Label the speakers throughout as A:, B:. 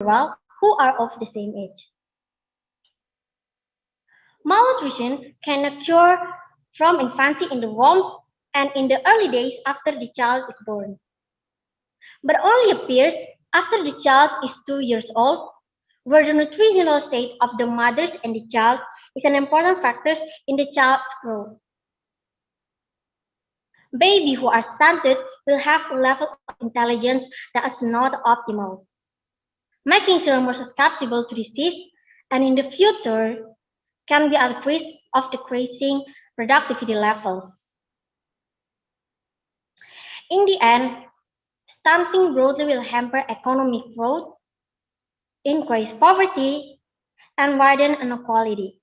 A: individuals who are of the same age. Malnutrition can occur from infancy in the womb and in the early days after the child is born, but only appears after the child is 2 years old, where the nutritional state of the mothers and the child is an important factor in the child's growth. Babies who are stunted will have a level of intelligence that is not optimal, making children more susceptible to disease and in the future can be at risk of decreasing productivity levels. In the end, stunting broadly will hamper economic growth, increase poverty, and widen inequality.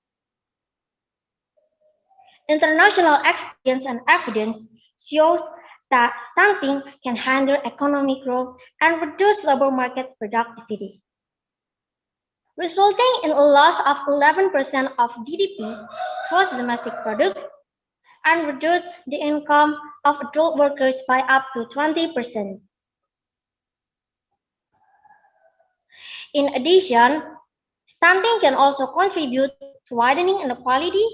A: International experience and evidence shows that stunting can hinder economic growth and reduce labor market productivity, resulting in a loss of 11% of GDP, gross domestic product, and reduce the income of adult workers by up to 20%. In addition, stunting can also contribute to widening inequality,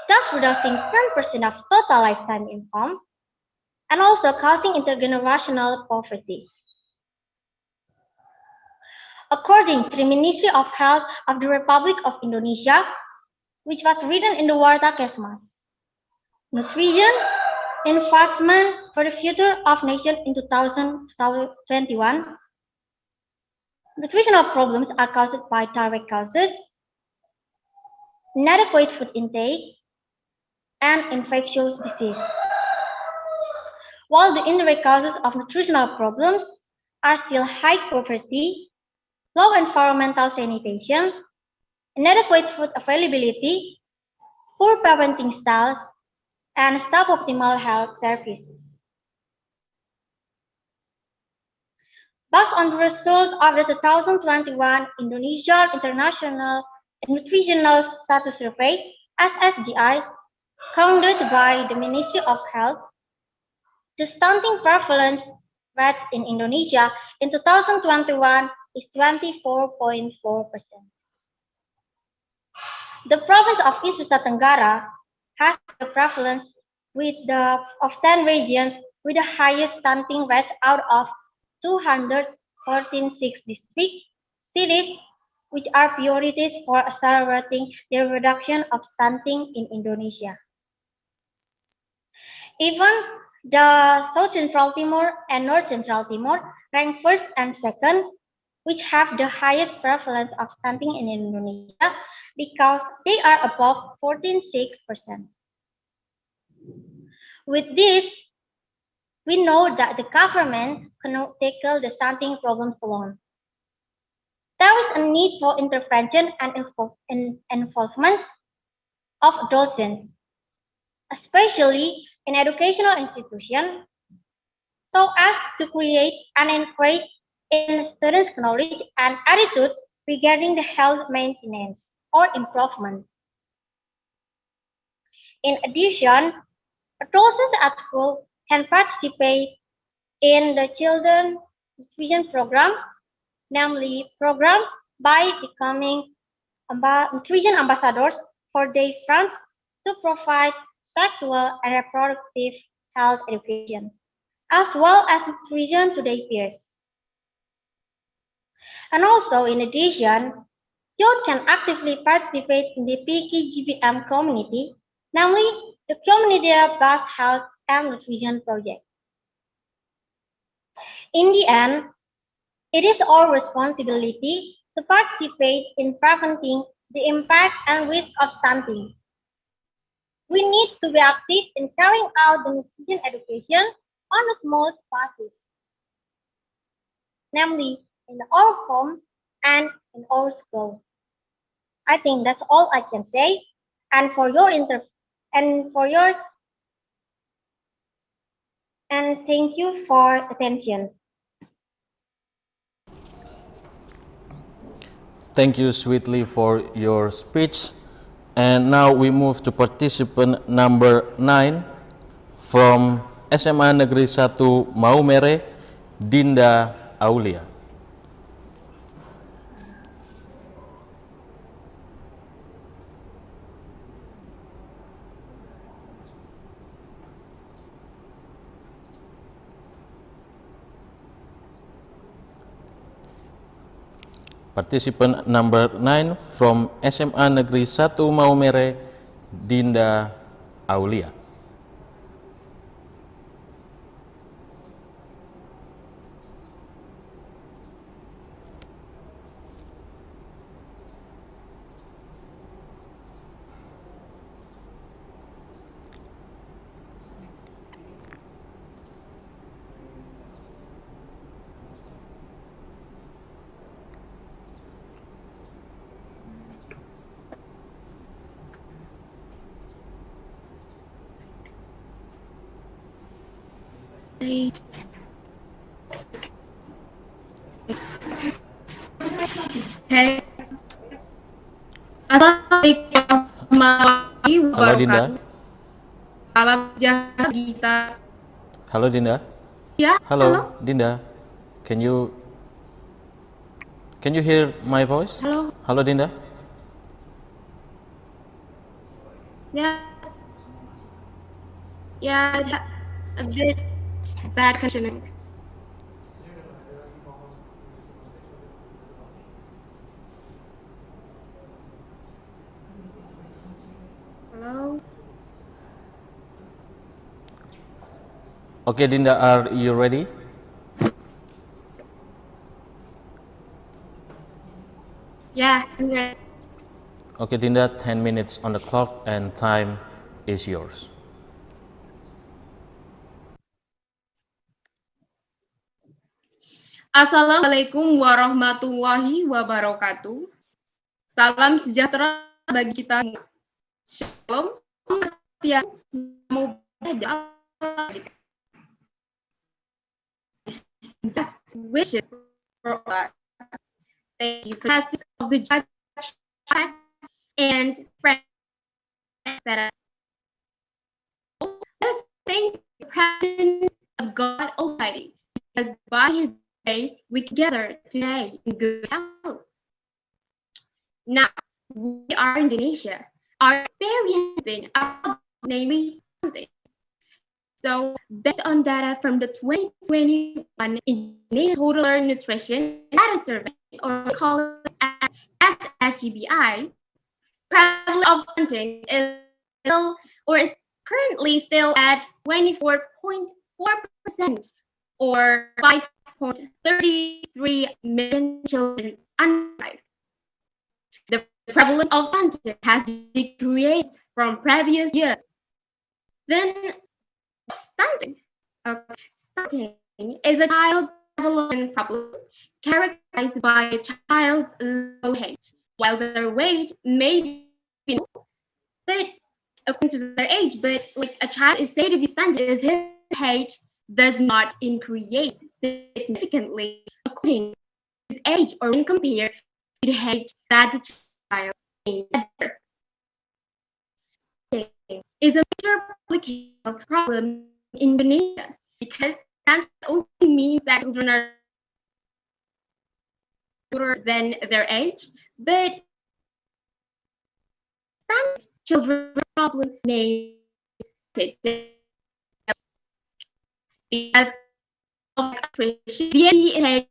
A: thus reducing 10% of total lifetime income, and also causing intergenerational poverty. According to the Ministry of Health of the Republic of Indonesia, which was written in the Warta Kesmas, nutrition investment for the future of nation in 2021, nutritional problems are caused by direct causes, inadequate food intake, and infectious disease. While the indirect causes of nutritional problems are still high poverty, low environmental sanitation, inadequate food availability, poor parenting styles, and suboptimal health services. Based on the result of the 2021 Indonesia International Nutritional Status Survey, SSGI, conducted by the Ministry of Health, the stunting prevalence rate in Indonesia in 2021 is 24.4%. The province of East Nusa Tenggara has the prevalence of 10 regions with the highest stunting rates out of 214 district cities, which are priorities for accelerating the reduction of stunting in Indonesia. Even the South Central Timor and North Central Timor rank first and second, which have the highest prevalence of stunting in Indonesia because they are above 14.6%. With this, we know that the government cannot tackle the stunting problems alone. There is a need for intervention and involvement of docents, especially in educational institutions, so as to create an increase in students' knowledge and attitudes regarding the health maintenance or improvement. In addition, docents at school can participate in the children nutrition program, namely program by becoming nutrition ambassadors for their friends to provide sexual and reproductive health education, as well as nutrition to their peers. And also, in addition, youth can actively participate in the PKGBM community, namely the community-based health and nutrition project. In the end, it is our responsibility to participate in preventing the impact and risk of stunting. We need to be active in carrying out the nutrition education on a small basis, namely in our home and in our school. I think that's all I can say. And thank you for attention.
B: Thank you, Sweetly, for your speech. And now we move to participant number 9 from SMA Negeri 1 Maumere, Dinda Aulia. Participant number 9 from SMA Negeri 1 Maumere, Dinda Aulia.
C: Hey, Assalamualaikum warahmatullahi
B: Halo Dinda.
C: wabarakatuh. Salam sejahtera kita.
B: Halo Dinda.
C: Ya,
B: Halo Dinda. Can you hear my voice?
C: Halo.
B: Halo Dinda.
C: Yes. Yeah, a bit bad connection. Hello.
B: Okay Dinda, are you ready?
C: Yeah, I'm ready.
B: Okay Dinda, 10 minutes on the clock and time is yours.
C: Assalamualaikum warahmatullahi wabarakatuh. Salam sejahtera bagi kita semua. Shalom. Namo Buddhaya. Best wishes for us. Thank you for the passage of the judge and friends that let us thank the presence of God Almighty, because by His grace we gather today in good health. Now we are in Indonesia, are experiencing a namely something. So based on data from the 2021 Indonesian Total Nutrition Data Survey, or call it SSGBI, prevalence of stunting is still, or is currently still at 24.4%, or 5.33 million children under 5. The prevalence of stunting has decreased from previous years. Then stunting. Stunting is a child development problem characterized by a child's low height, while their weight may be low, but according to their age, but like a child is said to be stunted if his height does not increase significantly according to his age or when compared to the height that the child attained at birth. Stunting is a major public health problem in Indonesia because that only means that children are older than their age, but stunted children problems named because of nutrition,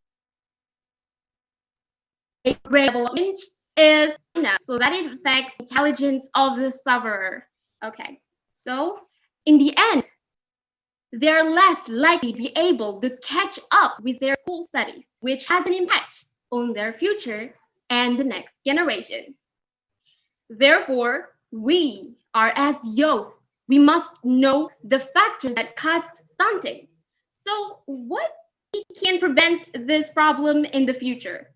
C: the development is enough so that it affects intelligence of the sufferer. Okay, so in the end, they're less likely to be able to catch up with their school studies, which has an impact on their future and the next generation. Therefore, we are as youth, we must know the factors that cause stunting. So what can prevent this problem in the future?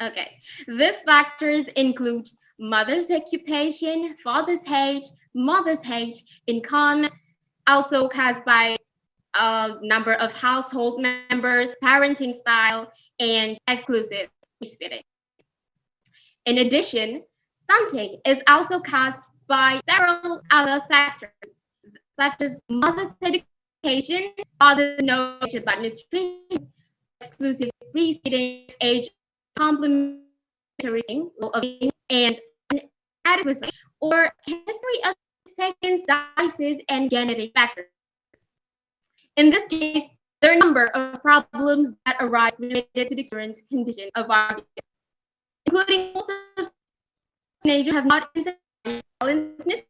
C: Okay, these factors include mother's occupation, father's age, mother's age, income, also caused by a number of household members, parenting style, and exclusive breastfeeding. In addition, stunting is also caused by several other factors, such as mother's education, father's knowledge about nutrition, exclusive breastfeeding, age, complementary and inadequacy, or history of infections, diseases, and genetic factors. In this case, there are a number of problems that arise related to the current condition of our youth. including most of teenagers have not balanced nutrition.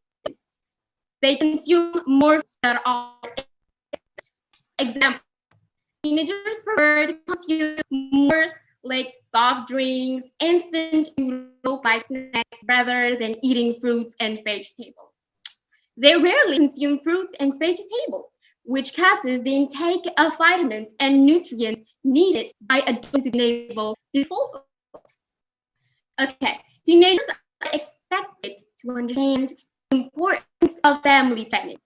C: They consume more foods that are example. Teenagers prefer to consume more like soft drinks, instant noodles like snacks rather than eating fruits and vegetables. They rarely consume fruits and vegetables, which causes the intake of vitamins and nutrients needed by adults to be able to fulfill. Okay, teenagers are expected to understand the importance of family planning.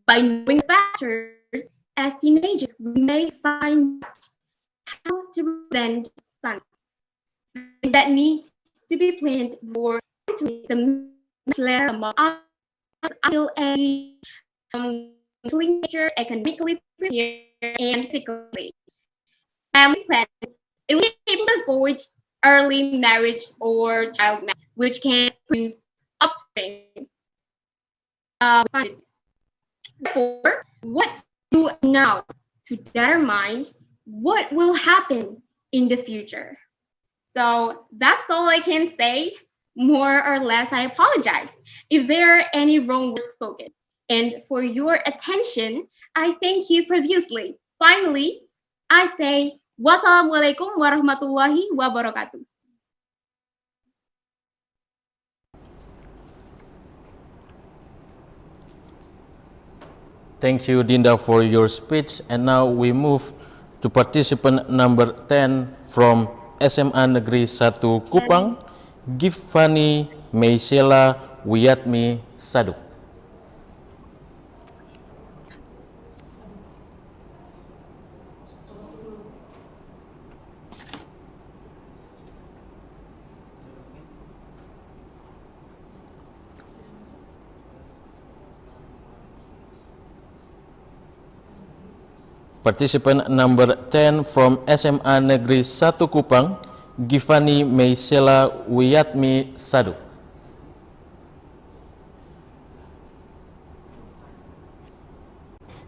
C: By knowing factors, as teenagers, we may find out how to prevent stunting. Things that need to be planned for the later among us until a mentally mature, economically prepared, and physically. Family planning, it will be able to avoid early marriage or child marriage, which can produce offspring. For what to do now to determine what will happen in the future. So that's all I can say. More or less, I apologize if there are any wrong words spoken. And for your attention, I thank you profusely. Finally, I say, wassalamualaikum warahmatullahi wabarakatuh.
B: Thank you, Dinda, for your speech. And now we move to participant number 10 from SMA Negeri 1 Kupang, Gifani Meisela Wiyatmi Saduk. Participant number 10 from SMA Negeri 1 Kupang, Gifani Meisela Wiyatmi Saduk.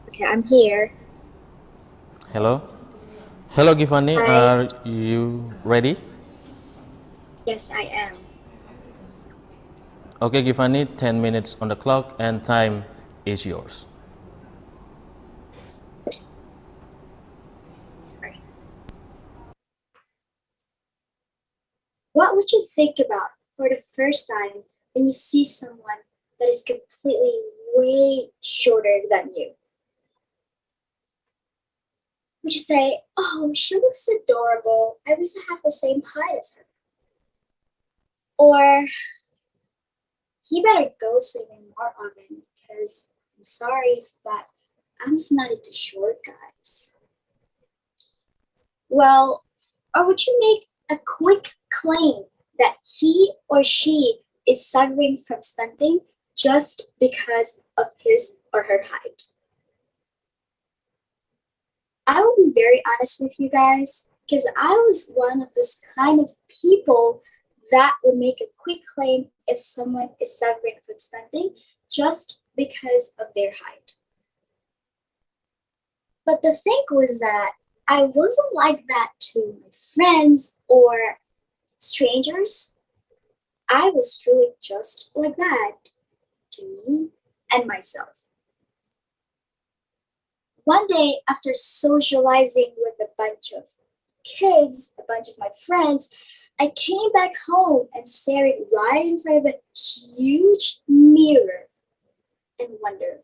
D: Okay, I'm here.
B: Hello. Hello, Gifani.
D: Hi.
B: Are you ready?
D: Yes, I am.
B: Okay, Gifani, 10 minutes on the clock and time is yours.
D: Sorry. What would you think about for the first time when you see someone that is completely way shorter than you? Would you say, oh, she looks adorable. I wish I have the same height as her. Or, he better go swimming more often because I'm sorry, but I'm just not into short guys. Well, or would you make a quick claim that he or she is suffering from stunting just because of his or her height? I will be very honest with you guys, because I was one of those kind of people that would make a quick claim if someone is suffering from stunting just because of their height. But the thing was that I wasn't like that to my friends or strangers. I was truly just like that to me and myself. One day, after socializing with a bunch of kids, a bunch of my friends, I came back home and stared right in front of a huge mirror and wondered,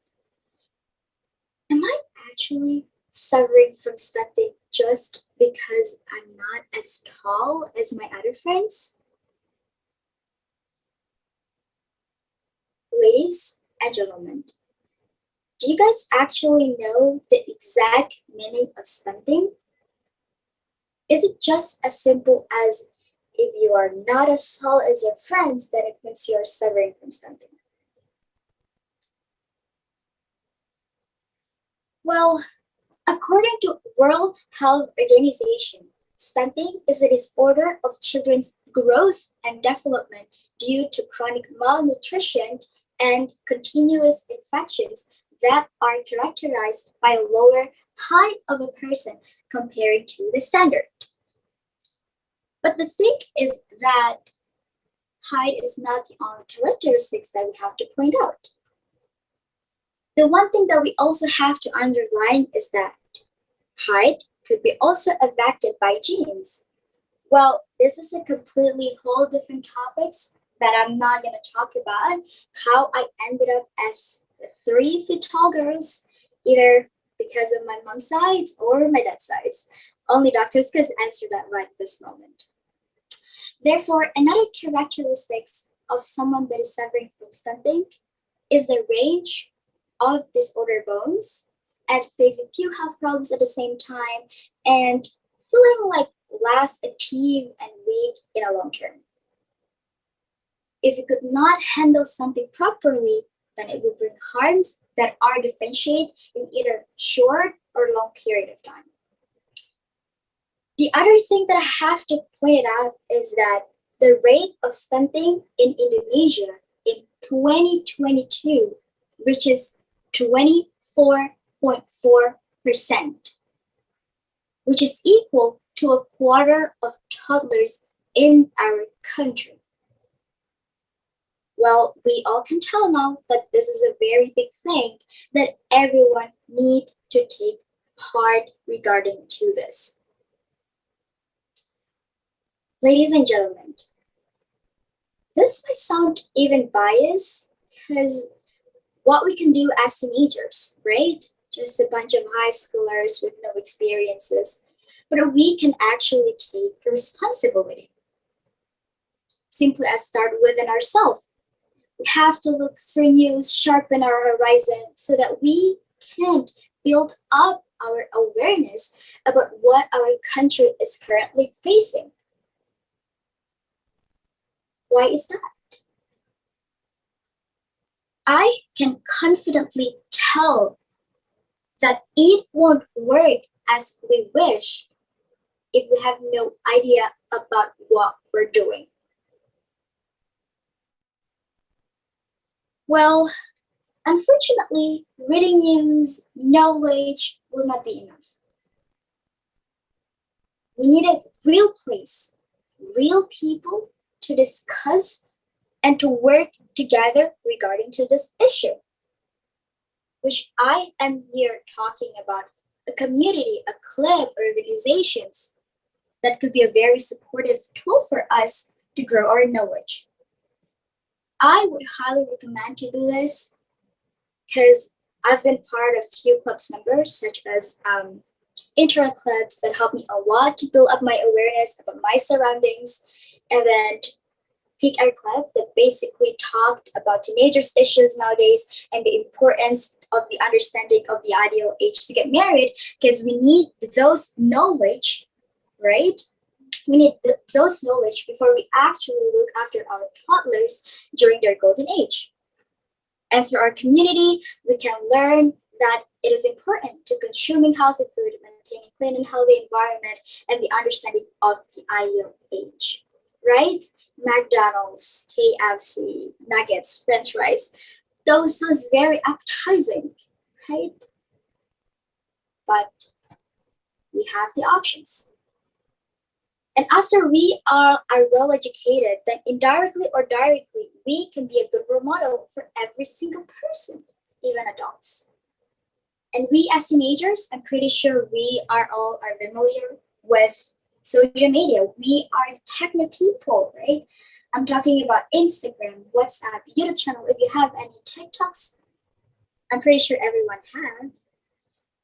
D: am I actually suffering from stunting just because I'm not as tall as my other friends? Ladies and gentlemen, do you guys actually know the exact meaning of stunting? Is it just as simple as if you are not as tall as your friends, then it means you are suffering from stunting? Well, according to World Health Organization, stunting is a disorder of children's growth and development due to chronic malnutrition and continuous infections that are characterized by a lower height of a person compared to the standard. But the thing is that height is not the only characteristics that we have to point out. The one thing that we also have to underline is that height could be also affected by genes. Well, this is a completely whole different topics that I'm not going to talk about. How I ended up as 3 feet tall girls, either because of my mom's sides or my dad's sides. Only doctors can answer that right this moment. Therefore, another characteristics of someone that is suffering from stunting is the range of disorder bones and facing few health problems at the same time and feeling like less active and weak in a long term. If you could not handle something properly, then it will bring harms that are differentiated in either short or long period of time. The other thing that I have to point it out is that the rate of stunting in Indonesia in 2022 reaches 24.4%, which is equal to a quarter of toddlers in our country. Well, we all can tell now that this is a very big thing that everyone needs to take part regarding to this. Ladies and gentlemen, this might sound even biased because what we can do as teenagers, right? Just a bunch of high schoolers with no experiences, but we can actually take responsibility. Simply as start within ourselves. We have to look through news, sharpen our horizon so that we can build up our awareness about what our country is currently facing. Why is that? I can confidently tell that it won't work as we wish if we have no idea about what we're doing. Well, unfortunately, reading news, knowledge will not be enough. We need a real place, real people to discuss and to work together regarding to this issue, which I am here talking about a community, a club, organizations that could be a very supportive tool for us to grow our knowledge. I would highly recommend to do this because I've been part of few clubs members, such as internet clubs that helped me a lot to build up my awareness about my surroundings, and then Peak Our Club that basically talked about teenagers' issues nowadays and the importance of the understanding of the ideal age to get married, because we need those knowledge, right? We need those knowledge before we actually look after our toddlers during their golden age. And through our community, we can learn that it is important to consuming healthy food, maintaining clean and healthy environment, and the understanding of the ideal age, right? McDonald's, KFC, nuggets, French fries, those sounds very appetizing, right? But we have the options. And after we are well educated, then indirectly or directly, we can be a good role model for every single person, even adults. And we as teenagers, I'm pretty sure we are all familiar with social media. We are techno people, right? I'm talking about Instagram, WhatsApp, YouTube channel. If you have any TikToks, I'm pretty sure everyone has.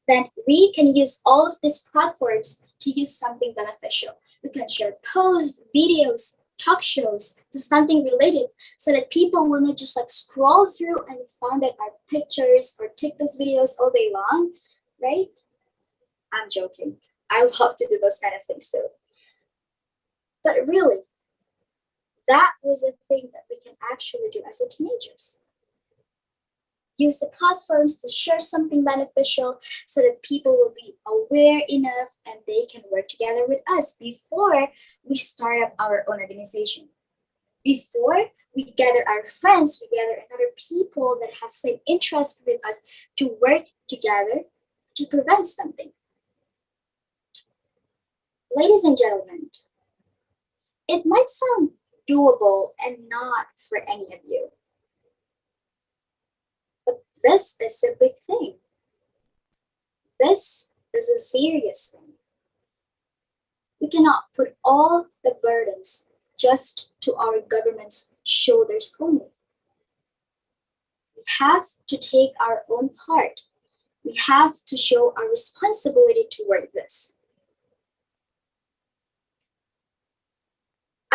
D: Then we can use all of these platforms to use something beneficial. We can share posts, videos, talk shows to something related so that people will not just like scroll through and find out our pictures or TikTok videos all day long, right? I'm joking. I love to do those kind of things too. But really, that was a thing that we can actually do as a teenagers. Use the platforms to share something beneficial so that people will be aware enough and they can work together with us before we start up our own organization. Before we gather our friends, we gather other people that have same interest with us to work together to prevent something. Ladies and gentlemen, It might sound doable and not for any of you. But this is a big thing. This is a serious thing. We cannot put all the burdens just to our government's shoulders only. We have to take our own part. We have to show our responsibility toward this.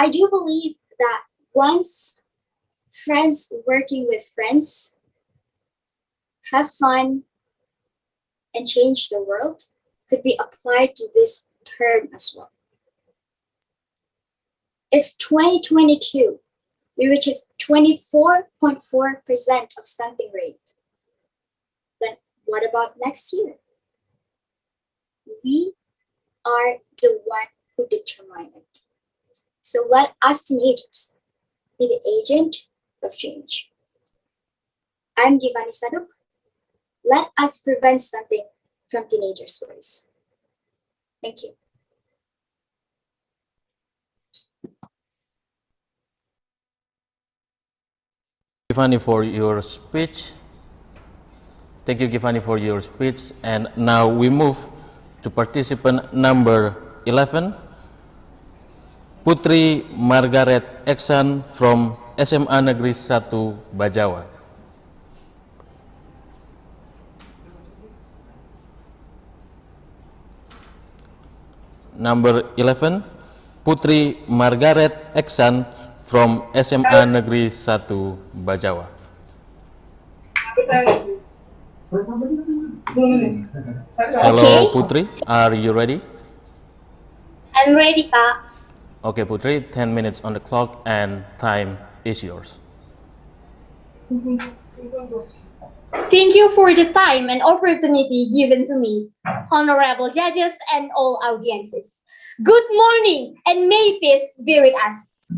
D: I do believe that once friends working with friends have fun and change the world could be applied to this term as well. If 2022 we reaches 24.4% of stunting rate, then what about next year? We are the one who determine it. So let us teenagers be the agent of change. I'm Givani Saduk. Let us prevent stunting from teenagers' ways. Thank you.
B: Givani, for your speech. Thank you, Givani, for your speech. And now we move to participant number 11, Putri Margaret Eksan from SMA Negeri 1 Bajawa. Number 11, Putri Margaret Eksan from SMA Negeri 1 Bajawa. Hello, Putri, are you ready?
A: I'm ready, Kak.
B: Okay, Putri, 10 minutes on the clock and time is yours.
A: Thank you for the time and opportunity given to me, honorable judges and all audiences. Good morning and may peace be with us.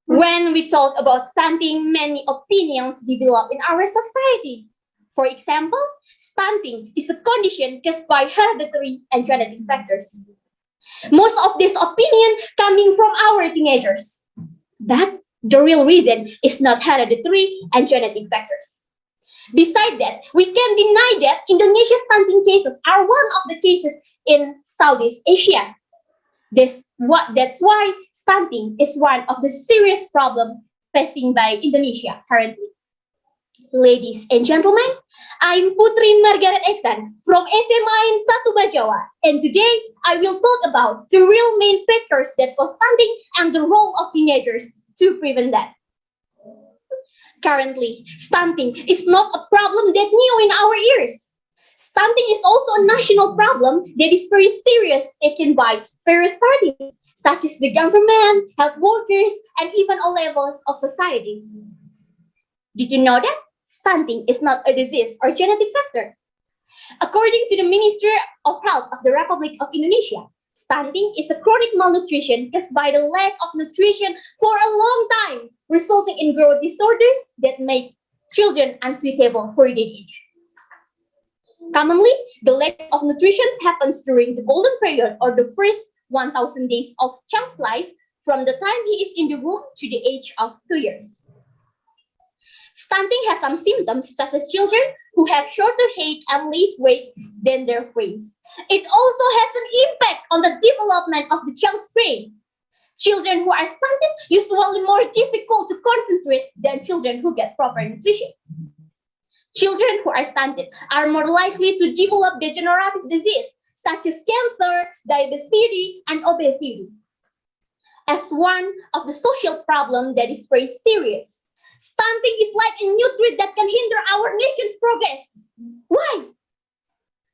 A: When we talk about stunting, many opinions develop in our society. For example, stunting is a condition caused by hereditary and genetic factors. Most of this opinion coming from our teenagers. But the real reason is not hereditary and genetic factors. Besides that, we can deny that Indonesia's stunting cases are one of the cases in Southeast Asia. That's why stunting is one of the serious problems facing by Indonesia currently. Ladies and gentlemen, I'm Putri Margaret Eksan from SMA in 1 Bajawa, and today I will talk about the real main factors that cause stunting and the role of teenagers to prevent that. Currently, stunting is not a problem that new in our ears. Stunting is also a national problem that is very serious, taken by various parties, such as the government, health workers, and even all levels of society. Did you know that stunting is not a disease or genetic factor? According to the Ministry of Health of the Republic of Indonesia, stunting is a chronic malnutrition caused by the lack of nutrition for a long time, resulting in growth disorders that make children unsuitable for their age. Commonly, the lack of nutrition happens during the golden period or the first 1,000 days of child's life from the time he is in the womb to the age of 2 years. Stunting has some symptoms such as children who have shorter height and less weight than their friends. It also has an impact on the development of the child's brain. Children who are stunted usually more difficult to concentrate than children who get proper nutrition. Children who are stunted are more likely to develop degenerative disease such as cancer, diabetes, and obesity. As one of the social problems that is very serious, stunting is like a new threat that can hinder our nation's progress. Why?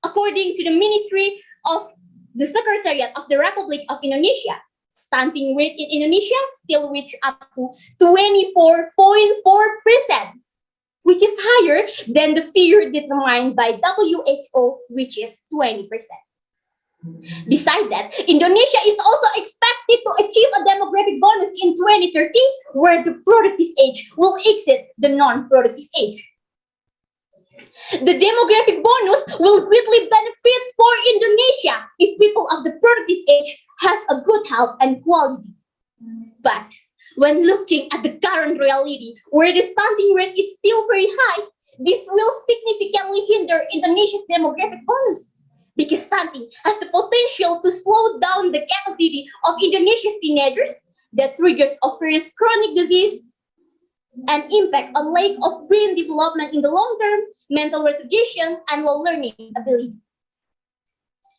A: According to the Ministry of the Secretariat of the Republic of Indonesia, stunting rate in Indonesia still reach up to 24.4%, which is higher than the figure determined by WHO, which is 20%. Besides that, Indonesia is also expected to achieve a demographic bonus in 2030, where the productive age will exceed the non-productive age. The demographic bonus will greatly benefit for Indonesia if people of the productive age have a good health and quality.
C: But when looking at the current reality, where the stunting rate is still very high, this will significantly hinder Indonesia's demographic bonus. Because stunting has the potential to slow down the capacity of Indonesia's teenagers that triggers of various chronic disease and impact on lack of brain development in the long term, mental retardation, and low learning ability.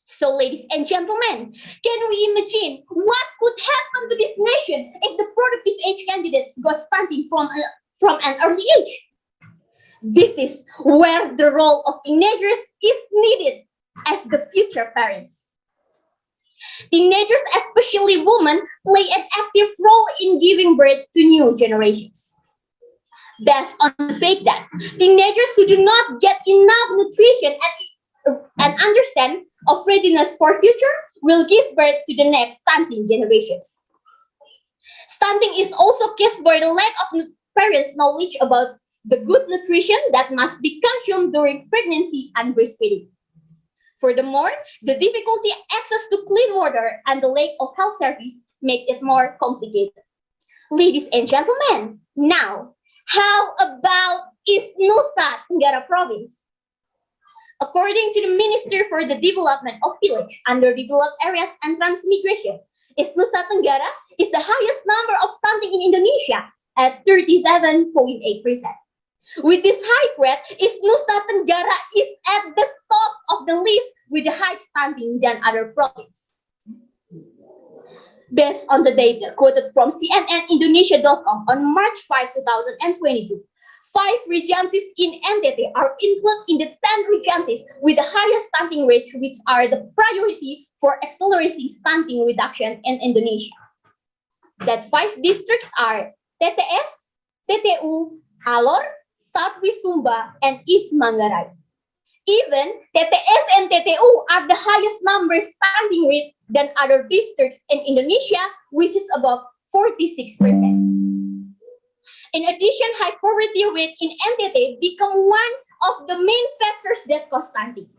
C: So, ladies and gentlemen, can we imagine what could happen to this nation if the productive age candidates got stunting from an early age? This is where the role of teenagers is needed as the future parents. Teenagers, especially women, play an active role in giving birth to new generations. Based on the fact that teenagers who do not get enough nutrition and understand of readiness for future will give birth to the next stunting generations. Stunting is also caused by the lack of parents' knowledge about the good nutrition that must be consumed during pregnancy and breastfeeding. Furthermore, the difficulty access to clean water and the lack of health service makes it more complicated. Ladies and gentlemen, now, how about East Nusa Tenggara Province? According to the Ministry for the Development of Village, Underdeveloped Areas and Transmigration, East Nusa Tenggara is the highest number of stunting in Indonesia at 37.8%. With this high rate, East Nusa Tenggara is at the top of the list with the high stunting than other provinces. Based on the data quoted from CNNindonesia.com on March 5, 2022, 5 regencies in NTT are included in the 10 regencies with the highest stunting rate, which are the priority for accelerating stunting reduction in Indonesia. That 5 districts are TTS, TTU, Alor, Southwest Sumba, and East Manggarai. Even TTS and TTU are the highest number stunting rate than other districts in Indonesia, which is above 46%. In addition, high poverty rate in NTT become one of the main factors that cause stunting.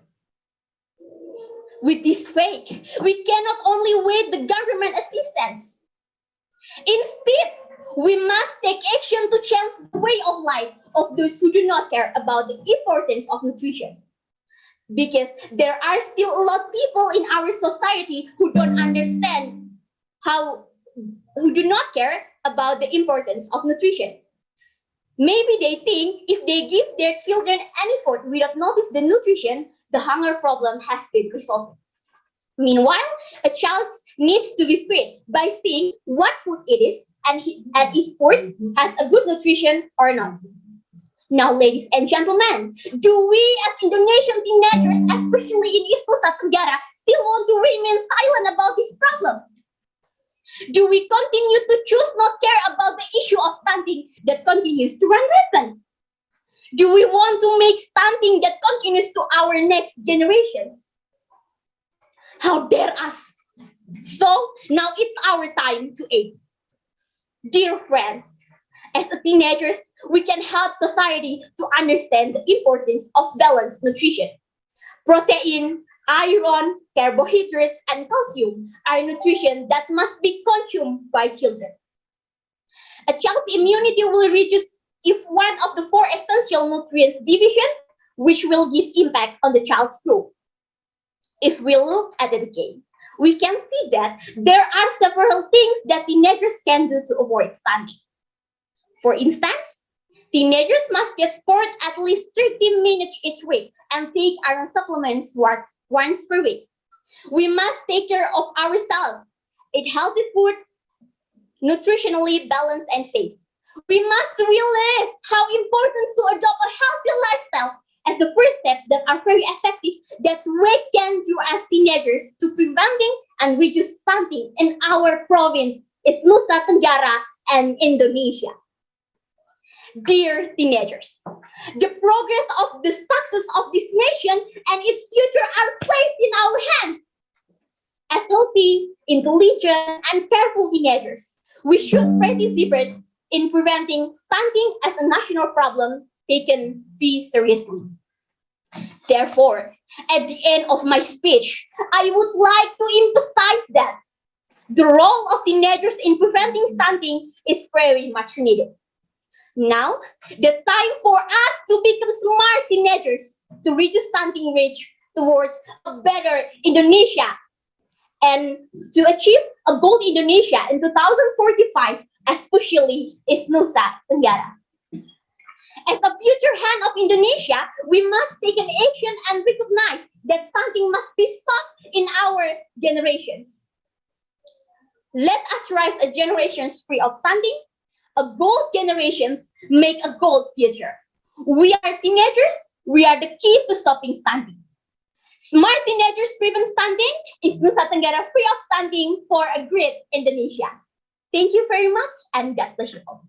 C: With this fact, we cannot only wait the government assistance. Instead, we must take action to change the way of life of those who do not care about the importance of nutrition. Because there are still a lot of people in our society who don't understand who do not care about the importance of nutrition. Maybe they think if they give their children any food without notice the nutrition, the hunger problem has been resolved. Meanwhile, a child needs to be fed by seeing what food it is and his food has a good nutrition or not. Now, ladies and gentlemen, do we as Indonesian teenagers, especially in East Nusa Tenggara, still want to remain silent about this problem? Do we continue to choose not care about the issue of stunting that continues to run rampant? Do we want to make stunting that continues to our next generations? How dare us? So now it's our time to act. Dear friends, as a teenagers, we can help society to understand the importance of balanced nutrition. Protein, iron, carbohydrates, and calcium are nutrition that must be consumed by children. A child's immunity will reduce if one of the 4 essential nutrients division, which will give impact on the child's growth. If we look at it again, we can see that there are several things that teenagers can do to avoid stunting. For instance, teenagers must get sport at least 30 minutes each week and take iron supplements once per week. We must take care of ourselves, eat healthy food, nutritionally balanced and safe. We must realize how important to adopt a healthy lifestyle as the first steps that are very effective that we can do as teenagers to preventing and reduce stunting in our province is Nusa Tenggara and Indonesia. Dear teenagers, the progress of the success of this nation and its future are placed in our hands. As healthy, intelligent, and careful teenagers, we should participate in preventing stunting as a national problem taken seriously. Therefore, at the end of my speech, I would like to emphasize that
E: The role of teenagers in preventing stunting is very much needed. Now, the time for us to become smart teenagers to reduce stunting rate towards a better Indonesia and to achieve a gold Indonesia in 2045, especially is Nusa Tenggara. As a future hand of Indonesia, we must take an action and recognize that stunting must be stopped in our generations. Let us rise a generation free of stunting, a gold generations make a gold future. We are teenagers, we are the key to stopping stunting. Smart teenagers prevent stunting is Nusa Tenggara free of stunting for a great Indonesia. Thank you very much and God bless you all.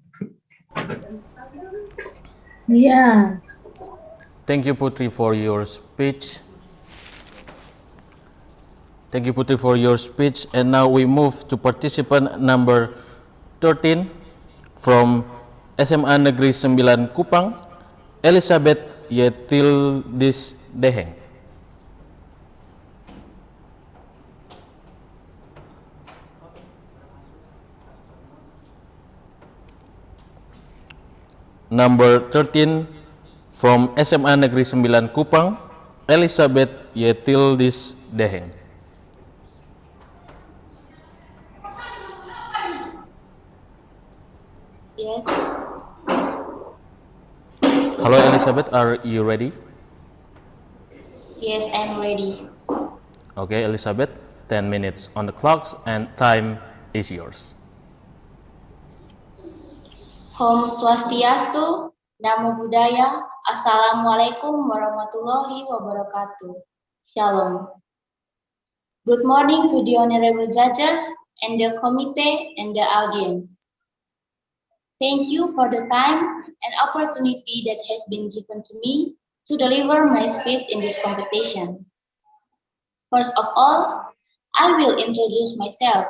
F: Yeah.
B: Thank you, Putri, for your speech. Thank you, Putri, for your speech. And now we move to participant number 13 from SMA Negeri 9 Kupang, Elizabeth Yetildis Deheng. Number 13 from SMA Negeri 9 Kupang, Elizabeth Yetildis Deheng.
G: Yes.
B: Hello Elizabeth, are you ready?
G: Yes, I'm ready.
B: Okay, Elizabeth, 10 minutes on the clocks and time is yours.
G: Om Swastiastu, Namo Buddhaya, Assalamualaikum warahmatullahi wabarakatuh. Shalom. Good morning to the honorable judges and the committee and the audience. Thank you for the time and opportunity that has been given to me to deliver my speech in this competition. First of all, I will introduce myself.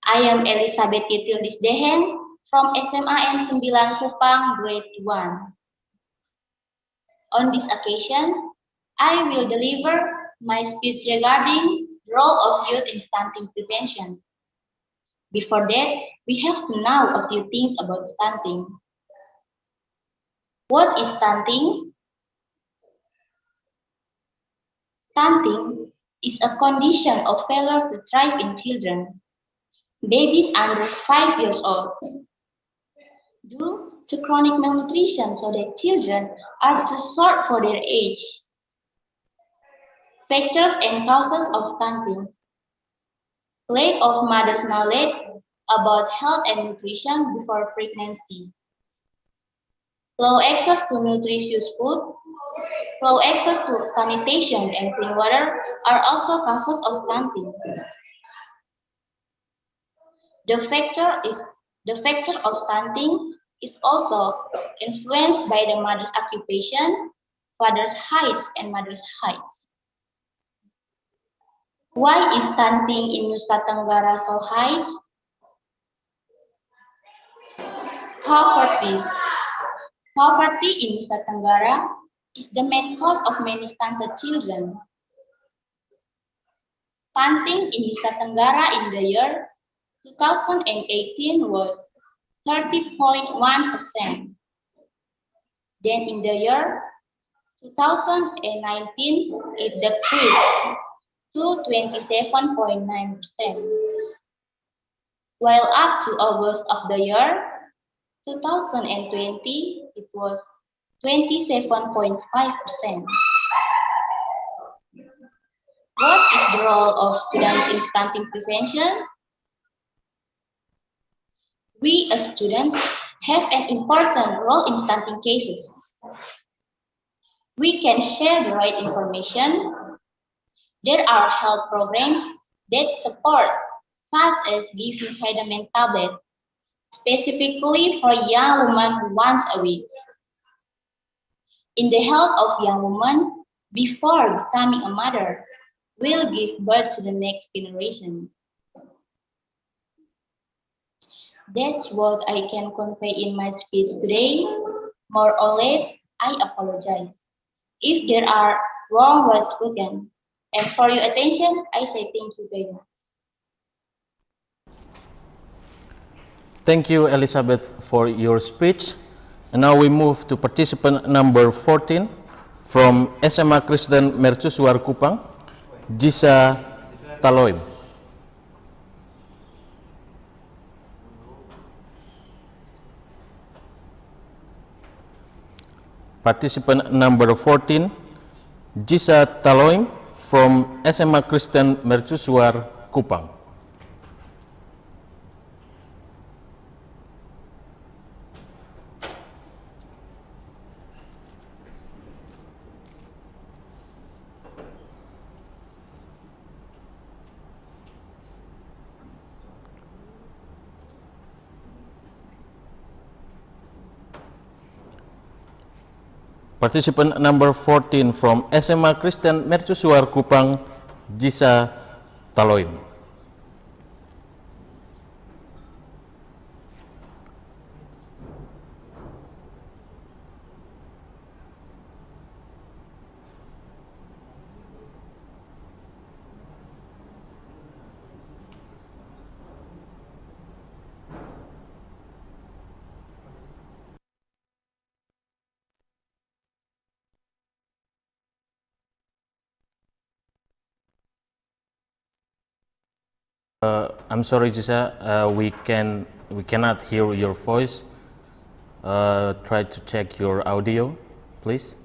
G: I am Elizabeth Yetildis Deheng from SMA N9 Kupang Grade 1. On this occasion, I will deliver my speech regarding the role of youth in stunting prevention. Before that, we have to know a few things about stunting. What is stunting? Stunting is a condition of failure to thrive in children, babies under 5 years old, due to chronic malnutrition so that children are too short for their age. Factors and causes of stunting. Lack of mother's knowledge about health and nutrition before pregnancy. Low access to nutritious food, low access to sanitation and clean water are also causes of stunting. The factor of stunting is also influenced by the mother's occupation, father's height, and mother's height. Why is stunting in Nusa Tenggara so high? Poverty. Poverty in Nusa Tenggara is the main cause of many stunted children. Stunting in Nusa Tenggara in the year 2018 was 30.1%. Then in the year 2019, it decreased to 27.9%. While up to August of the year 2020, it was 27.5%. What is the role of students in stunting prevention? We as students have an important role in stunting cases. We can share the right information. There are health programs that support, such as giving vitamin tablet, specifically for young women once a week. In the health of young women, before becoming a mother, will give birth to the next generation. That's what I can convey in my speech today. More or less, I apologize if there are wrong words spoken. And for your attention, I say thank you very much.
B: Thank you, Elizabeth, for your speech. And now we move to participant number 14 from SMA Kristen Mercusuar Kupang, Jisa Taloim. Participant number 14, Jisa Taloim from SMA Kristen Mercusuar Kupang. Participant number 14 from SMA Kristen Mercusuar Kupang, Jisa Taloim. I'm sorry, Jisa, we cannot hear your voice. Try to check your audio, please.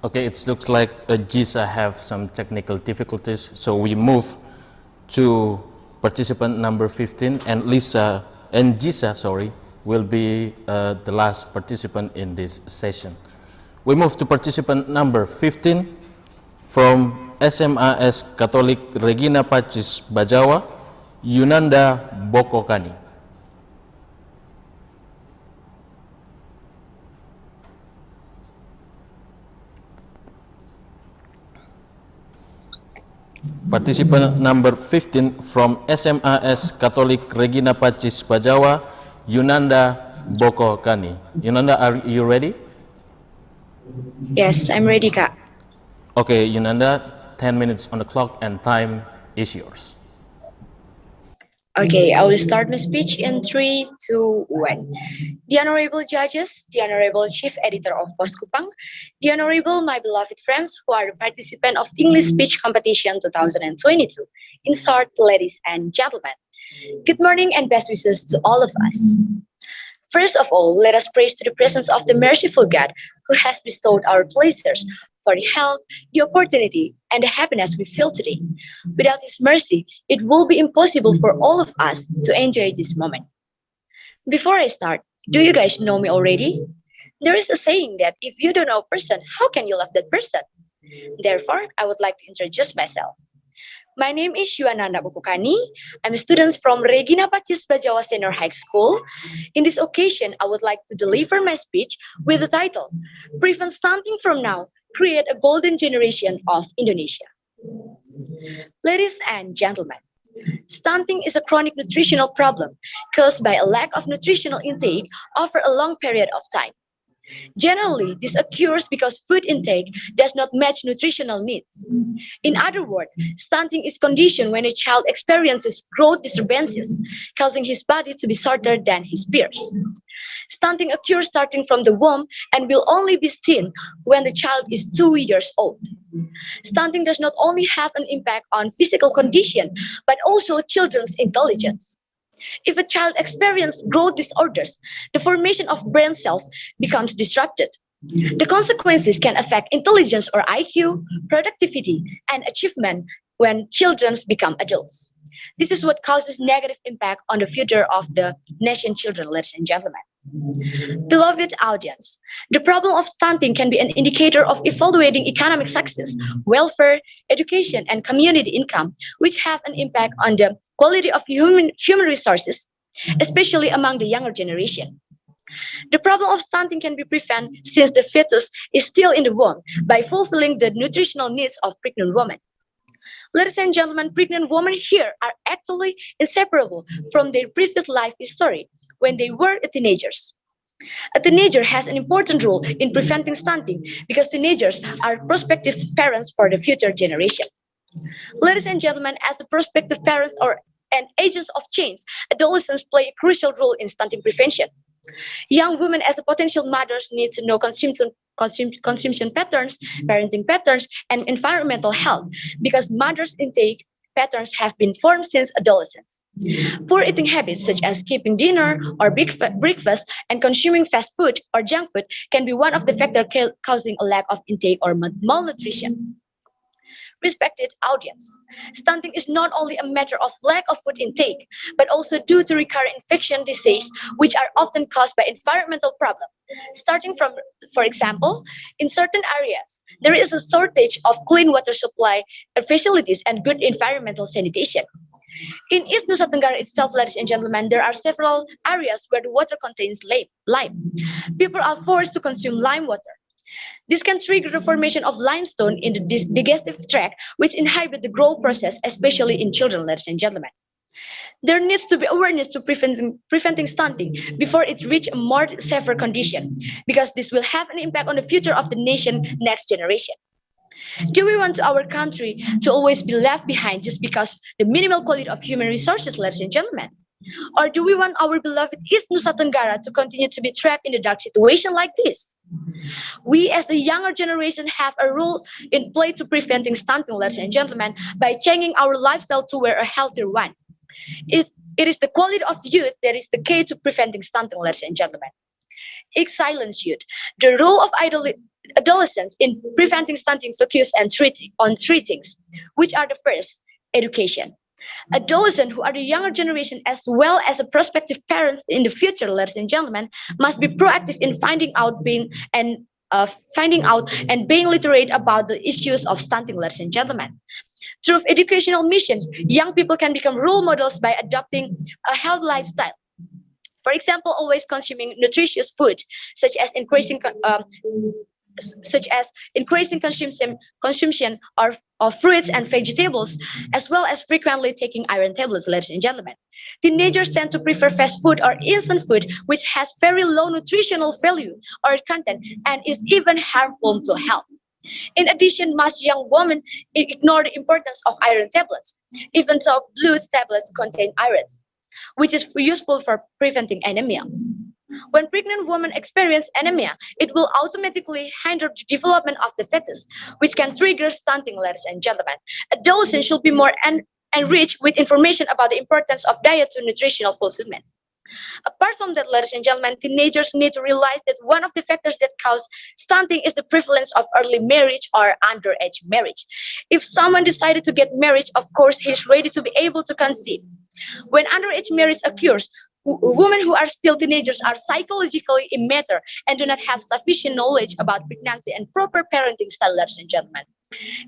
B: Okay, it looks like Jisa have some technical difficulties, so we move to participant number 15, and Jisa, will be the last participant in this session. We move to participant number 15 from SMAS Katolik Regina Pacis Bajawa, Yunanda Bokokani. Participant number 15 from SMAS Katolik Regina Pacis Bajawa, Yunanda Bokokani. Yunanda, are you ready?
F: Yes, I'm ready, Kak.
B: Okay, Yunanda, 10 minutes on the clock and time is yours.
F: Okay, I will start my speech in 3, 2, 1. The Honorable Judges, the Honorable Chief Editor of Pos Kupang, the Honorable my beloved friends who are the participant of English Speech Competition 2022. In short, ladies and gentlemen, good morning and best wishes to all of us. First of all, let us praise to the presence of the merciful God who has bestowed our pleasures for the health, the opportunity, and the happiness we feel today. Without His mercy, it will be impossible for all of us to enjoy this moment. Before I start, do you guys know me already? There is a saying that if you don't know a person, how can you love that person? Therefore, I would like to introduce myself. My name is Yuananda Bokokani. I'm a student from Regina Pacis Bajawa Senior High School. In this occasion, I would like to deliver my speech with the title, Prevent Stunting from Now, Create a Golden Generation of Indonesia. Ladies and gentlemen, stunting is a chronic nutritional problem caused by a lack of nutritional intake over a long period of time. Generally, this occurs because food intake does not match nutritional needs. In other words, stunting is conditioned when a child experiences growth disturbances, causing his body to be shorter than his peers. Stunting occurs starting from the womb and will only be seen when the child is 2 years old. Stunting does not only have an impact on physical condition, but also children's intelligence. If a child experiences growth disorders, the formation of brain cells becomes disrupted. The consequences can affect intelligence or IQ, productivity, and achievement when children become adults. This is what causes negative impact on the future of the nation children, ladies and gentlemen. Beloved audience, the problem of stunting can be an indicator of evaluating economic success, welfare, education, and community income, which have an impact on the quality of human resources, especially among the younger generation. The problem of stunting can be prevented since the fetus is still in the womb by fulfilling the nutritional needs of pregnant women. Ladies and gentlemen, pregnant women here are actually inseparable from their previous life history when they were teenagers. A teenager has an important role in preventing stunting because teenagers are prospective parents for the future generation. Ladies and gentlemen, as the prospective parents or and agents of change, adolescents play a crucial role in stunting prevention. Young women as a potential mothers need to know consumption patterns, parenting patterns, and environmental health because mothers' intake patterns have been formed since adolescence. Poor eating habits such as skipping dinner or breakfast and consuming fast food or junk food can be one of the factors causing a lack of intake or malnutrition. Respected audience, stunting is not only a matter of lack of food intake, but also due to recurrent infection disease, which are often caused by environmental problems. Starting from, for example, in certain areas, there is a shortage of clean water supply facilities and good environmental sanitation. In East Nusa Tenggara itself, ladies and gentlemen, there are several areas where the water contains lime. People are forced to consume lime water. This can trigger the formation of limestone in the digestive tract, which inhibit the growth process, especially in children, ladies and gentlemen. There needs to be awareness to preventing stunting before it reaches a more severe condition, because this will have an impact on the future of the nation next generation. Do we want our country to always be left behind just because the minimal quality of human resources, ladies and gentlemen? Or do we want our beloved East Nusa Tenggara to continue to be trapped in a dark situation like this? We as the younger generation have a role in play to preventing stunting, ladies and gentlemen, by changing our lifestyle to a healthier one. It is the quality of youth that is the key to preventing stunting, ladies and gentlemen. Excellence youth. The role of adolescents in preventing stunting focus on three things, which are the first, education. Adolescents who are the younger generation as well as the prospective parents in the future, ladies and gentlemen, must be proactive in finding out and being literate about the issues of stunting, ladies and gentlemen. Through educational missions, young people can become role models by adopting a healthy lifestyle. For example, always consuming nutritious food, such as increasing consumption of fruits and vegetables, as well as frequently taking iron tablets, ladies and gentlemen. Teenagers tend to prefer fast food or instant food, which has very low nutritional value or content and is even harmful to health. In addition, most young women ignore the importance of iron tablets, even though blue tablets contain iron, which is useful for preventing anemia. When pregnant women experience anemia, it will automatically hinder the development of the fetus, which can trigger stunting, ladies and gentlemen. Adolescents should be more enriched with information about the importance of diet to nutritional fulfillment. Apart from that, ladies and gentlemen, teenagers need to realize that one of the factors that cause stunting is the prevalence of early marriage or underage marriage. If someone decided to get married, of course, he's ready to be able to conceive. When underage marriage occurs, women who are still teenagers are psychologically immature and do not have sufficient knowledge about pregnancy and proper parenting style, ladies and gentlemen.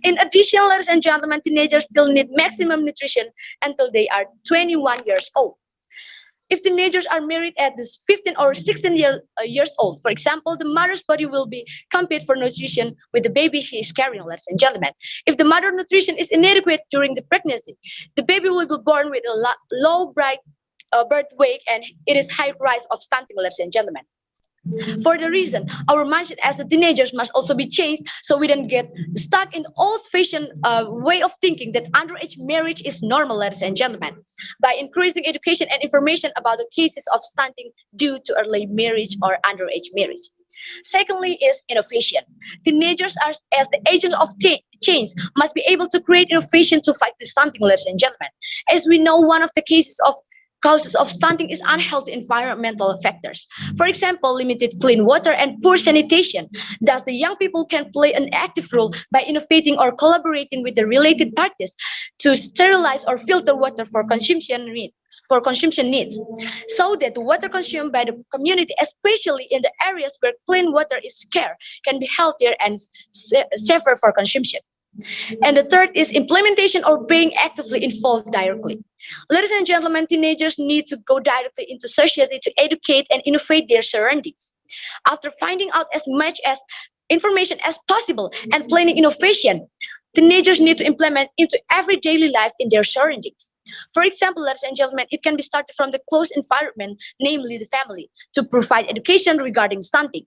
F: In addition, ladies and gentlemen, teenagers still need maximum nutrition until they are 21 years old. If teenagers are married at this 15 or 16 years old, for example, the mother's body will be compete for nutrition with the baby he is carrying, ladies and gentlemen. If the mother nutrition is inadequate during the pregnancy, the baby will be born with a low birth weight and it is high rise of stunting, ladies and gentlemen. For the reason, our mindset as the teenagers must also be changed so we don't get stuck in old-fashioned way of thinking that underage marriage is normal, ladies and gentlemen, by increasing education and information about the cases of stunting due to early marriage or underage marriage. Secondly is innovation. Teenagers are, as the agents of change, must be able to create innovation to fight the stunting, ladies and gentlemen. As we know, one of the cases of causes of stunting is unhealthy environmental factors. For example, limited clean water and poor sanitation. Thus, the young people can play an active role by innovating or collaborating with the related parties to sterilize or filter water for consumption needs, so that the water consumed by the community, especially in the areas where clean water is scarce, can be healthier and safer for consumption. And the third is implementation or being actively involved directly. Ladies and gentlemen, teenagers need to go directly into society to educate and innovate their surroundings. After finding out as much as information as possible and planning innovation, teenagers need to implement into every daily life in their surroundings. For example, ladies and gentlemen, it can be started from the close environment, namely the family, to provide education regarding stunting.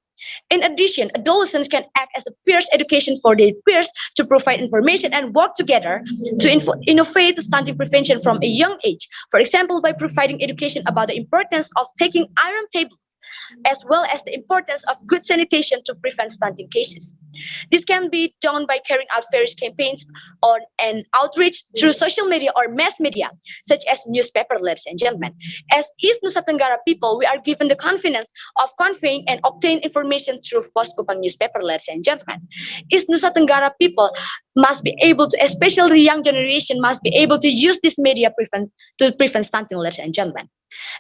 F: In addition, adolescents can act as a peers education for their peers to provide information and work together to innovate stunting prevention from a young age. For example, by providing education about the importance of taking iron tablets, as well as the importance of good sanitation to prevent stunting cases. This can be done by carrying out various campaigns on and outreach through social media or mass media, such as newspaper, ladies and gentlemen. As East Nusa Tenggara people, we are given the confidence of conveying and obtain information through Pos Kupang newspaper, ladies and gentlemen. East Nusa Tenggara people must be able to, especially the young generation, must be able to use this media to prevent stunting, ladies and gentlemen.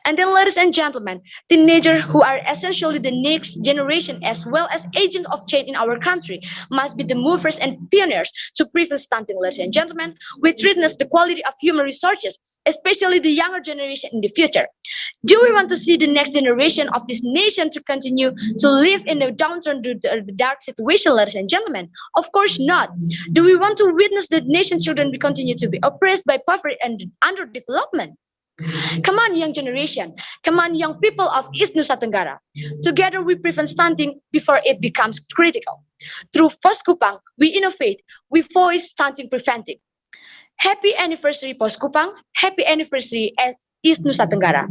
F: And then, ladies and gentlemen, teenagers who are essentially the next generation as well as agents of change in our country must be the movers and pioneers to prevent stunting, ladies and gentlemen, which witness the quality of human resources, especially the younger generation in the future. Do we want to see the next generation of this nation to continue to live in a downturn, the dark situation, ladies and gentlemen? Of course not. Do we want to witness the nation's children continue to be oppressed by poverty and underdevelopment? Come on, young generation. Come on, young people of East Nusa Tenggara. Together we prevent stunting before it becomes critical. Through Pos Kupang, we innovate, we voice stunting preventing. Happy anniversary Pos Kupang. Happy anniversary as East Nusa Tenggara.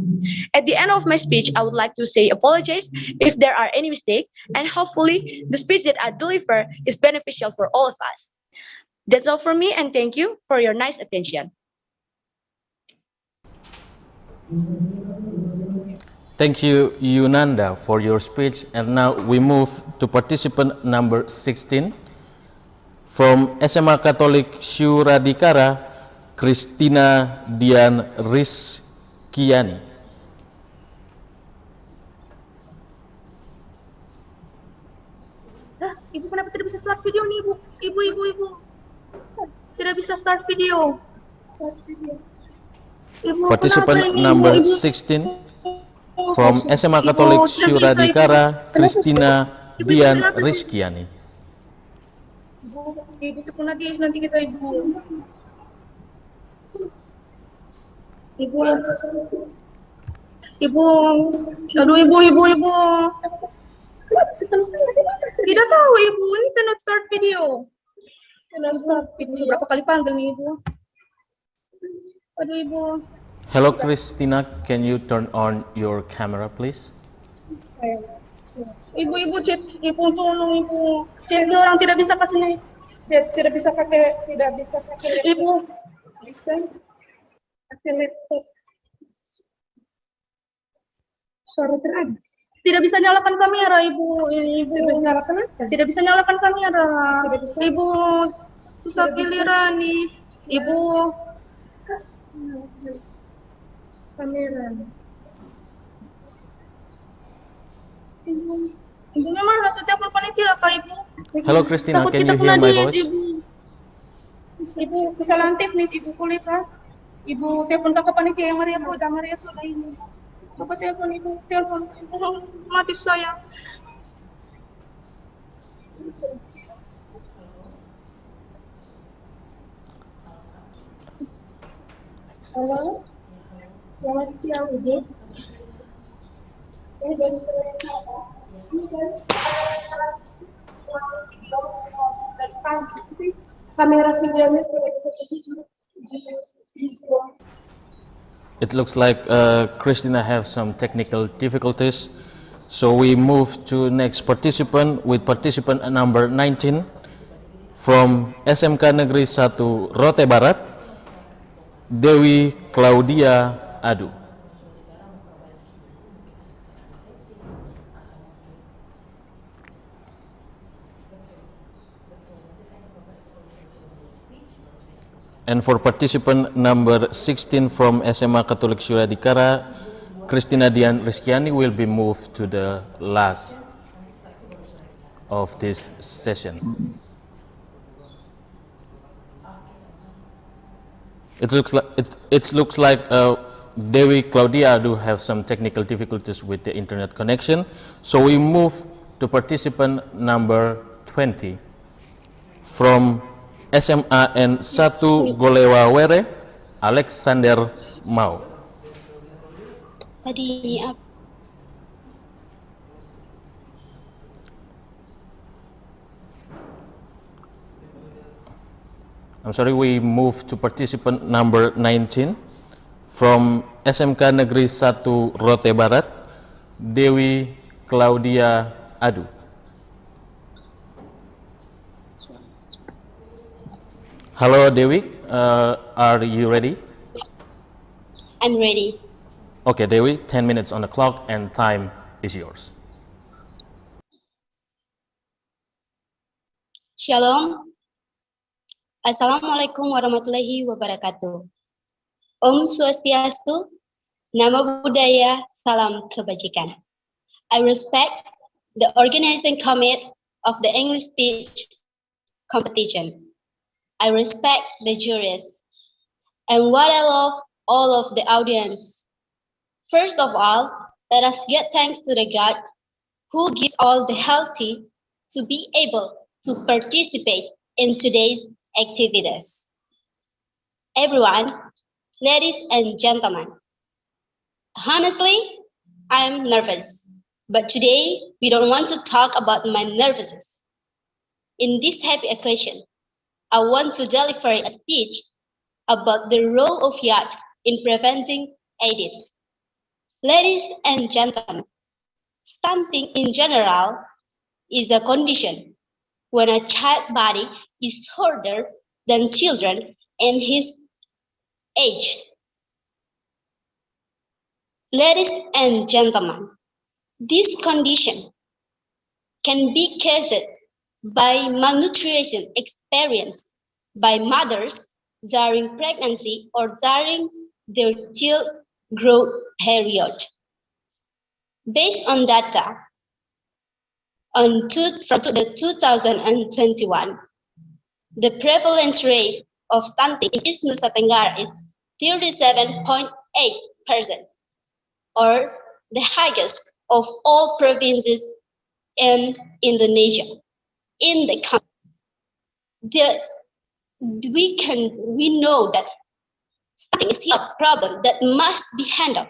F: At the end of my speech, I would like to say apologize if there are any mistakes, and hopefully the speech that I deliver is beneficial for all of us. That's all from me, and thank you for your nice attention.
B: Thank you, Yunanda, for your speech. And now we move to participant number 16 from SMA Katolik Syuradikara, Christina Dian Rizkiani.
H: Ibu, kenapa tidak bisa start video nih, Ibu? Ibu. Tidak bisa start video. Ibu,
B: Participant number 16 from SMA Katolik Syuradikara, Christina Dian Rizkiani.
H: Ibu telepon lagi nanti kita, Ibu. Ibu, aduh Ibu. Tidak tahu, Ibu, ini cannot start video. Berapa kali panggil nih, Ibu? Aduh, Ibu.
B: Hello, Christina. Can you turn on your camera, please?
H: Ibu, chat. Ibu, tolong, Ibu. Chat orang tidak bisa kasih naik. Tidak bisa pakai. Ibu, bisa pakai laptop. Suara terang. Tidak bisa nyalakan kamera, Ibu. Tidak bisa nyalakan kamera. Ibu, susah giliran nih. Ibu. Kamera. Ibunya mana? Sudah telepon panitia, Kak, Ibu.
B: Hello, Christina.
H: Takut
B: Can
H: kita
B: you hear
H: kena
B: my
H: diet,
B: voice?
H: Ibu, kesalahan teknis, Ibu kulit, Kak. Ibu telepon ke panitia yang Maria sudah ini. Coba telepon, Ibu. Telepon. Ibu, mati saya. Halo. Selamat siang, Ibu. Kamera videonya tidak bisa
B: It looks like Christina have some technical difficulties. So we move to next participant with participant number 19 from SMK Negeri 1 Rote Barat, Dewi Claudia Adu. And for participant number 16 from SMA Katolik Suradikara, Christina Dian Rizkiani will be moved to the last of this session. It looks like Dewi Claudia do have some technical difficulties with the internet connection, so we move to participant number 20 from SMAN 1 Golewa Were, Alexander Mau. I'm sorry, we move to participant number 19 from SMK Negeri 1 Rote Barat, Dewi Claudia Adu. Hello Dewi, are you ready?
I: I'm ready.
B: Okay Dewi, 10 minutes on the clock and time is yours.
I: Shalom. Assalamualaikum warahmatullahi wabarakatuh. Om Swastiastu, Namo Buddhaya, Salam Kebajikan. I respect the organizing committee of the English speech competition. I respect the juries. And what I love, all of the audience. First of all, let us give thanks to the God who gives all the healthy to be able to participate in today's activities. Everyone, ladies and gentlemen, honestly, I'm nervous, but today we don't want to talk about my nervousness. In this happy occasion, I want to deliver a speech about the role of youth in preventing AIDS. Ladies and gentlemen, stunting in general is a condition when a child's body is shorter than children in his age. Ladies and gentlemen, this condition can be caused by malnutrition experienced by mothers during pregnancy or during their child growth period. Based on data from the 2021, the prevalence rate of stunting in East Nusa Tenggara is 37.8%, or the highest of all provinces in Indonesia. In the country, we know that stunting is still a problem that must be handled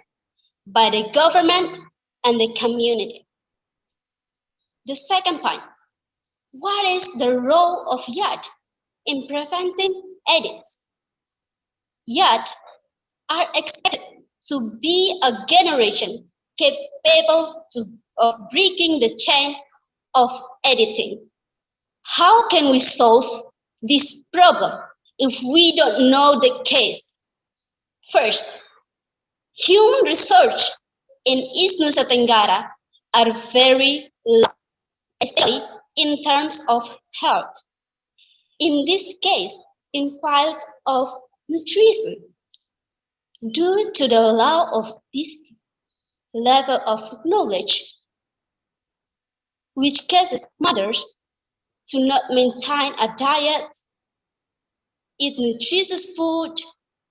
I: by the government and the community. The second point, what is the role of youth in preventing AIDS? Youth are expected to be a generation capable of breaking the chain of editing. How can we solve this problem if we don't know the case? First, human research in East Nusa Tenggara are very low, especially in terms of health. In this case, in field of nutrition, due to the lack of this level of knowledge, which causes mothers to not maintain a diet, eat nutritious food,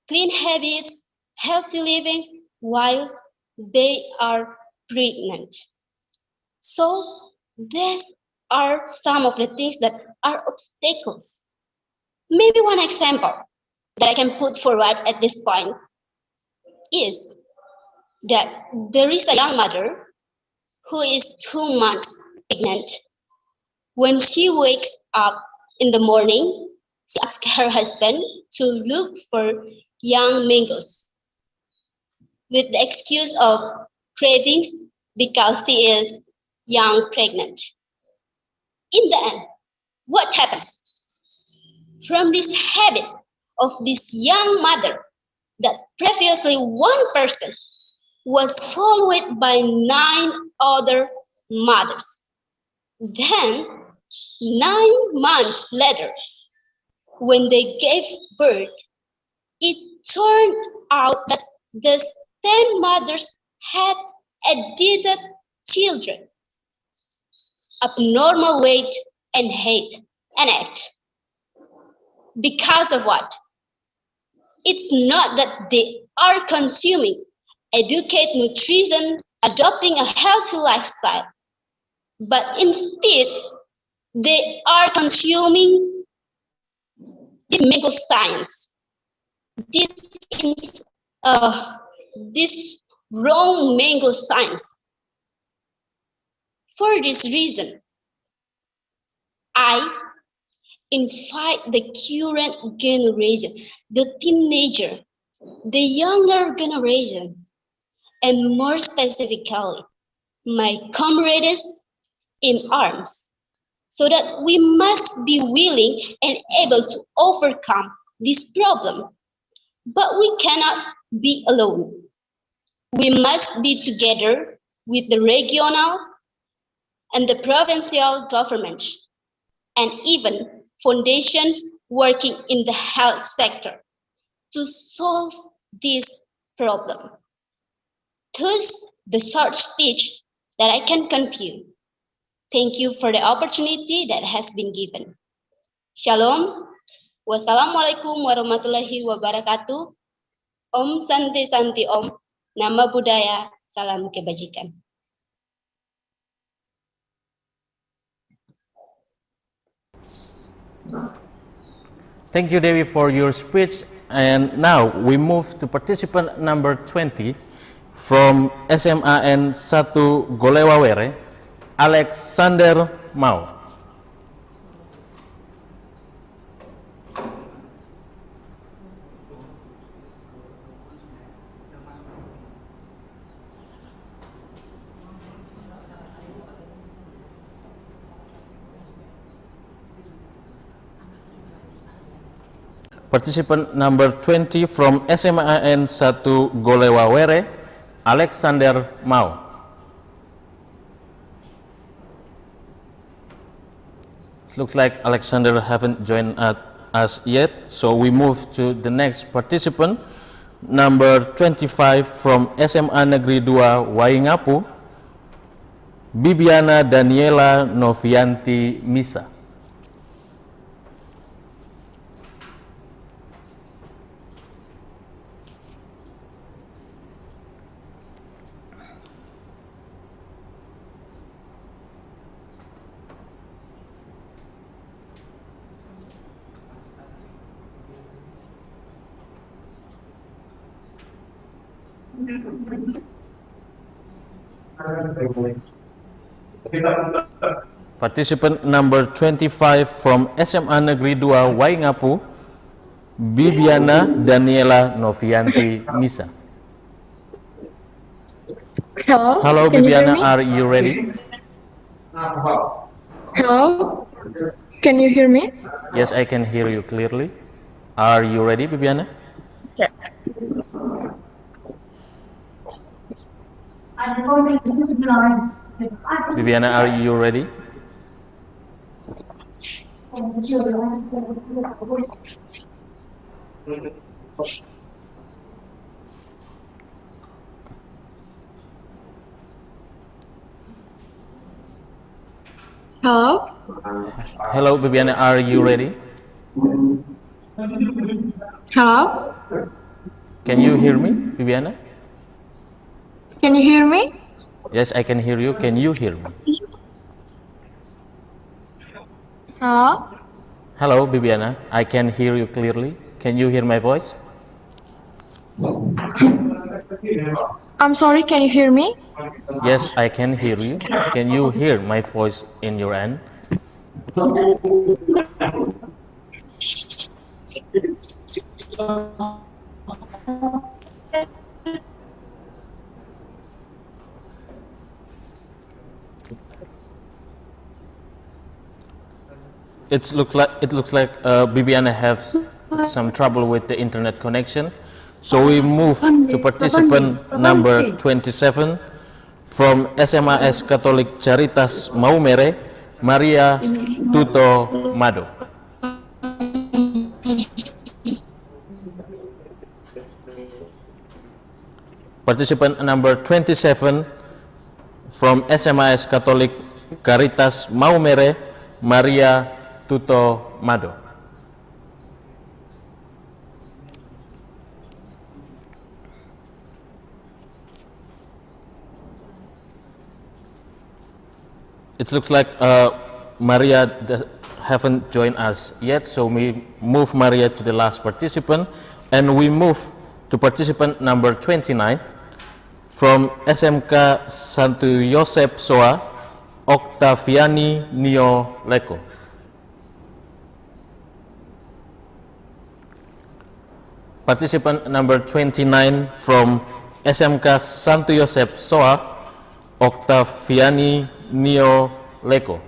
I: clean habits, healthy living while they are pregnant. So these are some of the things that are obstacles. Maybe one example that I can put forward at this point is that there is a young mother who is 2 months pregnant. When she wakes up in the morning, she asks her husband to look for young mangoes with the excuse of cravings because she is young pregnant. In the end, what happens? From this habit of this young mother, that previously one person was followed by 9 other mothers. Then, 9 months later, when they gave birth It turned out that the 10 mothers had addicted children, abnormal weight and height and age. Because of what? It's not that they are consuming adequate nutrition, adopting a healthy lifestyle, but instead they are consuming this mango science, this wrong mango science. For this reason, I invite the current generation, the teenager, the younger generation, and more specifically, my comrades in arms, so that we must be willing and able to overcome this problem. But we cannot be alone. We must be together with the regional and the provincial governments, and even foundations working in the health sector to solve this problem. Thus, the short speech that I can convey. Thank you for the opportunity that has been given. Shalom. Wassalamualaikum warahmatullahi wabarakatuh. Om Santi Santi Om. Nama Budaya. Salam kebajikan.
B: Thank you, Dewi, for your speech. And now we move to participant number 20 from SMAN 1 Golewawere, Alexander Mau. Participant number 20 from SMAN 1 Golewawere, Alexander Mau. It looks like Alexander haven't joined us yet, so we move to the next participant, number 25 from SMA Negeri 2 Waingapu, Bibiana Daniela Novianti Misa. Participant number 25 from SMA Negeri 2 Waingapu, Bibiana Daniela Novianti Misa.
J: Hello.
B: Hello, Bibiana, are you ready?
J: Hello. Can you hear me?
B: Yes, I can hear you clearly. Are you ready, Bibiana?
J: Yeah.
B: Bibiana, are you ready?
J: Hello.
B: Hello, Bibiana, are you ready?
J: Hello.
B: Can you hear me, Bibiana?
J: Can you hear me?
B: Yes, I can hear you. Can you hear me?
J: Hello.
B: Hello, Bibiana. I can hear you clearly. Can you hear my voice?
J: I'm sorry, can you hear me?
B: Yes, I can hear you. Can you hear my voice in your end? It looks like Bibiana has some trouble with the internet connection. So we move to participant number 27 from SMAS Katolik Caritas Maumere, Maria Tuto Mado. Participant number 27 from SMAS Catholic Caritas Maumere, Maria Tuto Mado. It looks like Maria haven't joined us yet, so we move Maria to the last participant, and we move to participant number 29 from SMK Santo Yosep Soa, Octaviani Nio Leko. Participant number 29 from SMK Santo Yosep Soa, Octaviani Nio Leko.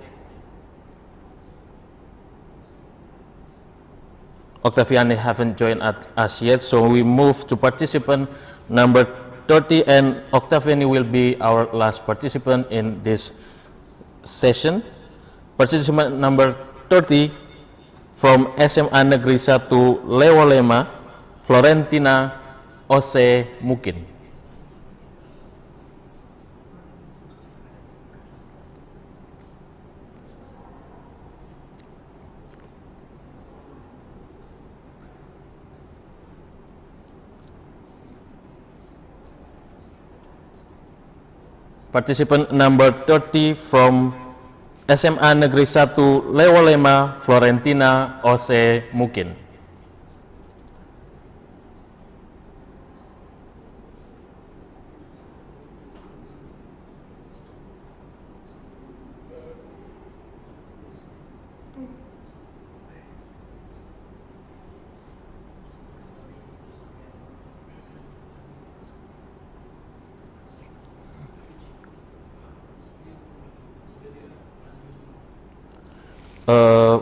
B: Octaviani haven't joined us yet, so we move to participant number 30, and Octaviani will be our last participant in this session. Participant number 30 from SMA Negeri 1 Lewolema, Florentina Ose Mukin. Participant number 30 from SMA Negeri 1 Lewolema, Florentina Ose Mukin.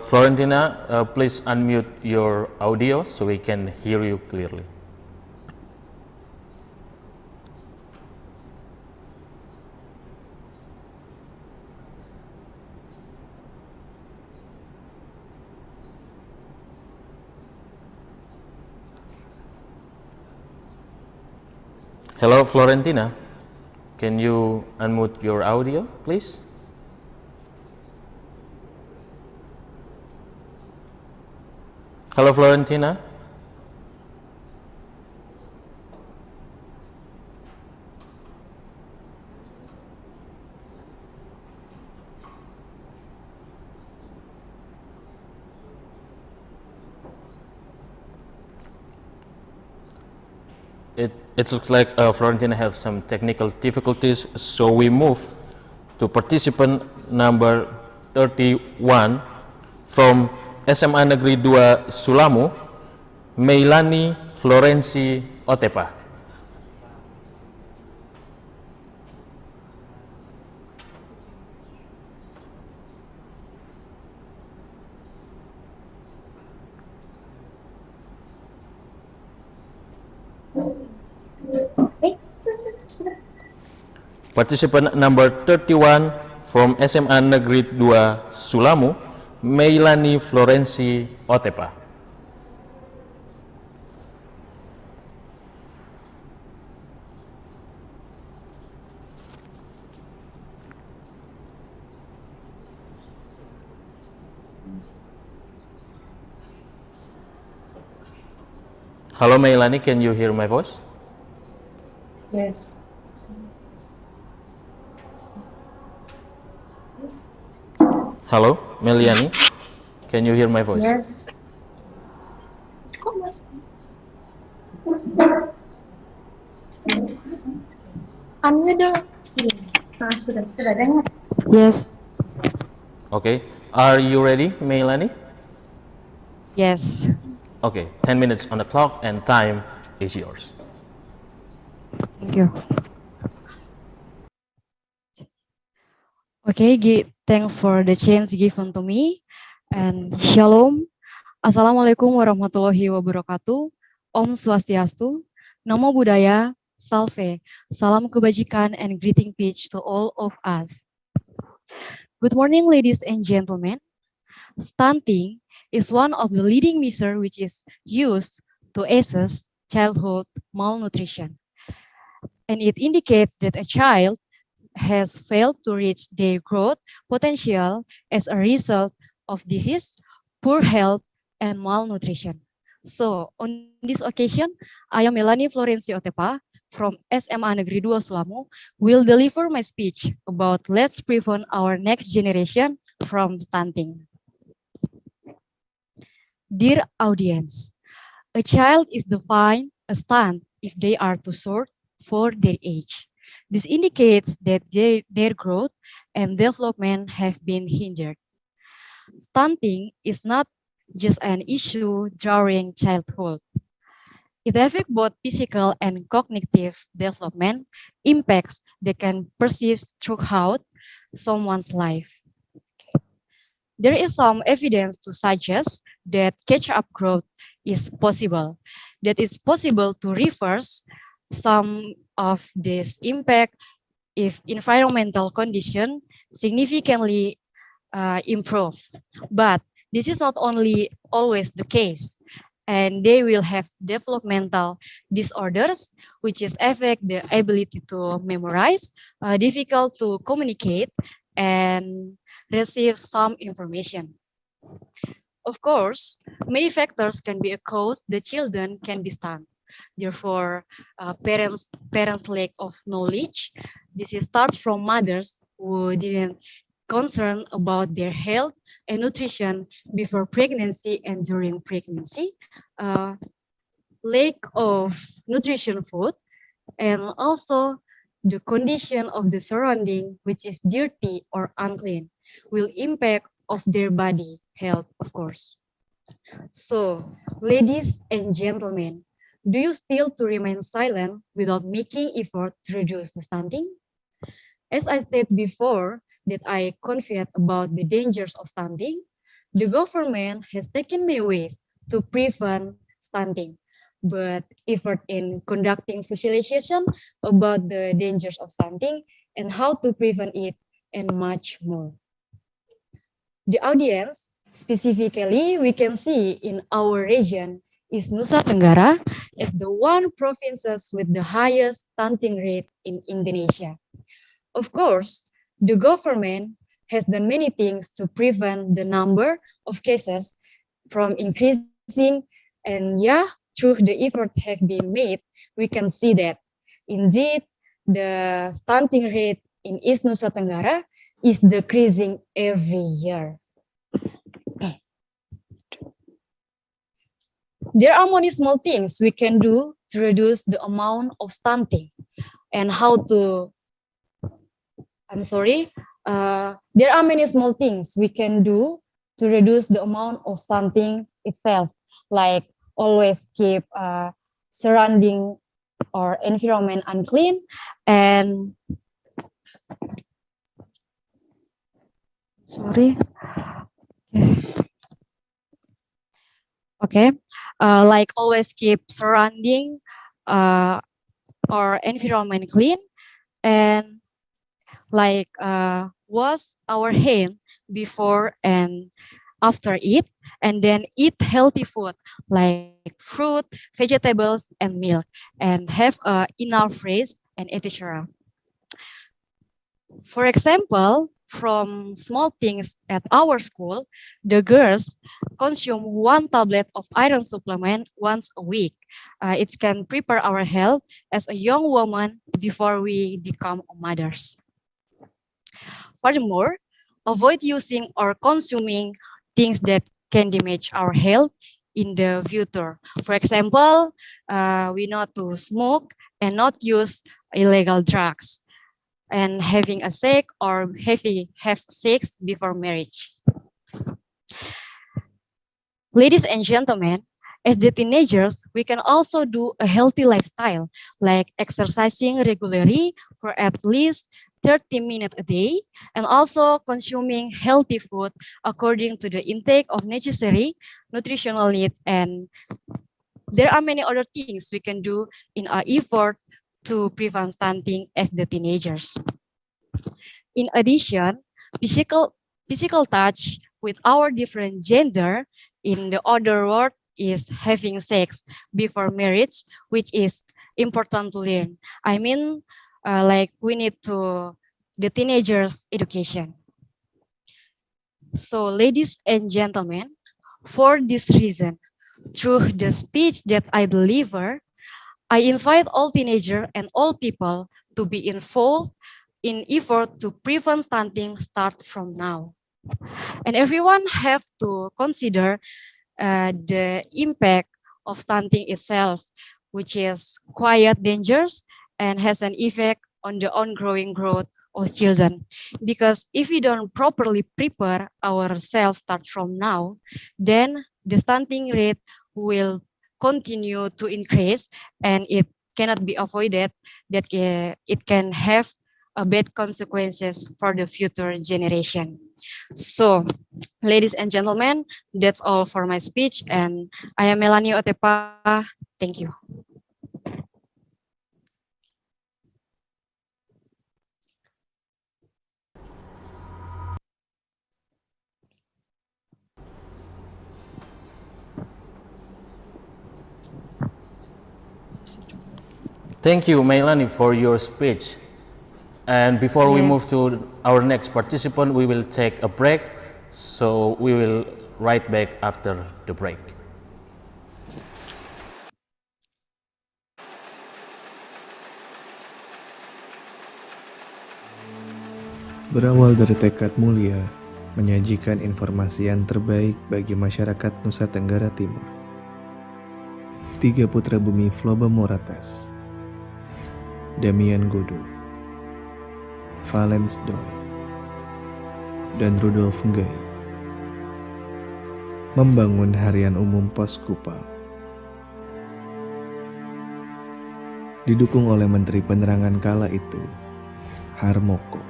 B: Florentina, please unmute your audio so we can hear you clearly. Hello, Florentina. Can you unmute your audio, please? Hello, Florentina. It looks like Florentina have some technical difficulties, so we move to participant number 31 from SMA Negeri 2 Sulamu, Meilani Florensi Otepa. Participant number 31 from SMA Negeri 2 Sulamu, Meilani Florensi Otepa. Hello Meilani, can you hear my voice?
K: Yes.
B: Hello Meliani, can you hear my voice?
K: Yes. Kok mas? Unmute dong. Sudah dengar.
L: Yes.
B: Okay, are you ready Meilani?
L: Yes.
B: Okay, 10 minutes on the clock and time is yours.
L: Thank you. Okay, thanks for the chance given to me. And Shalom. Assalamualaikum warahmatullahi wabarakatuh. Om Swastiastu. Namo Buddhaya. Salve. Salam kebajikan and greeting speech to all of us. Good morning, ladies and gentlemen. Stunting is one of the leading measures which is used to assess childhood malnutrition. and it indicates that a child has failed to reach their growth potential as a result of disease, poor health, and malnutrition. So, on this occasion, I am Melanie Florencio Otepa from SMA Negeri 2 Sulamu will deliver my speech about let's prevent our next generation from stunting. Dear audience, a child is defined as stunt if they are too short for their age. This indicates that their growth and development have been hindered. Stunting is not just an issue during childhood. It affects both physical and cognitive development impacts that can persist throughout someone's life. There is some evidence to suggest that catch-up growth is possible, that it's possible to reverse some of this impact if environmental conditions significantly improve. But this is not only always the case, and they will have developmental disorders, which is affect the ability to memorize, difficult to communicate, and receive some information. Of course, many factors can be a cause the children can be stunned. Therefore, parents' lack of knowledge. This is starts from mothers who didn't concern about their health and nutrition before pregnancy and during pregnancy, lack of nutrition food, and also the condition of the surrounding, which is dirty or unclean, will impact of their body health, of course. So, ladies and gentlemen, do you still to remain silent without making effort to reduce the stunting? As I said before, that I confess about the dangers of stunting, the government has taken many ways to prevent stunting, but effort in conducting socialization about the dangers of stunting and how to prevent it and much more. The audience, specifically, we can see in our region is Nusa Tenggara as the one provinces with the highest stunting rate in Indonesia. Of course, the government has done many things to prevent the number of cases from increasing, and yeah, through the effort have been made, we can see that indeed the stunting rate in East Nusa Tenggara is decreasing every year. There are many small things we can do to reduce the amount of stunting and how to, there are many small things we can do to reduce the amount of stunting itself, like always keep surrounding or environment unclean and like always keep surrounding or environment clean and like wash our hands before and after eat, and then eat healthy food like fruit, vegetables, and milk, and have enough rest and etc. For example, from small things at our school, the girls consume 1 tablet of iron supplement once a week. It can prepare our health as a young woman before we become mothers. Furthermore, avoid using or consuming things that can damage our health in the future. For example, we not to smoke and not use illegal drugs, and having a sex or have sex before marriage. Ladies and gentlemen, as the teenagers, we can also do a healthy lifestyle, like exercising regularly for at least 30 minutes a day, and also consuming healthy food according to the intake of necessary nutritional needs. And there are many other things we can do in our effort to prevent stunting as the teenagers. In addition, physical touch with our different gender in the other word is having sex before marriage, which is important to learn. I mean, like we need to the teenagers' education. So, ladies and gentlemen, for this reason, through the speech that I deliver, I invite all teenagers and all people to be involved in effort to prevent stunting start from now. And everyone have to consider the impact of stunting itself, which is quite dangerous and has an effect on the ongoing growth of children. Because if we don't properly prepare ourselves start from now, then the stunting rate will continue to increase and it cannot be avoided that it can have bad consequences for the future generation. So, ladies and gentlemen, that's all for my speech, and I am Melanie Otepa. Thank you.
B: Thank you, Melanie, for your speech. And before we move to our next participant, we will take a break. So we will right back after the break.
M: Berawal dari tekad mulia, menyajikan informasi yang terbaik bagi masyarakat Nusa Tenggara Timur. 3 putra bumi Floba Morates, Damian Godo, Valens Doi, dan Rudolf Ngai membangun Harian Umum Pos Kupang. Didukung oleh Menteri Penerangan kala itu, Harmoko.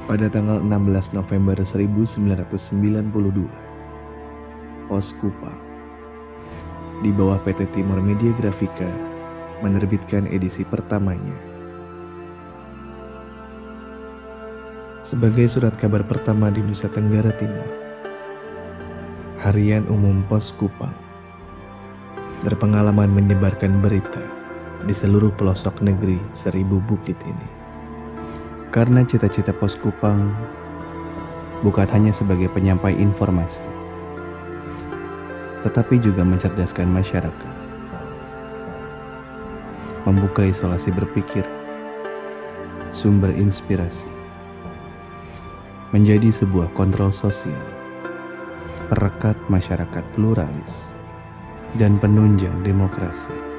M: Pada tanggal 16 November 1992, Pos Kupang di bawah PT Timur Media Grafika menerbitkan edisi pertamanya. Sebagai surat kabar pertama di Nusa Tenggara Timur, Harian Umum Pos Kupang berpengalaman menyebarkan berita di seluruh pelosok negeri 1000 bukit ini. Karena cita-cita Pos Kupang bukan hanya sebagai penyampai informasi, tetapi juga mencerdaskan masyarakat, membuka isolasi berpikir, sumber inspirasi, menjadi sebuah kontrol sosial, perekat masyarakat pluralis, dan penunjang demokrasi.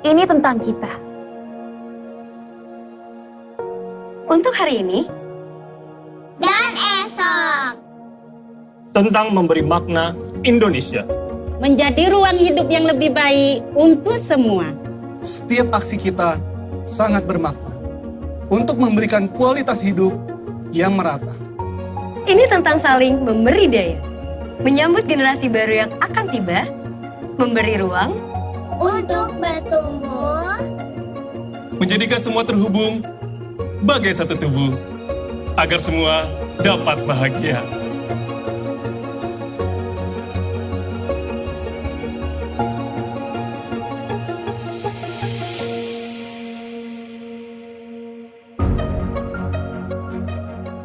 N: Ini tentang kita. Untuk hari ini
O: dan esok.
P: Tentang memberi makna Indonesia.
Q: Menjadi ruang hidup yang lebih baik untuk semua.
R: Setiap aksi kita sangat bermakna untuk memberikan kualitas hidup yang merata.
N: Ini tentang saling memberi daya, menyambut generasi baru yang akan tiba, memberi ruang
O: untuk bertumbuh,
P: menjadikan semua terhubung bagai satu tubuh, agar semua dapat bahagia.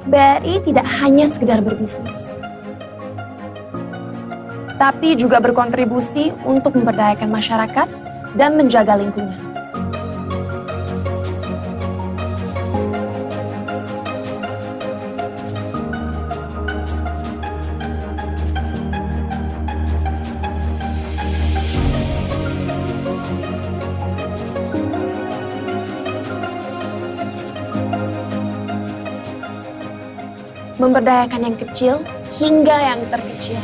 N: BRI tidak hanya sekedar berbisnis, tapi juga berkontribusi untuk memberdayakan masyarakat dan menjaga lingkungan. Memberdayakan yang kecil hingga yang terkecil,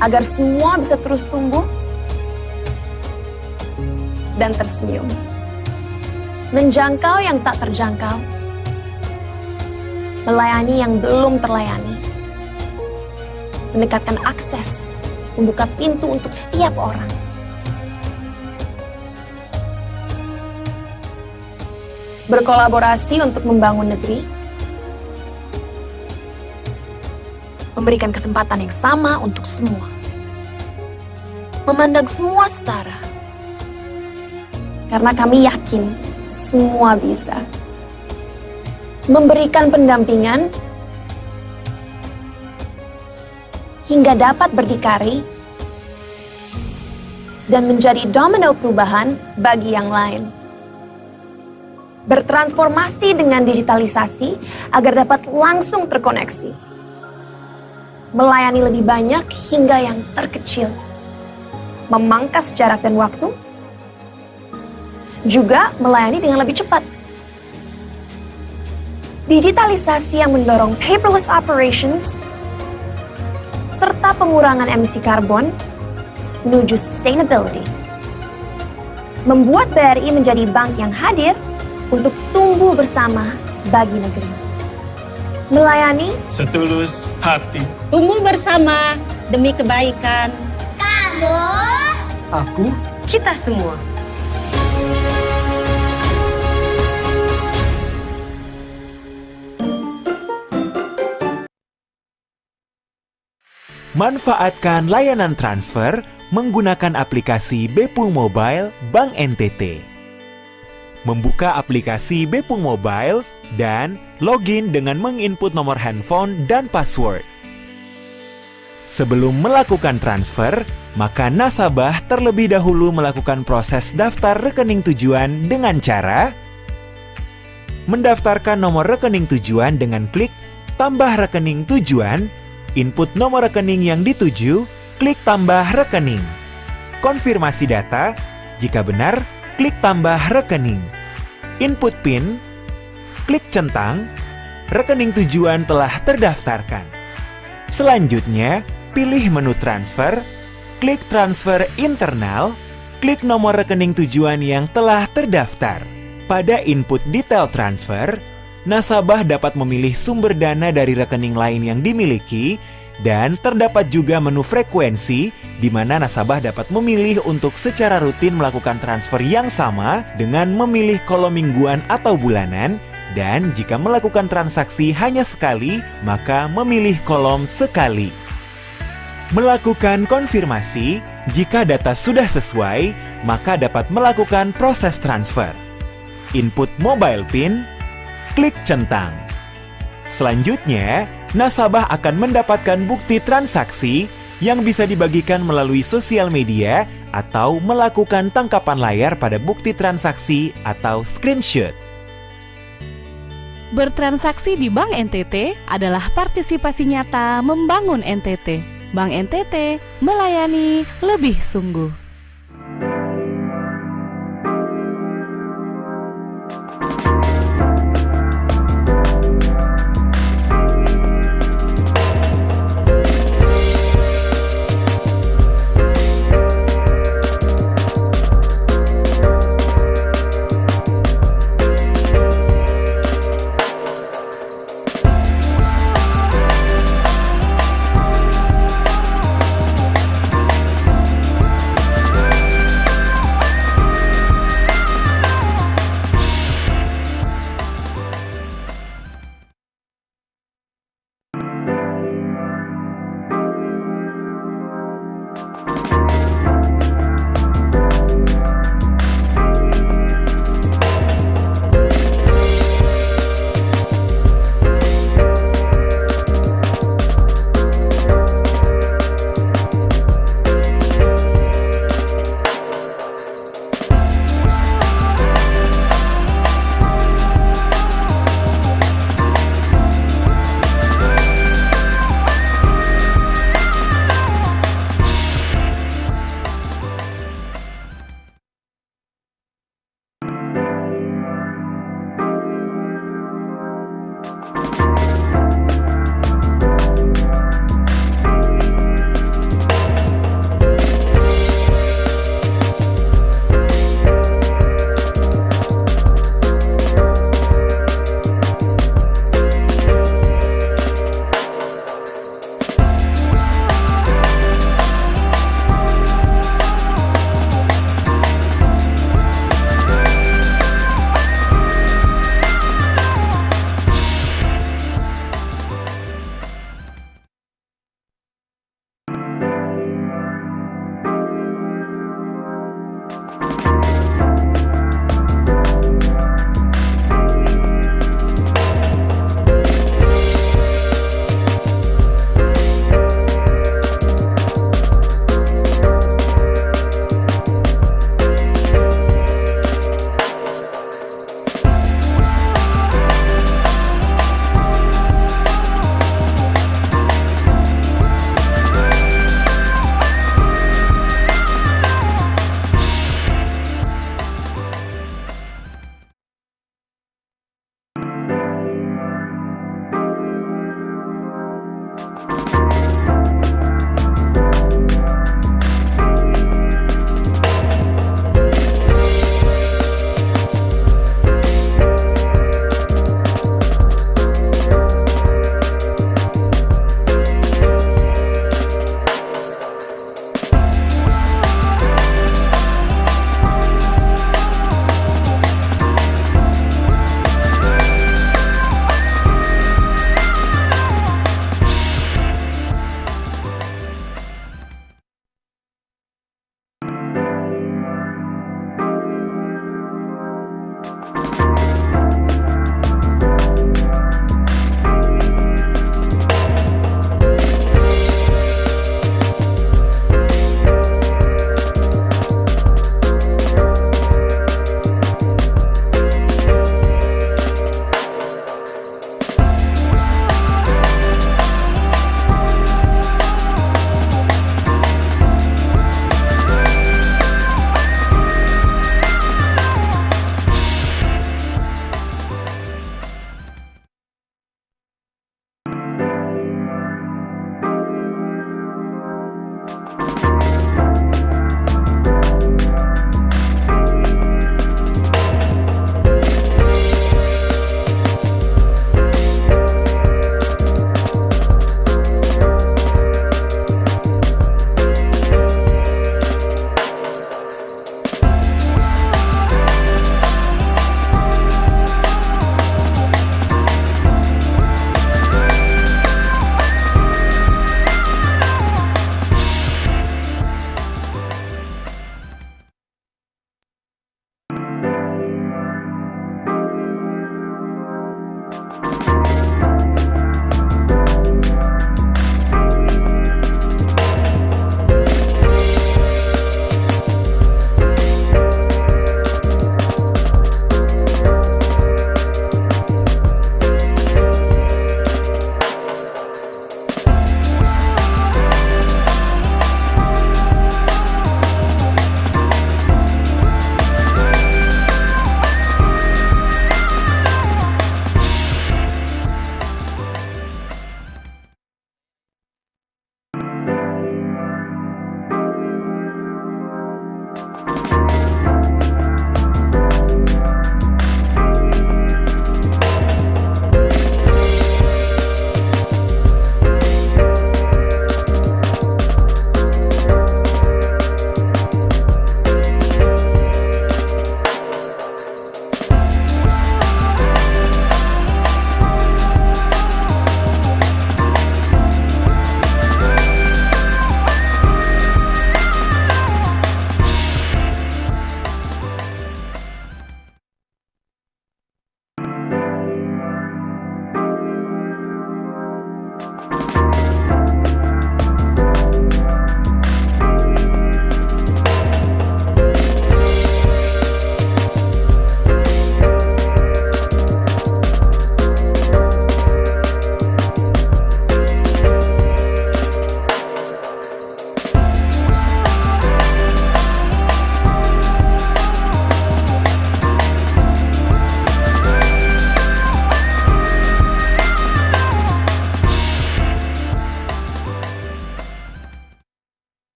N: agar semua bisa terus tumbuh dan tersenyum. Menjangkau yang tak terjangkau, melayani yang belum terlayani, mendekatkan akses, membuka pintu untuk setiap orang. Berkolaborasi untuk membangun negeri, memberikan kesempatan yang sama untuk semua. Memandang semua setara. Karena kami yakin semua bisa. Memberikan pendampingan hingga dapat berdikari dan menjadi domino perubahan bagi yang lain. Bertransformasi dengan digitalisasi agar dapat langsung terkoneksi. Melayani lebih banyak hingga yang terkecil, memangkas jarak dan waktu, juga melayani dengan lebih cepat. Digitalisasi yang mendorong paperless operations, serta pengurangan emisi karbon menuju sustainability. Membuat BRI menjadi bank yang hadir untuk tumbuh bersama bagi negeri. Melayani
P: setulus hati.
Q: Tumbuh bersama demi kebaikan.
O: Kamu,
R: aku,
N: kita semua.
S: Manfaatkan layanan transfer menggunakan aplikasi Bepung Mobile Bank NTT. Membuka aplikasi Bepung Mobile dan login dengan menginput nomor handphone dan password. Sebelum melakukan transfer, maka nasabah terlebih dahulu melakukan proses daftar rekening tujuan dengan cara mendaftarkan nomor rekening tujuan dengan klik tambah rekening tujuan, input nomor rekening yang dituju, klik tambah rekening. Konfirmasi data, jika benar, klik tambah rekening. Input PIN, klik centang, rekening tujuan telah terdaftarkan. Selanjutnya, pilih menu transfer, klik transfer internal, klik nomor rekening tujuan yang telah terdaftar. Pada input detail transfer, nasabah dapat memilih sumber dana dari rekening lain yang dimiliki dan terdapat juga menu frekuensi di mana nasabah dapat memilih untuk secara rutin melakukan transfer yang sama dengan memilih kolom mingguan atau bulanan. Dan jika melakukan transaksi hanya sekali, maka memilih kolom sekali. Melakukan konfirmasi, jika data sudah sesuai, maka dapat melakukan proses transfer. Input mobile PIN, klik centang. Selanjutnya, nasabah akan mendapatkan bukti transaksi yang bisa dibagikan melalui sosial media atau melakukan tangkapan layar pada bukti transaksi atau screenshot.
T: Bertransaksi di Bank NTT adalah partisipasi nyata membangun NTT. Bank NTT melayani lebih sungguh.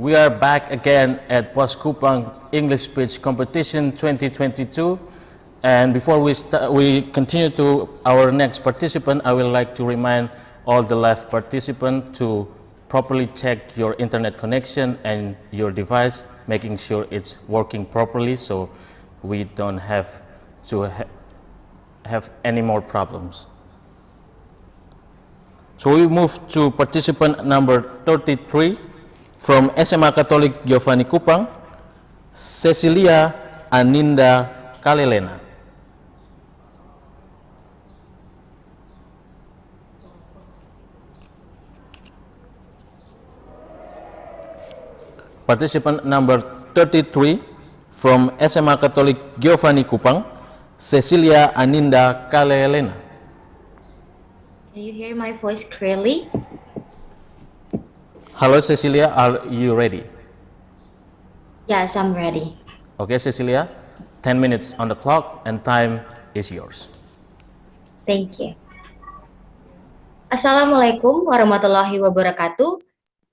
B: We are back again at Pos Kupang English Speech Competition 2022. And before we continue to our next participant, I would like to remind all the live participants to properly check your internet connection and your device, making sure it's working properly so we don't have to have any more problems. So we move to participant number 33 from SMA Katolik Giovanni Kupang, Cecilia Aninda Kalelena. Participant number 33 from SMA Katolik Giovanni Kupang, Cecilia Aninda Kalelena.
U: Can you hear my voice clearly?
B: Hello Cecilia, are you ready?
U: Yes, I'm ready.
B: Okay Cecilia, 10 minutes on the clock and time is yours.
U: Thank you. Assalamualaikum warahmatullahi wabarakatuh.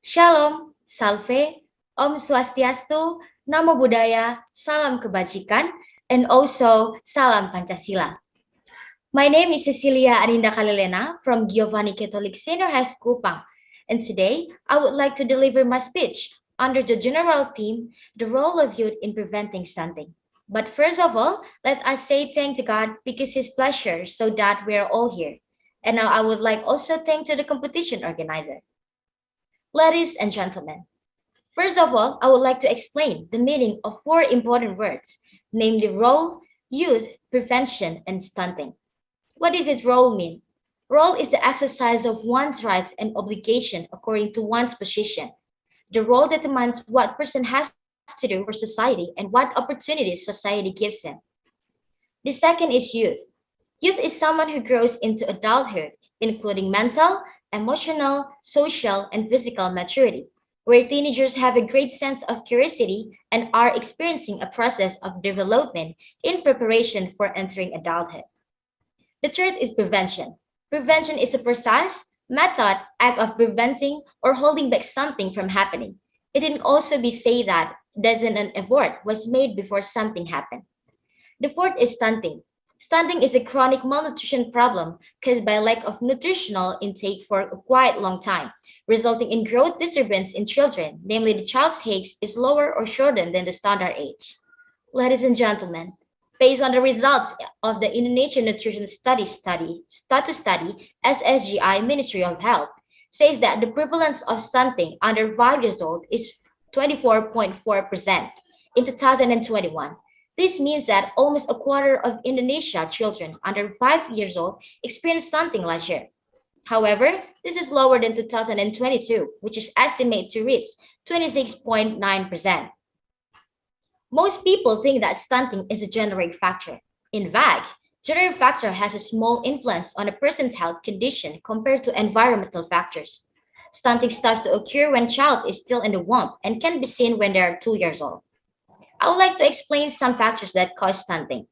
U: Shalom, salve, Om Swastiastu, Namo Buddhaya, Salam Kebajikan, and also Salam Pancasila. My name is Cecilia Aninda Kalelena from Giovanni Catholic Senior High School, Kupang, and today I would like to deliver my speech under the general theme, the role of youth in preventing stunting. But first of all, let us say thank to God because His pleasure so that we are all here. And now I would like also thank to the competition organizer. Ladies and gentlemen, first of all, I would like to explain the meaning of 4 important words, namely role, youth, prevention, and stunting. What does it role mean? Role is the exercise of one's rights and obligation according to one's position. The role determines what person has to do for society and what opportunities society gives him. The second is youth. Youth is someone who grows into adulthood, including mental, emotional, social, and physical maturity, where teenagers have a great sense of curiosity and are experiencing a process of development in preparation for entering adulthood. The third is prevention. Prevention is a precise method act of preventing or holding back something from happening. It can also be said that an effort was made before something happened. The fourth is stunting. Stunting is a chronic malnutrition problem caused by lack of nutritional intake for a quite long time, resulting in growth disturbance in children, namely the child's height is lower or shorter than the standard age. Ladies and gentlemen, based on the results of the Indonesian Nutrition Status Study, SSGI Ministry of Health says that the prevalence of stunting under 5 years old is 24.4% in 2021. This means that almost a quarter of Indonesia children under 5 years old experienced stunting last year. However, this is lower than 2022, which is estimated to reach 26.9%. Most people think that stunting is a genetic factor. In fact, genetic factor has a small influence on a person's health condition compared to environmental factors. Stunting starts to occur when child is still in the womb and can be seen when they are 2 years old. I would like to explain some factors that cause stunting.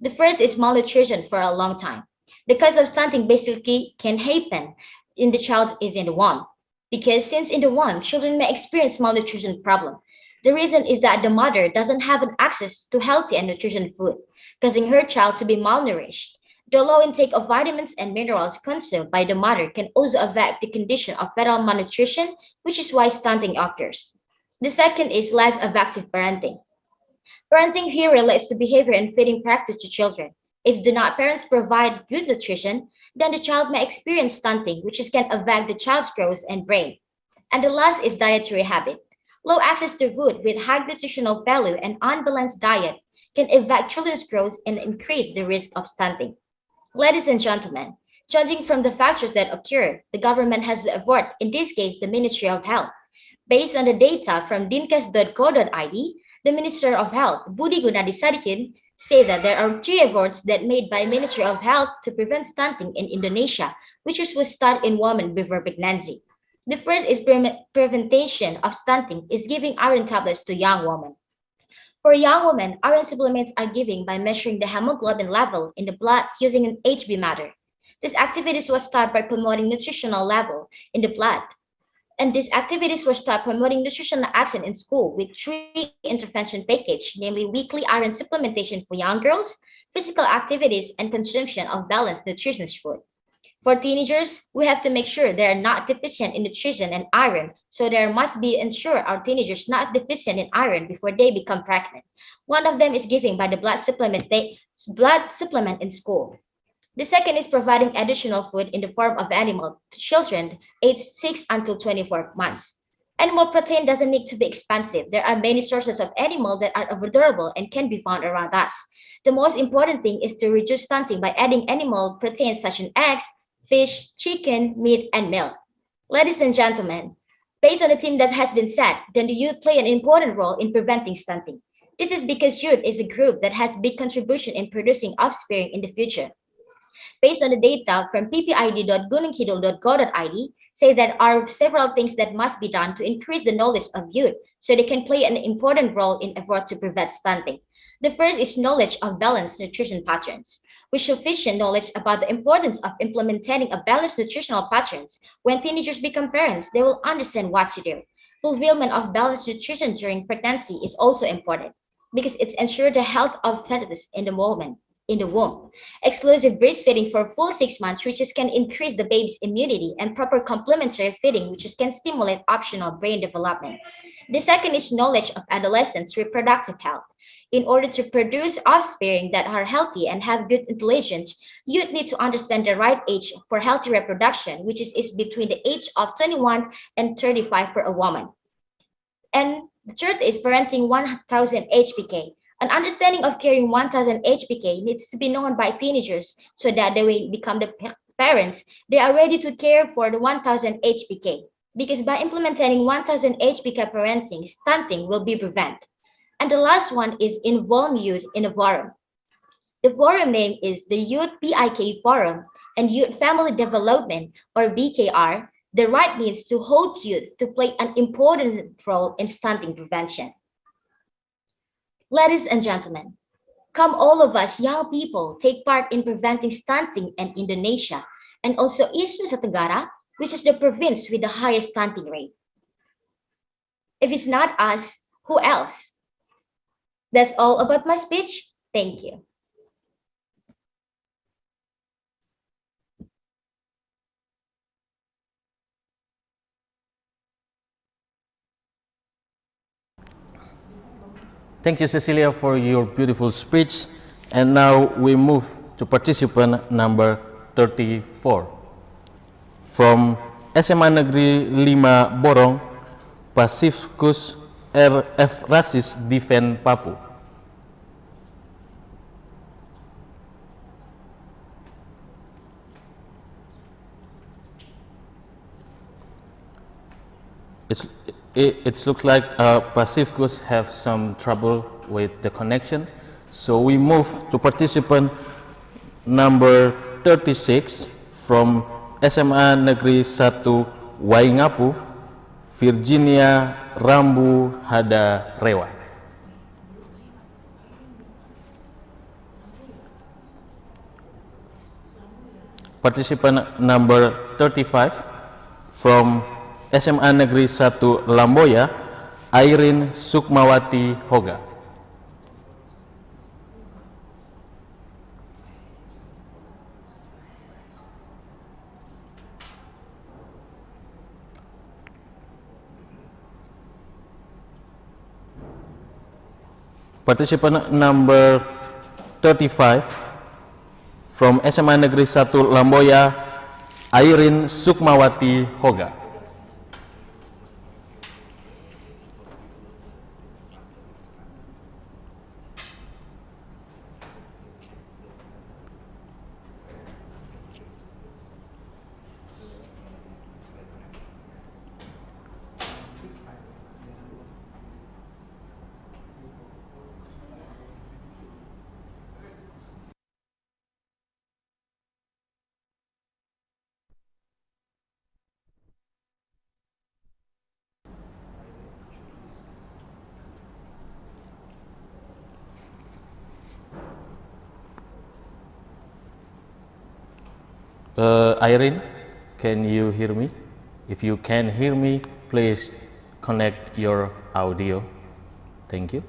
U: The first is malnutrition for a long time. The cause of stunting basically can happen in the child is in the womb, because since in the womb, children may experience malnutrition problem. The reason is that the mother doesn't have an access to healthy and nutritious food, causing her child to be malnourished. The low intake of vitamins and minerals consumed by the mother can also affect the condition of fetal malnutrition, which is why stunting occurs. The second is less effective parenting. Parenting here relates to behavior and feeding practice to children. If parents provide good nutrition, then the child may experience stunting, which can affect the child's growth and brain. And the last is dietary habit. Low access to food with high nutritional value and unbalanced diet can affect children's growth and increase the risk of stunting. Ladies and gentlemen, judging from the factors that occur, the government has the effort, in this case the Ministry of Health. Based on the data from dinkes.co.id, the Minister of Health, Budi Gunadi Sadikin, say that there are 3 efforts that made by Ministry of Health to prevent stunting in Indonesia, which was started in women before pregnancy. The first is prevention of stunting is giving iron tablets to young women. For young women, iron supplements are given by measuring the hemoglobin level in the blood using an HB meter. This activity was started by promoting nutritional level in the blood And these activities will start promoting nutritional action in school with 3 intervention package, namely weekly iron supplementation for young girls, physical activities, and consumption of balanced nutritious food. For teenagers, we have to make sure they are not deficient in nutrition and iron, so there must be ensure our teenagers not deficient in iron before they become pregnant. One of them is giving by the blood supplement in school. The second is providing additional food in the form of animal to children aged 6 until 24 months. Animal protein doesn't need to be expensive. There are many sources of animal that are affordable and can be found around us. The most important thing is to reduce stunting by adding animal proteins such as eggs, fish, chicken, meat, and milk. Ladies and gentlemen, based on the theme that has been set, then the youth play an important role in preventing stunting. This is because youth is a group that has big contribution in producing offspring in the future. Based on the data from ppid.gunungkidul.go.id, say that are several things that must be done to increase the knowledge of youth so they can play an important role in effort to prevent stunting. The first is knowledge of balanced nutrition patterns. With sufficient knowledge about the importance of implementing a balanced nutritional patterns, when teenagers become parents, they will understand what to do. Fulfillment of balanced nutrition during pregnancy is also important because it ensures the health of fetus in the womb. Exclusive breastfeeding for full 6 months, which can increase the baby's immunity, and proper complementary feeding, which can stimulate optional brain development. The second is knowledge of adolescents' reproductive health. In order to produce offspring that are healthy and have good intelligence, youth need to understand the right age for healthy reproduction, which is between the age of 21 and 35 for a woman. And the third is parenting 1000 HPK. An understanding of carrying 1000 HPK needs to be known by teenagers so that they will become the parents. They are ready to care for the 1000 HPK because by implementing 1000 HPK parenting, stunting will be prevented. And the last one is involve youth in a forum. The forum name is the Youth PIK Forum and Youth Family Development or BKR. The right means to hold youth to play an important role in stunting prevention. Ladies and gentlemen, come all of us young people take part in preventing stunting in Indonesia and also East Nusa Tenggara, which is the province with the highest stunting rate. If it's not us, who else? That's all about my speech. Thank you.
B: Thank you, Cecilia, for your beautiful speech. And now we move to participant number 34. From SMA Negeri 5 Borong, Pasifkus RF Rasis Diven Papu. It looks like Pasifkus have some trouble with the connection. So we move to participant number 36 from SMA Negeri 1 Waingapu, Virginia Rambu Hada Rewa. Participant number 35 from SMA Negeri 1 Lamboya, Airin Sukmawati Hoga. Participant number 35 from SMA Negeri 1 Lamboya, Airin Sukmawati Hoga. Irene, can you hear me? If you can hear me, please connect your audio. Thank you.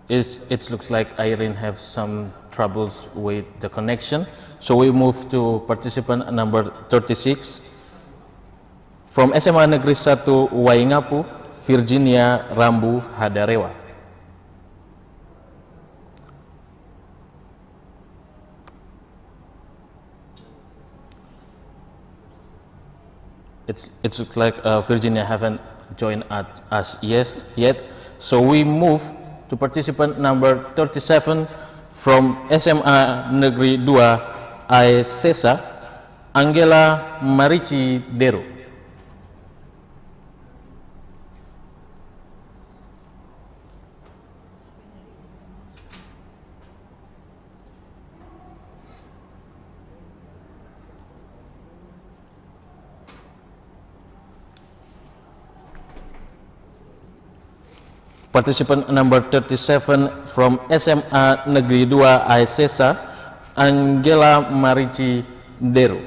B: It looks like Irene have some troubles with the connection. So we move to participant number 36 from SMA Negeri 1 Waingapu, Virginia Rambu Hadarewa. It looks like Virginia haven't joined us yet. So we move to participant number 37 from SMA Negeri 2 Aesesa, Angela Marici Dero. Participant number 37 from SMA Negeri 2 Aesesa, Angela Marici Dero.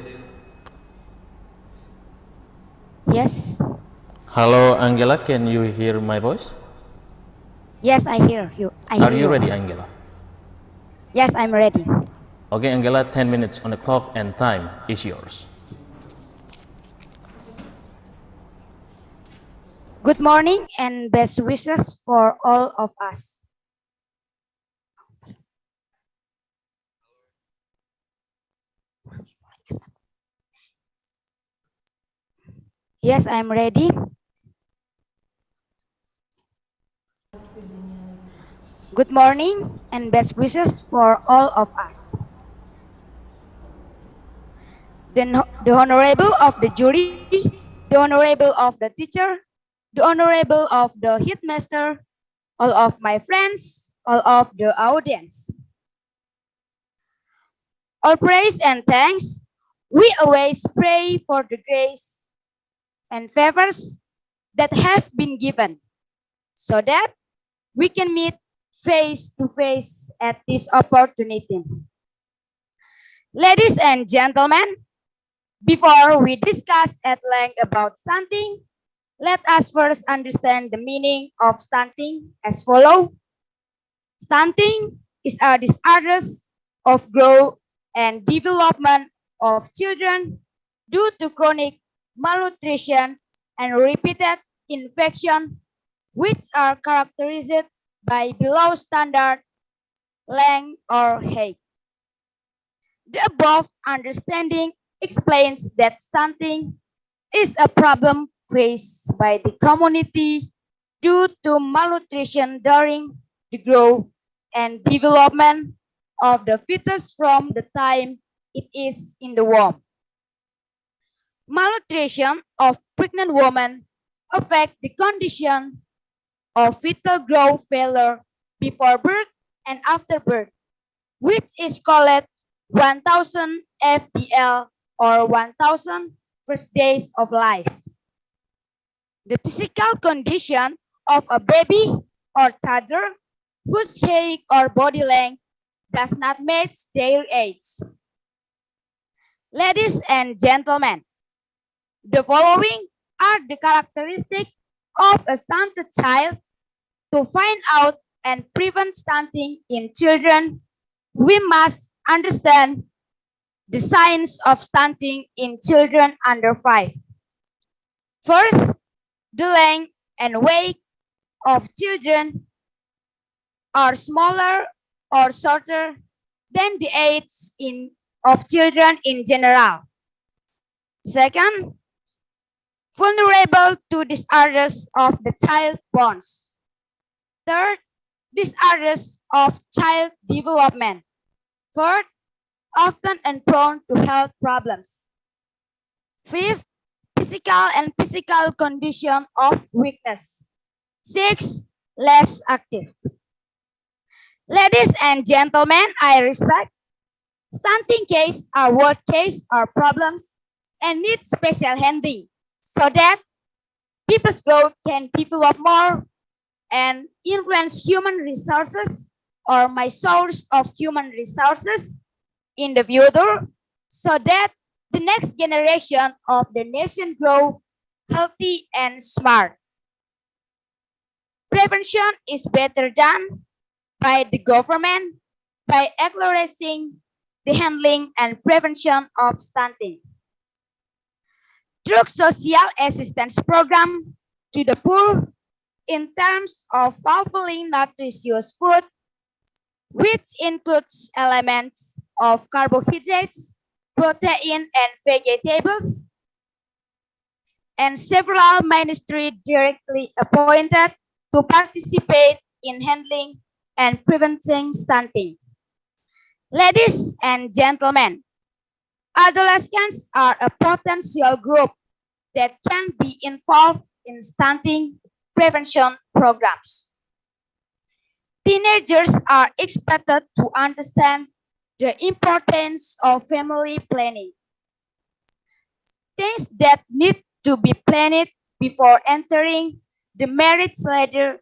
D: Yes.
B: Hello Angela, can you hear my voice?
D: Yes, I hear you.
B: Are you ready, Angela?
D: Yes, I'm ready.
B: Okay, Angela, 10 minutes on the clock and time is yours.
D: Good morning and best wishes for all of us. Yes, I'm ready. Good morning and best wishes for all of us. The honorable of the jury, the honorable of the teacher, the honorable of the headmaster, all of my friends, all of the audience. All praise and thanks, we always pray for the grace and favors that have been given, so that we can meet face to face at this opportunity. Ladies and gentlemen, before we discuss at length about stunting, let us first understand the meaning of stunting as follows. Stunting is a disorder of growth and development of children due to chronic malnutrition and repeated infection, which are characterized by below standard length or height. The above understanding explains that stunting is a problem faced by the community due to malnutrition during the growth and development of the fetus from the time it is in the womb. Malnutrition of pregnant women affect the condition of fetal growth failure before birth and after birth, which is called 1000 FDL or 1000 first days of life. The physical condition of a baby or toddler whose height or body length does not match their age. Ladies and gentlemen, the following are the characteristics of a stunted child. To find out and prevent stunting in children, we must understand the signs of stunting in children under 5. First, the length and weight of children are smaller or shorter than the age of children in general. Second, vulnerable to disorders of the child bones. Third, disorders of child development. Fourth, often and prone to health problems. Fifth, physical and physical condition of weakness. 6. Less active. Ladies and gentlemen, I respect stunting case are word case or problems and need special handling so that people's growth can develop more and influence human resources or my source of human resources in the future so that the next generation of the nation grow healthy and smart. Prevention is better done by the government by accelerating the handling and prevention of stunting. Through social assistance program to the poor in terms of fulfilling nutritious food, which includes elements of carbohydrates, protein, and vegetables, and several ministries directly appointed to participate in handling and preventing stunting. Ladies and gentlemen, adolescents are a potential group that can be involved in stunting prevention programs. Teenagers are expected to understand the importance of family planning. Things that need to be planned before entering the marriage ladder.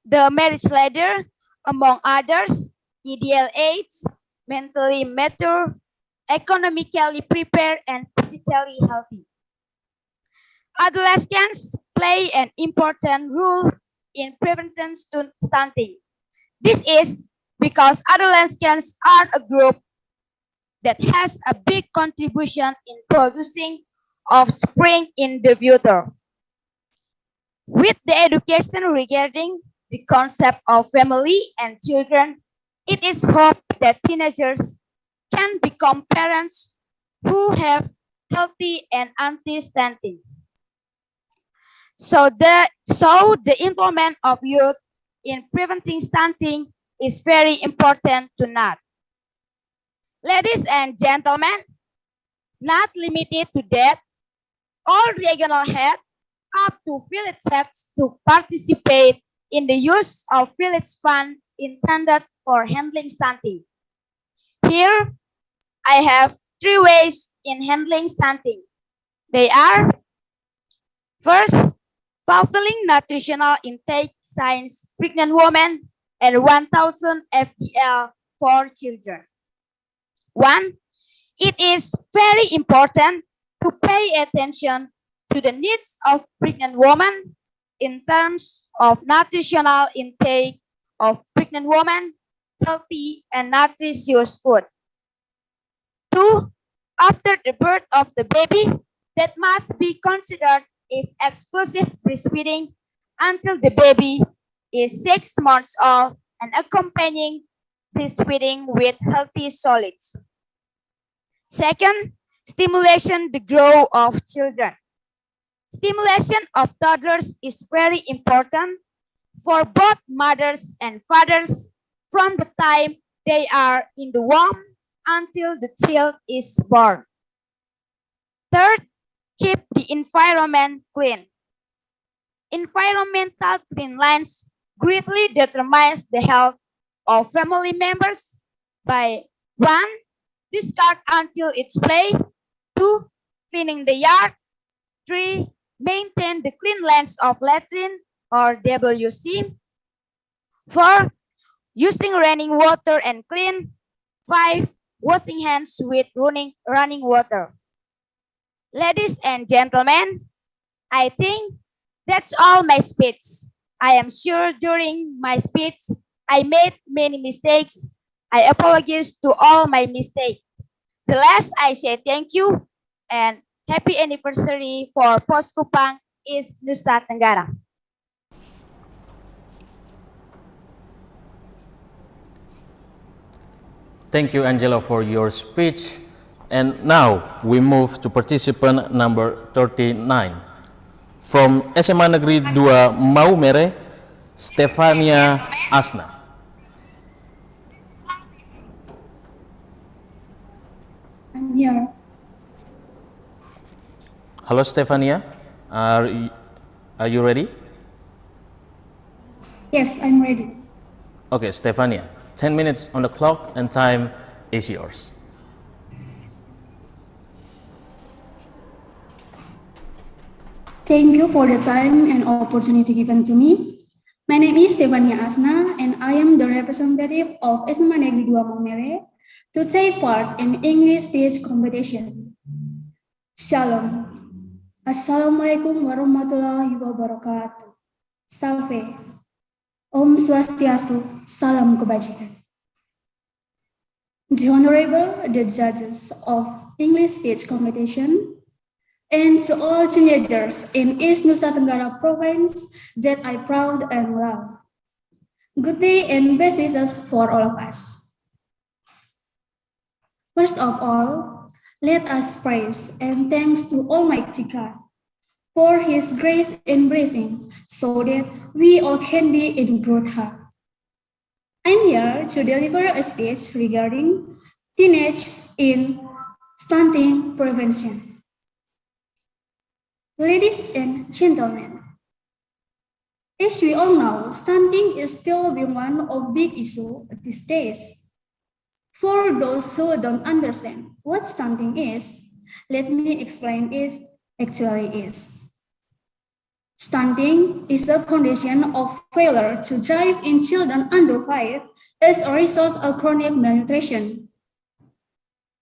D: The marriage ladder, among others, ideal age, mentally mature, economically prepared, and physically healthy. Adolescents play an important role in preventing stunting. This is because adolescents are a group that has a big contribution in producing offspring in the future. With the education regarding the concept of family and children, it is hoped that teenagers can become parents who have healthy and anti-stunting. So the involvement of youth in preventing stunting is very important to note. Ladies and gentlemen, not limited to that, all regional heads up to village heads to participate in the use of village fund intended for handling stunting. Here, I have 3 ways in handling stunting. They are, first, fulfilling nutritional intake signs pregnant women and 1,000 FDL for children. 1. It is very important to pay attention to the needs of pregnant women in terms of nutritional intake of pregnant women, healthy and nutritious food. 2. After the birth of the baby, that must be considered as exclusive breastfeeding until the baby is 6 months old and accompanying breastfeeding with healthy solids. Second, stimulation the growth of children. Stimulation of toddlers is very important for both mothers and fathers from the time they are in the womb until the child is born. Third, keep the environment clean. Environmental cleanliness greatly determines the health of family members by 1. Discard until it's play. 2. Cleaning the yard. 3. Maintain the cleanliness of latrine or WC. 4. Using running water and clean. 5. Washing hands with running water. Ladies and gentlemen, I think that's all my speech. I am sure during my speech, I made many mistakes. I apologize to all my mistakes. The last I say thank you and happy anniversary for Pos Kupang is Nusa Tenggara.
B: Thank you, Angela, for your speech. And now we move to participant number 39. From SMA Negeri 2 Maumere, Stefania Asna.
A: I'm here.
B: Hello, Stefania. Are you ready?
A: Yes, I'm ready.
B: Okay, Stefania, 10 minutes on the clock and time is yours.
A: Thank you for the time and opportunity given to me. My name is Stefania Asna, and I am the representative of SMA Negeri 2 Maumere to take part in English speech competition. Shalom. Assalamualaikum warahmatullahi wabarakatuh. Salve. Om Swastiastu. Salam kebajikan. The Honorable, the judges of English speech competition, and to all teenagers in East Nusa Tenggara Province that I proud and love. Good day and best wishes for all of us. First of all, let us praise and thanks to Almighty God for His grace and blessing so that we all can be in good health. I'm here to deliver a speech regarding teenage in stunting prevention. Ladies and gentlemen, as we all know, stunting is still being one of big issue these days. For those who don't understand what stunting is, let me explain it actually is. Stunting is a condition of failure to thrive in children under 5 as a result of chronic malnutrition.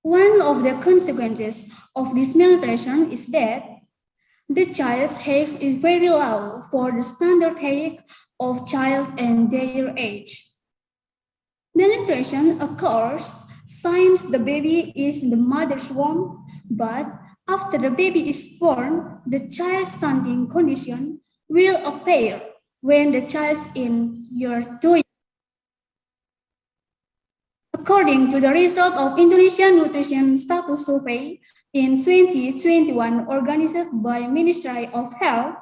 A: One of the consequences of this malnutrition is that the child's height is very low for the standard height of child and their age. Malnutrition occurs since the baby is in the mother's womb, but after the baby is born, the child's stunting condition will appear when the child is in year 2. According to the result of Indonesian Nutrition Status Survey in 2021 organized by Ministry of Health,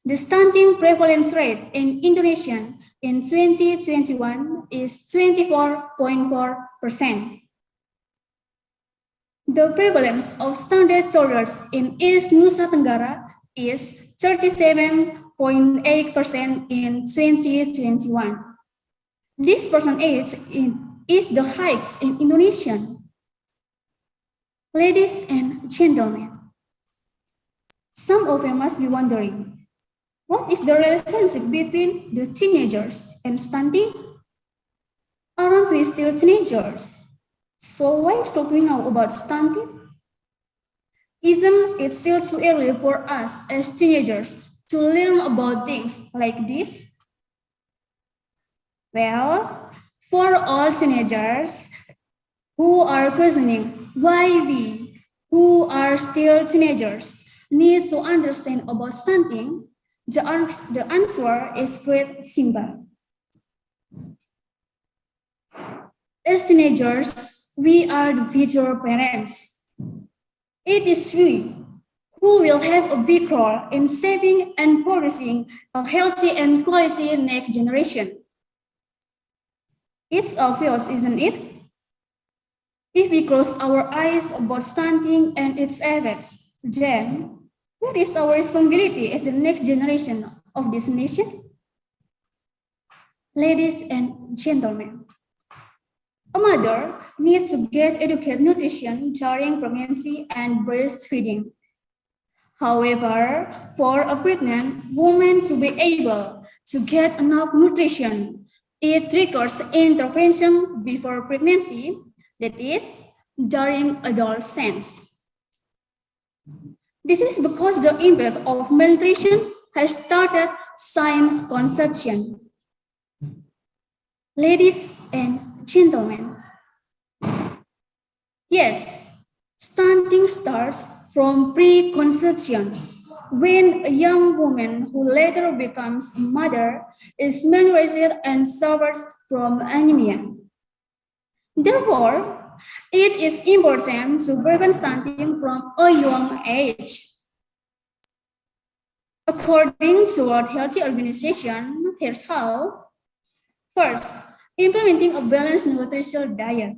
A: the stunting prevalence rate in Indonesia in 2021 is 24.4%. The prevalence of stunted toddlers in East Nusa Tenggara is 37.8% in 2021. This percentage is the highest in Indonesia. Ladies and gentlemen, some of you must be wondering, what is the relationship between the teenagers and stunting? Aren't we still teenagers? So why should we know about stunting? Isn't it still too early for us as teenagers to learn about things like this? Well, for all teenagers who are questioning why we, who are still teenagers, need to understand about stunting, the answer is quite simple. As teenagers, we are the future parents. It is we who will have a big role in shaping and producing a healthy and quality next generation. It's obvious, isn't it? If we close our eyes about stunting and its effects, then what is our responsibility as the next generation of this nation? Ladies and gentlemen, a mother needs to get adequate nutrition during pregnancy and breastfeeding. However, for a pregnant woman to be able to get enough nutrition, it requires intervention before pregnancy, that is, during adolescence. This is because the impact of malnutrition has started since conception. Ladies and gentlemen, yes, stunting starts from pre-conception, when a young woman who later becomes a mother is malnourished and suffers from anemia. Therefore, it is important to prevent stunting from a young age. According to World Health Organization, here's how. First, implementing a balanced nutritional diet.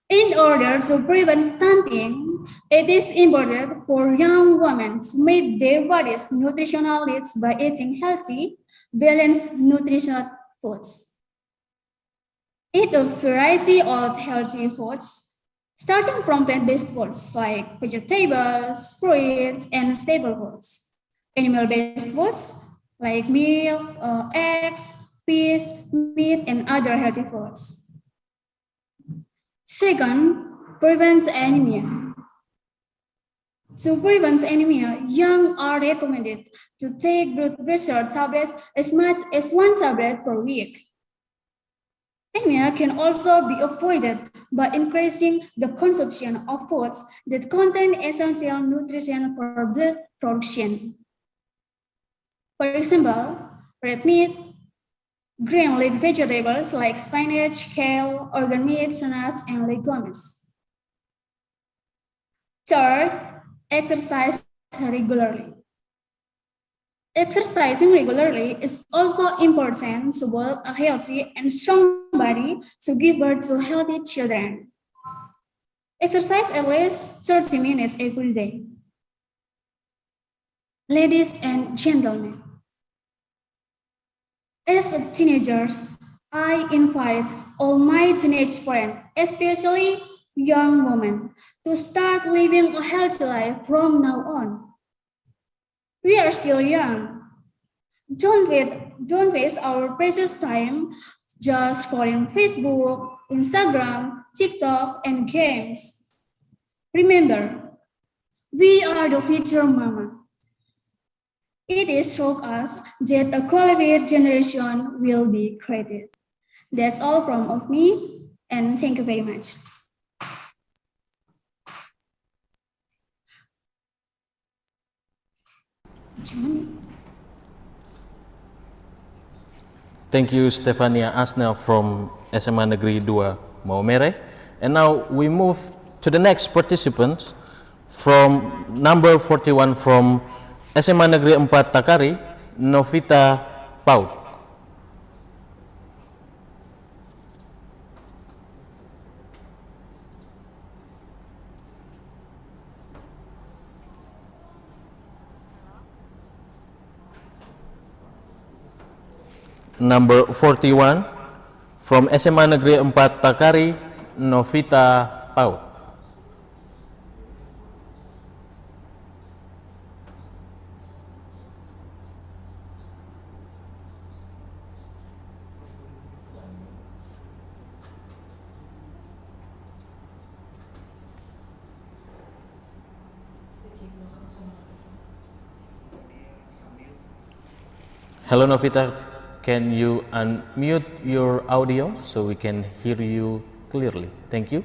A: In order to prevent stunting, it is important for young women to meet their body's nutritional needs by eating healthy, balanced nutritional foods. Eat a variety of healthy foods, starting from plant-based foods like vegetables, fruits, and staple foods. Animal-based foods like milk, eggs, fish, meat, and other healthy foods. Second, prevents anemia. To prevent anemia, young are recommended to take blood pressure tablets as much as 1 tablet per week. Anemia can also be avoided by increasing the consumption of foods that contain essential nutrition for blood production. For example, red meat, green leafy vegetables like spinach, kale, organ meats, nuts, and legumes. Third, exercise regularly. Exercising regularly is also important to build a healthy and strong body to give birth to healthy children. Exercise at least 30 minutes every day. Ladies and gentlemen, as teenagers, I invite all my teenage friends, especially young women, to start living a healthy life from now on. We are still young. Don't waste our precious time just following Facebook, Instagram, TikTok, and games. Remember, we are the future mama. It is through us that a qualified generation will be created. That's all from me, and thank you very much.
B: Thank you, Stefania Asnel from SMA Negeri 2 Maumere. And now we move to the next participant from number 41 from SMA Negeri 4 Takari, Novita Paut. Number 41 from SMA Negeri 4 Takari, Novita Paut. Hello Novita, can you unmute your audio so we can hear you clearly? Thank you.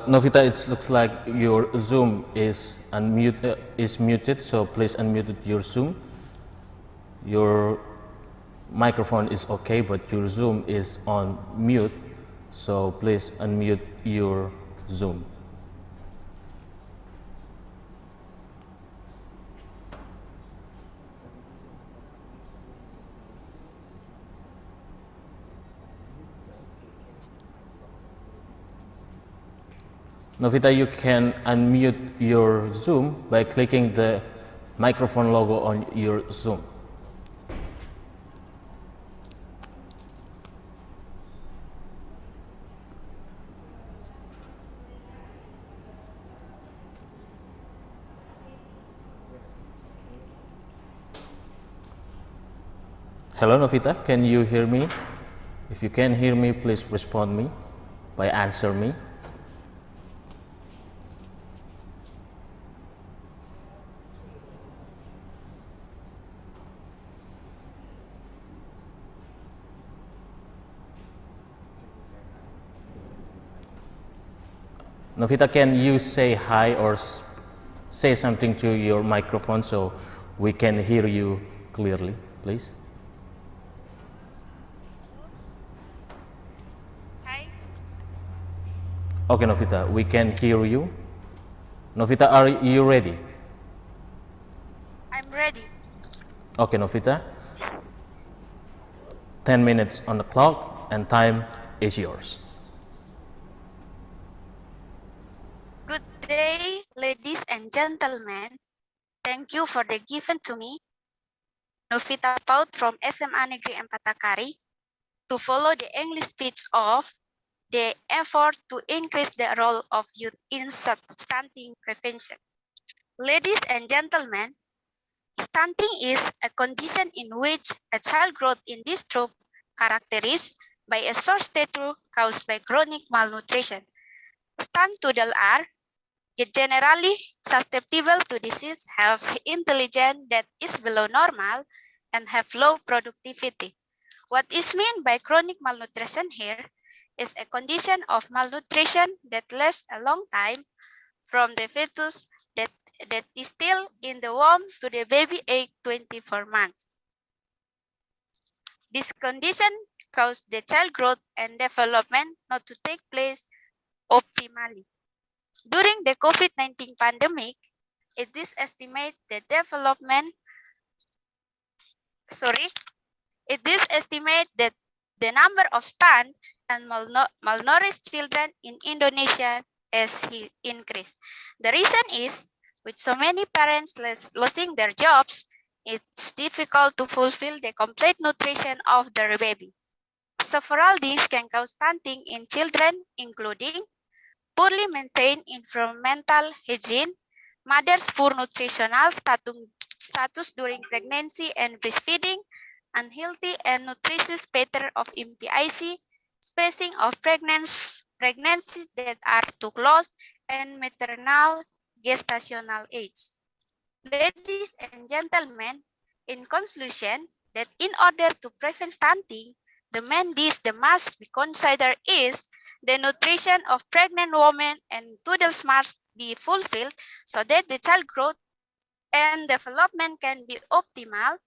B: Novita, it looks like your Zoom is muted, so please unmute your Zoom. Your microphone is okay, but your Zoom is on mute, so please unmute your Zoom. Novita, you can unmute your Zoom by clicking the microphone logo on your Zoom. Hello Novita, can you hear me? If you can hear me, please respond me by answer me. Novita, can you say hi or say something to your microphone so we can hear you clearly, please? Okay, Novita, we can hear you. Novita, are you ready?
D: I'm ready.
B: Okay, Novita. 10 minutes on the clock and time is yours.
D: Good day, ladies and gentlemen. Thank you for the given to me, Novita Paut from SMA Negeri Empatakari, to follow the English speech of the effort to increase the role of youth in stunting prevention. Ladies and gentlemen, stunting is a condition in which a child growth in this troop characterized by a short stature caused by chronic malnutrition. Stunt toddlers are generally susceptible to disease, have intelligence that is below normal, and have low productivity. What is meant by chronic malnutrition here is a condition of malnutrition that lasts a long time from the fetus that is still in the womb to the baby age 24 months. This condition causes the child growth and development not to take place optimally. During the COVID-19 pandemic, it is estimated the that the number of stunned and malnourished children in Indonesia has increased. The reason is, with so many parents losing their jobs, it's difficult to fulfill the complete nutrition of their baby. Several things can cause stunting in children, including poorly maintained environmental hygiene, mother's poor nutritional status during pregnancy and breastfeeding, unhealthy and nutritious pattern of MPIC, spacing of pregnancies that are too close, and maternal gestational age. Ladies and gentlemen, in conclusion, that in order to prevent stunting, the main dish that must be considered is the nutrition of pregnant women and toddlers must be fulfilled so that the child growth and development can be optimal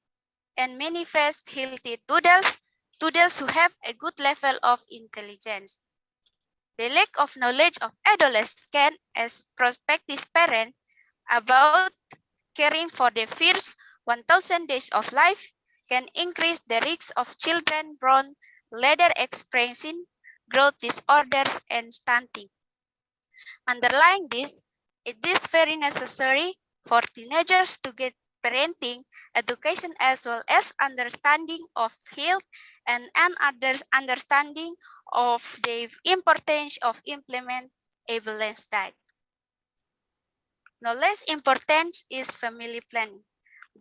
D: and manifest healthy toddlers who have a good level of intelligence. The lack of knowledge of adolescents as prospective parents about caring for the first 1,000 days of life can increase the risk of children born later experiencing growth disorders and stunting. Underlying this, it is very necessary for teenagers to get parenting education as well as understanding of health and an understanding of the importance of implement a balanced diet. No less important is family planning.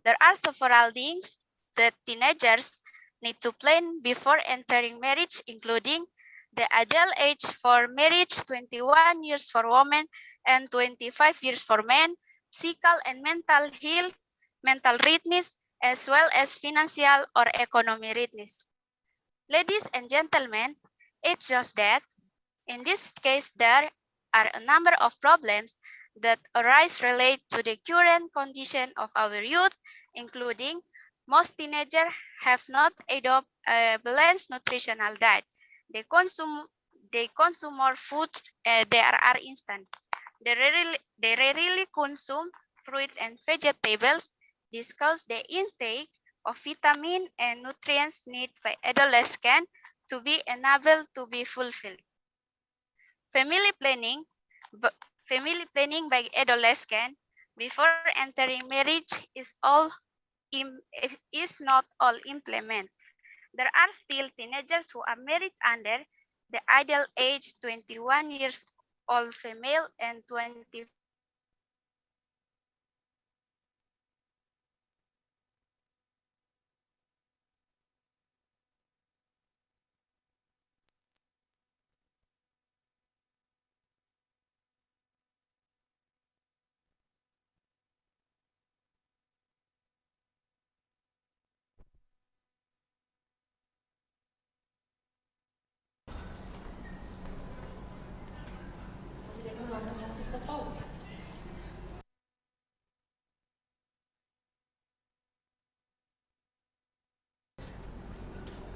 D: There are several things that teenagers need to plan before entering marriage, including the ideal age for marriage, 21 years for women and 25 years for men, physical and mental health, mental readiness, as well as financial or economic readiness. Ladies and gentlemen, it's just that in this case, there are a number of problems that arise related to the current condition of our youth, including most teenagers have not adopted a balanced nutritional diet. They consume more foods that are instant. They rarely consume fruit and vegetables. This causes the intake of vitamin and nutrients needed by adolescents to be enabled to be fulfilled. Family planning by adolescents before entering marriage is not all implemented. There are still teenagers who are married under the ideal age 21 years old female and 20.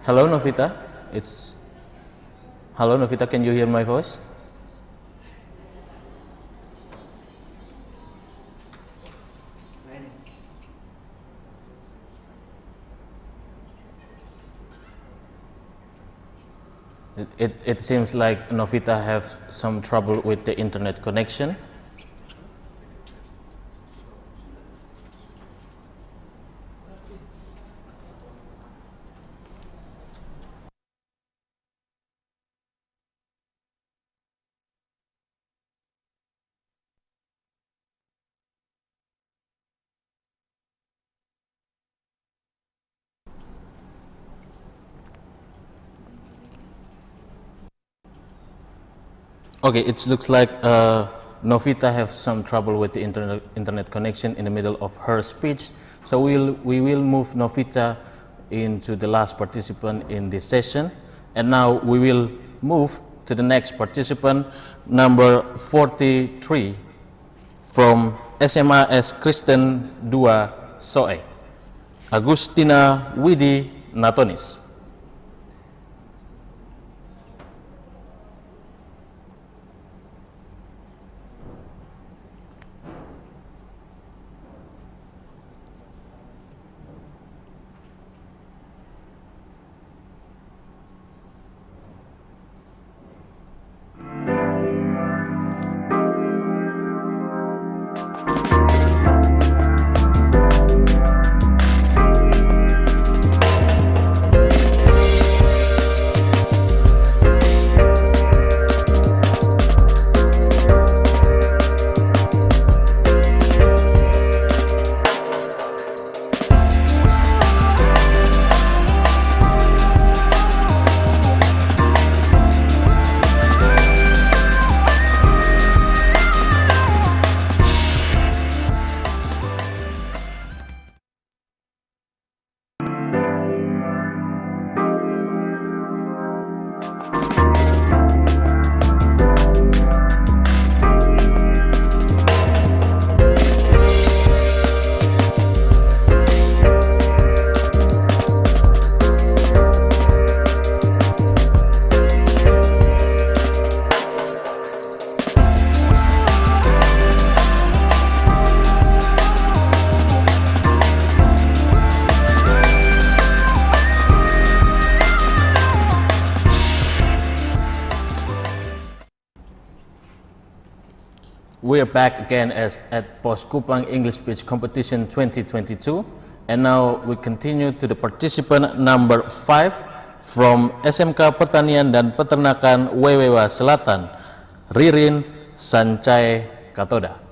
B: Hello, Novita. Hello, Novita. Can you hear my voice? It seems like Novita has some trouble with the internet connection. Okay, it looks like Novita has some trouble with the internet connection in the middle of her speech. So we will move Novita into the last participant in this session. And now we will move to the next participant, number 43, from SMA S Kristen 2 Soe, Agustina Widi Natonis. We are back again at Pos Kupang English Speech Competition 2022, and now we continue to the participant number 5 from SMK Pertanian dan Peternakan Wewewa Selatan, Ririn Sancai Katoda.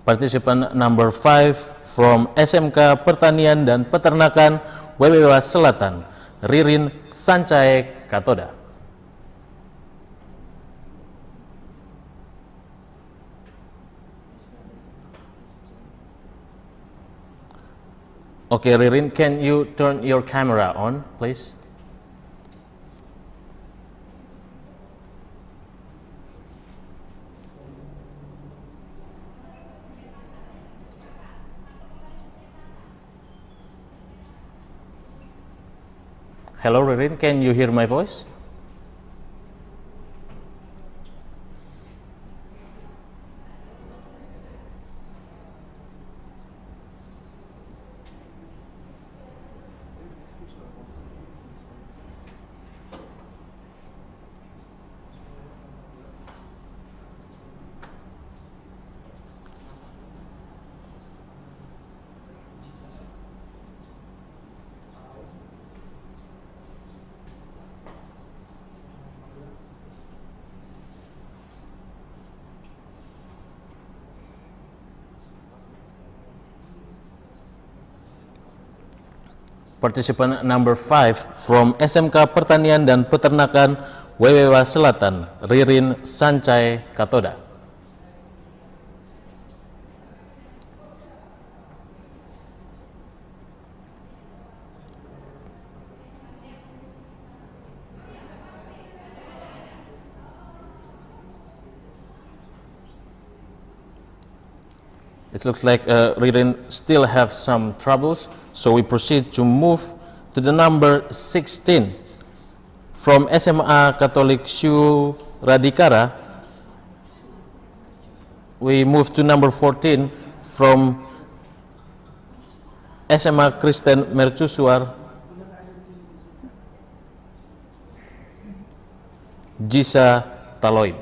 B: Participant number 5 from SMK Pertanian dan Peternakan Wewewa Selatan, Ririn Sancai Katoda. Okay, Ririn, can you turn your camera on, please? Hello, Ririn, can you hear my voice? Participant number 5 from SMK Pertanian dan Peternakan Wewewa Selatan, Ririn Sancai Katoda. It looks like Ririn still have some troubles, so we proceed to move to the number 16 from SMA Katolik Syu Radikara. We move to number 14 from SMA Kristen Mercusuar Jisa Taloid.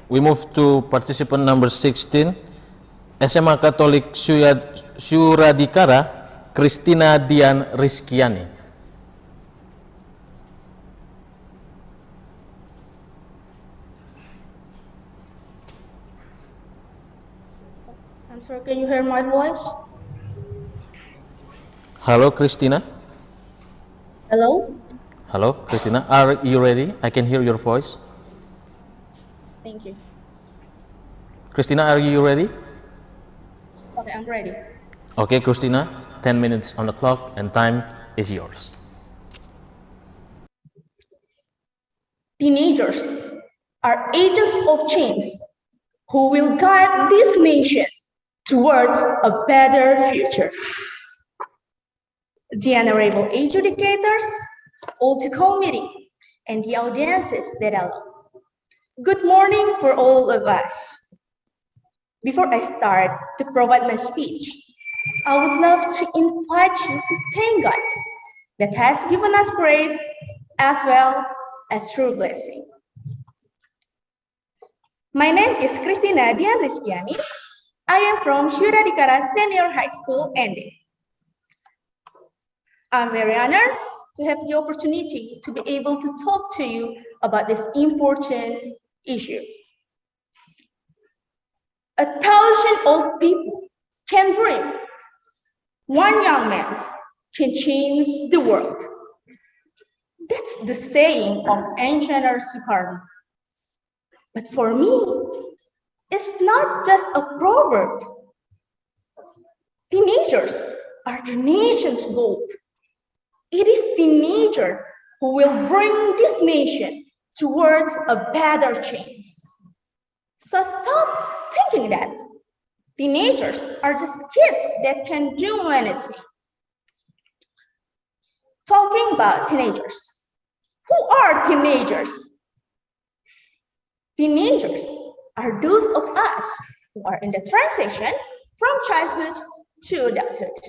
B: We move to participant number 16, SMA Katolik Syu Radikara, Christina Dian Rizkiani.
H: I'm sorry, can you hear my voice?
B: Hello, Christina.
H: Hello?
B: Hello, Christina. Are you ready? I can hear your voice.
H: Thank you.
B: Christina, are you ready?
H: Okay, I'm ready.
B: Okay, Christina, 10 minutes on the clock and time is yours.
H: Teenagers are agents of change who will guide this nation towards a better future. The honorable adjudicators, all the committee, and the audiences that I love. Good morning for all of us. Before I start to provide my speech, I would love to invite you to thank God that has given us grace as well as true blessing. My name is Christina Dian Rizkiani. I am from Syu Radikara Senior High School, Ende. I'm very honored to have the opportunity to be able to talk to you about this important issue. 1,000 old people can dream. One young man can change the world. That's the saying of ancient Sukarno. But for me, it's not just a proverb. Teenagers are the nation's gold. It is teenagers who will bring this nation towards a better change. So stop thinking that teenagers are just kids that can do anything. Talking about teenagers, who are teenagers? Teenagers are those of us who are in the transition from childhood to adulthood.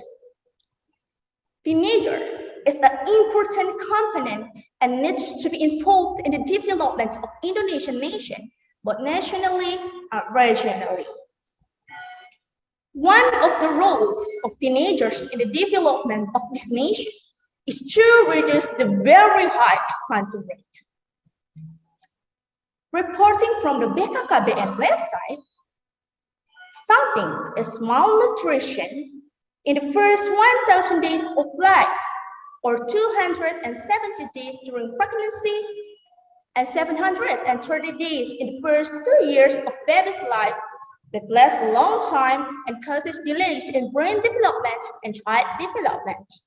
H: Teenager is an important component and needs to be involved in the development of Indonesian nation, both nationally and regionally. One of the roles of teenagers in the development of this nation is to reduce the very high stunting rate. Reporting from the BKKBN website, stunting is malnutrition in the first 1,000 days of life, or 270 days during pregnancy, and 730 days in the first 2 years of baby's life that lasts a long time and causes delays in brain development and child development.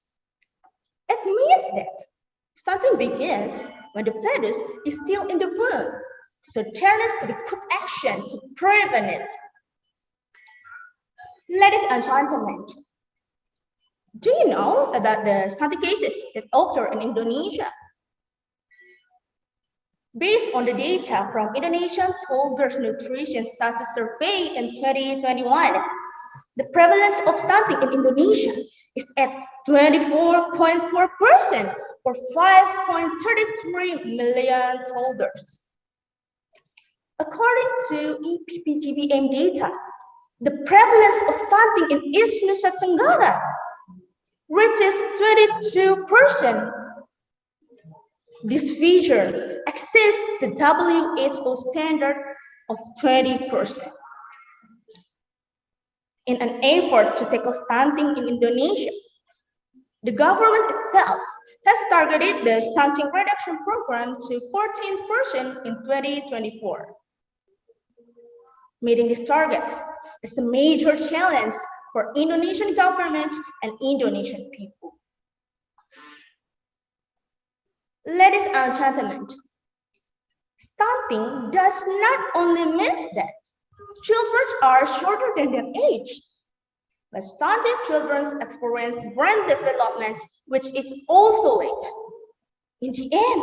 H: It means that stunting begins when the fetus is still in the womb, so there needs to be quick action to prevent it. Ladies and gentlemen, do you know about the stunting cases that occur in Indonesia? Based on the data from Indonesian Toddlers Nutrition Status Survey in 2021, the prevalence of stunting in Indonesia is at 24.4%, or 5.33 million toddlers. According to EPPGBM data, the prevalence of stunting in East Nusa Tenggara reaches 22%. This figure exceeds the WHO standard of 20%. In an effort to tackle stunting in Indonesia, the government itself has targeted the stunting reduction program to 14% in 2024. Meeting this target is a major challenge for Indonesian government and Indonesian people. Ladies and gentlemen, stunting does not only mean that children are shorter than their age, but stunted children experience brain development which is also late. In the end,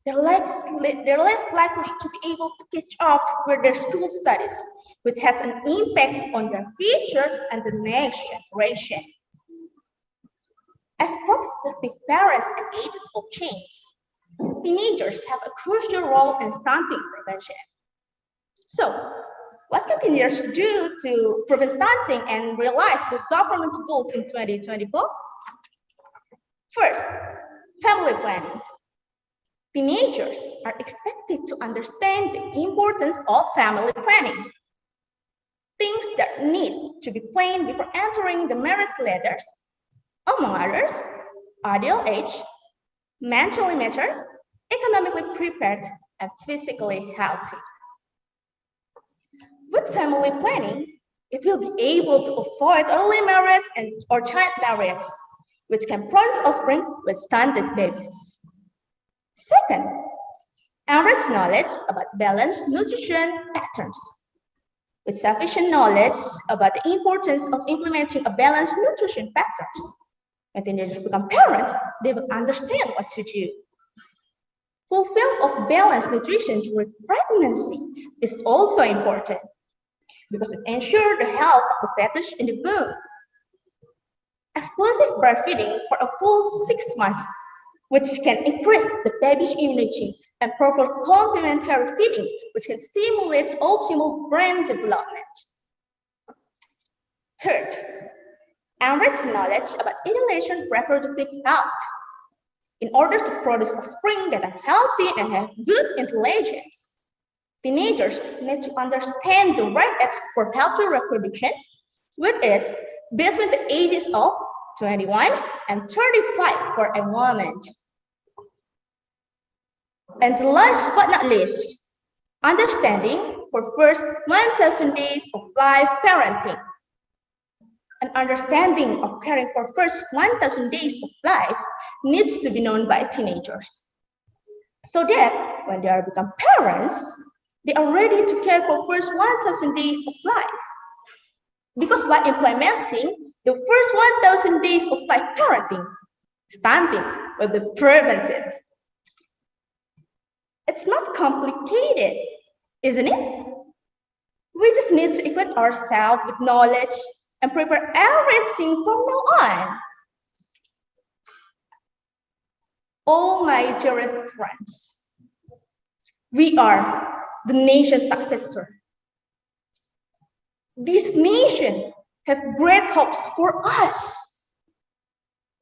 H: they're less likely to be able to catch up with their school studies, which has an impact on their future and the next generation. As prospective parents and agents of change, teenagers have a crucial role in stunting prevention. So, what can teenagers do to prevent stunting and realize the government's goals in 2024? First, family planning. Teenagers are expected to understand the importance of family planning. Things that need to be planned before entering the marriage ladders, among others, ideal age, mentally mature, economically prepared, and physically healthy. With family planning, it will be able to avoid early marriage or child marriage, which can produce offspring with stunted babies. Second, enrich knowledge about balanced nutrition patterns. With sufficient knowledge about the importance of implementing a balanced nutrition patterns, when teenagers become parents, they will understand what to do. Fulfillment of balanced nutrition during pregnancy is also important because it ensures the health of the fetus in the womb. Exclusive breastfeeding for a full 6 months, which can increase the baby's immunity, and proper complementary feeding, which can stimulate optimal brain development. Third, enrich knowledge about inhalation reproductive health. In order to produce offspring that are healthy and have good intelligence, teenagers need to understand the right age for healthy reproduction, which is between the ages of 21 and 35 for a woman. And last but not least, understanding for first 1,000 days of life parenting. An understanding of caring for first 1,000 days of life needs to be known by teenagers, so that when they are become parents, they are ready to care for first 1,000 days of life. Because by implementing the first 1,000 days of life parenting, stunting will be prevented. It's not complicated, isn't it? We just need to equip ourselves with knowledge and prepare everything from now on. All my dearest friends, we are the nation's successor. This nation has great hopes for us.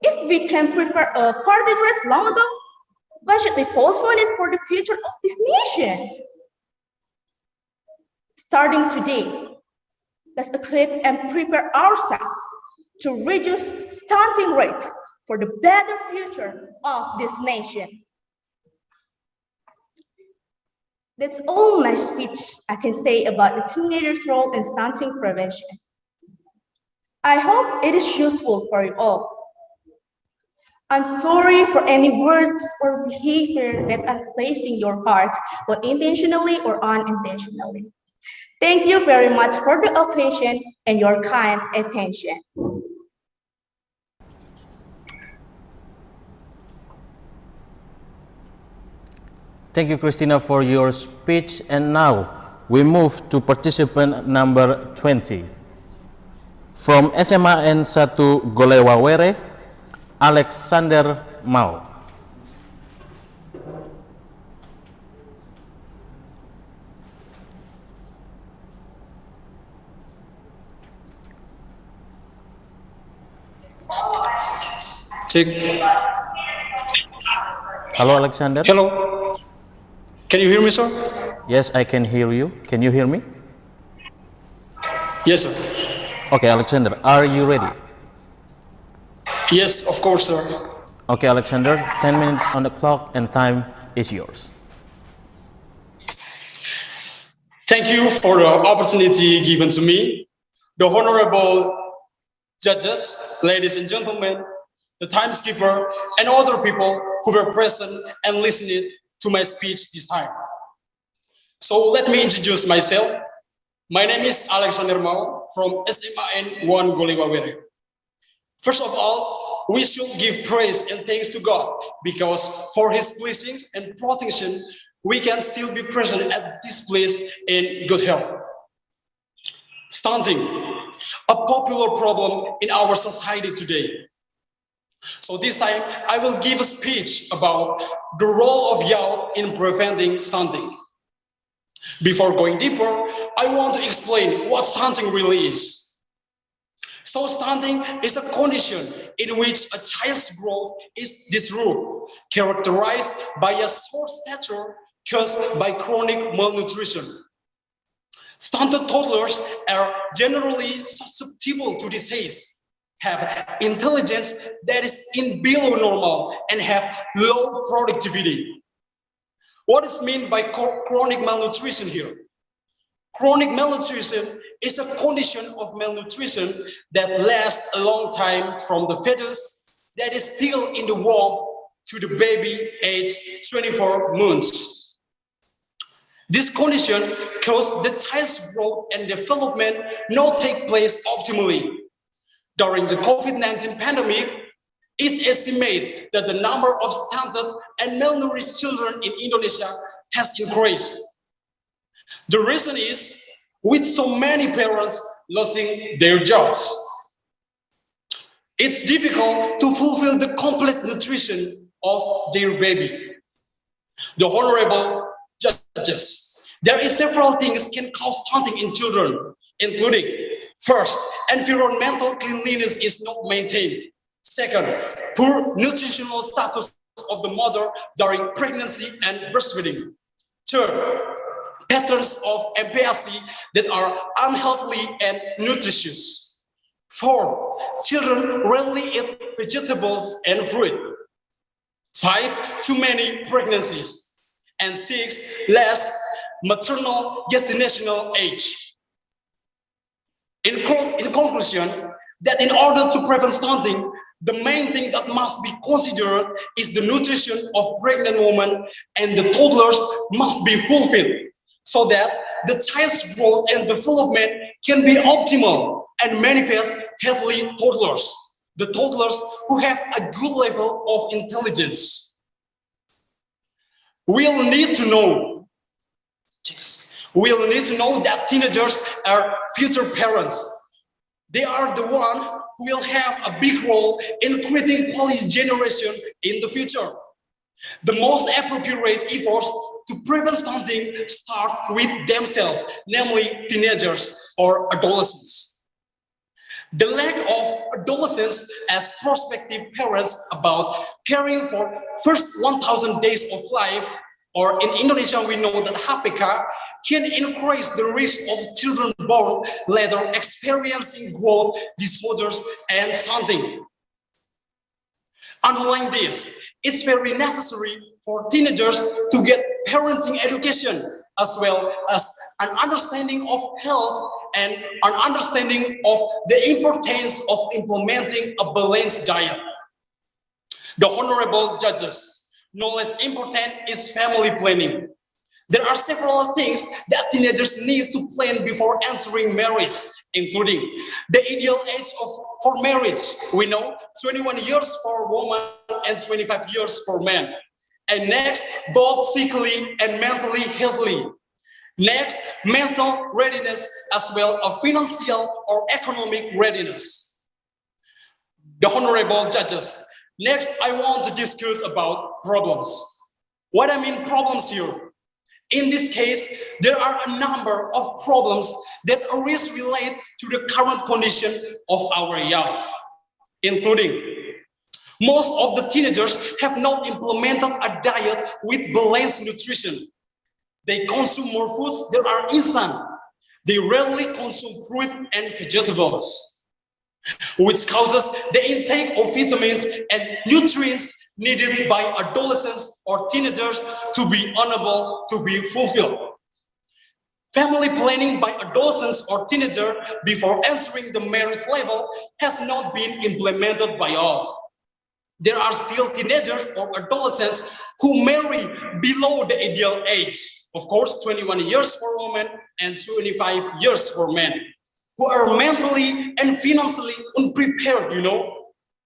H: If we can prepare a party dress long ago, why should we postpone it for the future of this nation? Starting today, let's equip and prepare ourselves to reduce stunting rate for the better future of this nation. That's all my speech I can say about the teenagers' role in stunting prevention. I hope it is useful for you all. I'm sorry for any words or behavior that are placing your heart, whether intentionally or unintentionally. Thank you very much for the occasion and your kind attention.
B: Thank you, Christina, for your speech. And now we move to participant number 20. From SMAN 1 Golewawere, Alexander Mau.
C: Check.
B: Hello, Alexander.
C: Hello. Can you hear me, sir?
B: Yes, I can hear you. Can you hear me?
C: Yes, sir.
B: Okay, Alexander, are you ready?
C: Yes, of course, sir.
B: Okay, Alexander, 10 minutes on the clock and time is yours.
C: Thank you for the opportunity given to me. The honorable judges, ladies and gentlemen, the timekeeper, and other people who were present and listened to my speech this time. So let me introduce myself. My name is Alexander Mao from SMAN 1 Golewawere. First of all, we should give praise and thanks to God because for His blessings and protection, we can still be present at this place in good health. Stunting, a popular problem in our society today. So this time, I will give a speech about the role of youth in preventing stunting. Before going deeper, I want to explain what stunting really is. So stunting is a condition in which a child's growth is disrupted, characterized by a short stature caused by chronic malnutrition. Stunted toddlers are generally susceptible to disease, have intelligence that is in below normal, and have low productivity. What is meant by chronic malnutrition here? Chronic malnutrition is a condition of malnutrition that lasts a long time from the fetus that is still in the womb to the baby aged 24 months. This condition causes the child's growth and development not take place optimally. During the COVID-19 pandemic, it's estimated that the number of stunted and malnourished children in Indonesia has increased. The reason is, with so many parents losing their jobs, it's difficult to fulfill the complete nutrition of their baby. The honorable judges, there is several things can cause stunting in children, including, first, environmental cleanliness is not maintained. Second, poor nutritional status of the mother during pregnancy and breastfeeding. Third, patterns of MPAC that are unhealthy and nutritious. Fourth, children rarely eat vegetables and fruit. 5, too many pregnancies. And 6, less maternal gestational age. In conclusion, that in order to prevent stunting, the main thing that must be considered is the nutrition of pregnant women, and the toddlers must be fulfilled so that the child's growth and development can be optimal and manifest healthy toddlers, the toddlers who have a good level of intelligence. We'll need to know that teenagers are future parents. They are the one who will have a big role in creating quality generation in the future. The most appropriate efforts to prevent stunting start with themselves, namely teenagers or adolescents. The lack of adolescents as prospective parents about caring for first 1,000 days of life, or in Indonesia we know that HPK, can increase the risk of children born later experiencing growth disorders and stunting. Underlying this, it's very necessary for teenagers to get parenting education as well as an understanding of health and an understanding of the importance of implementing a balanced diet. The honorable judges, no less important is family planning. There are several things that teenagers need to plan before entering marriage, including the ideal age for marriage. We know 21 years for women and 25 years for men. And next, both physically and mentally healthy. Next, mental readiness as well as financial or economic readiness. The honorable judges, next I want to discuss about problems. What I mean problems here? In this case, there are a number of problems that arise related to the current condition of our youth, including most of the teenagers have not implemented a diet with balanced nutrition. They consume more foods that are instant. They rarely consume fruit and vegetables, which causes the intake of vitamins and nutrients needed by adolescents or teenagers to be unable to be fulfilled. Family planning by adolescents or teenagers before entering the marriage level has not been implemented by all. There are still teenagers or adolescents who marry below the ideal age. Of course, 21 years for women and 25 years for men, who are mentally and financially unprepared,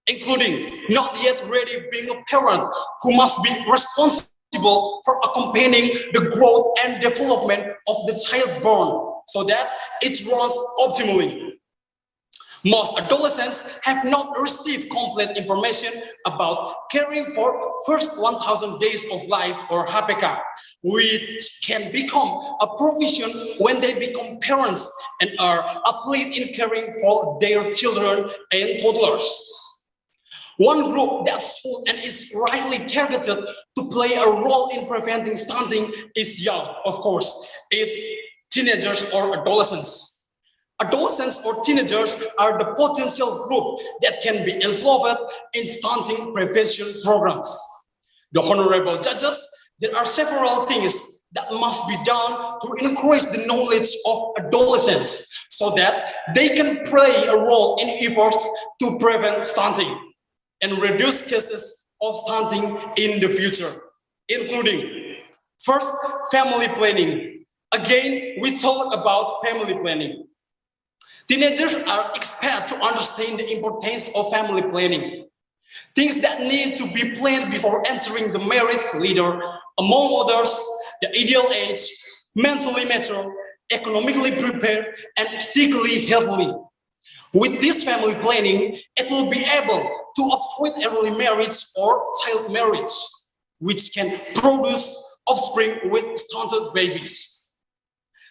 C: including not yet ready being a parent who must be responsible for accompanying the growth and development of the child born so that it runs optimally. Most adolescents have not received complete information about caring for first 1,000 days of life or HPK, which can become a provision when they become parents and are applied in caring for their children and toddlers. One group that should and is rightly targeted to play a role in preventing stunting is young, of course, teenagers or adolescents. Adolescents or teenagers are the potential group that can be involved in stunting prevention programs. The honorable judges, there are several things that must be done to increase the knowledge of adolescents so that they can play a role in efforts to prevent stunting and reduce cases of stunting in the future, including first, family planning. Again, we talk about family planning. Teenagers are expected to understand the importance of family planning. Things that need to be planned before entering the marriage leader, among others, the ideal age, mentally mature, economically prepared, and physically healthy. With this family planning, it will be able to avoid early marriage or child marriage, which can produce offspring with stunted babies.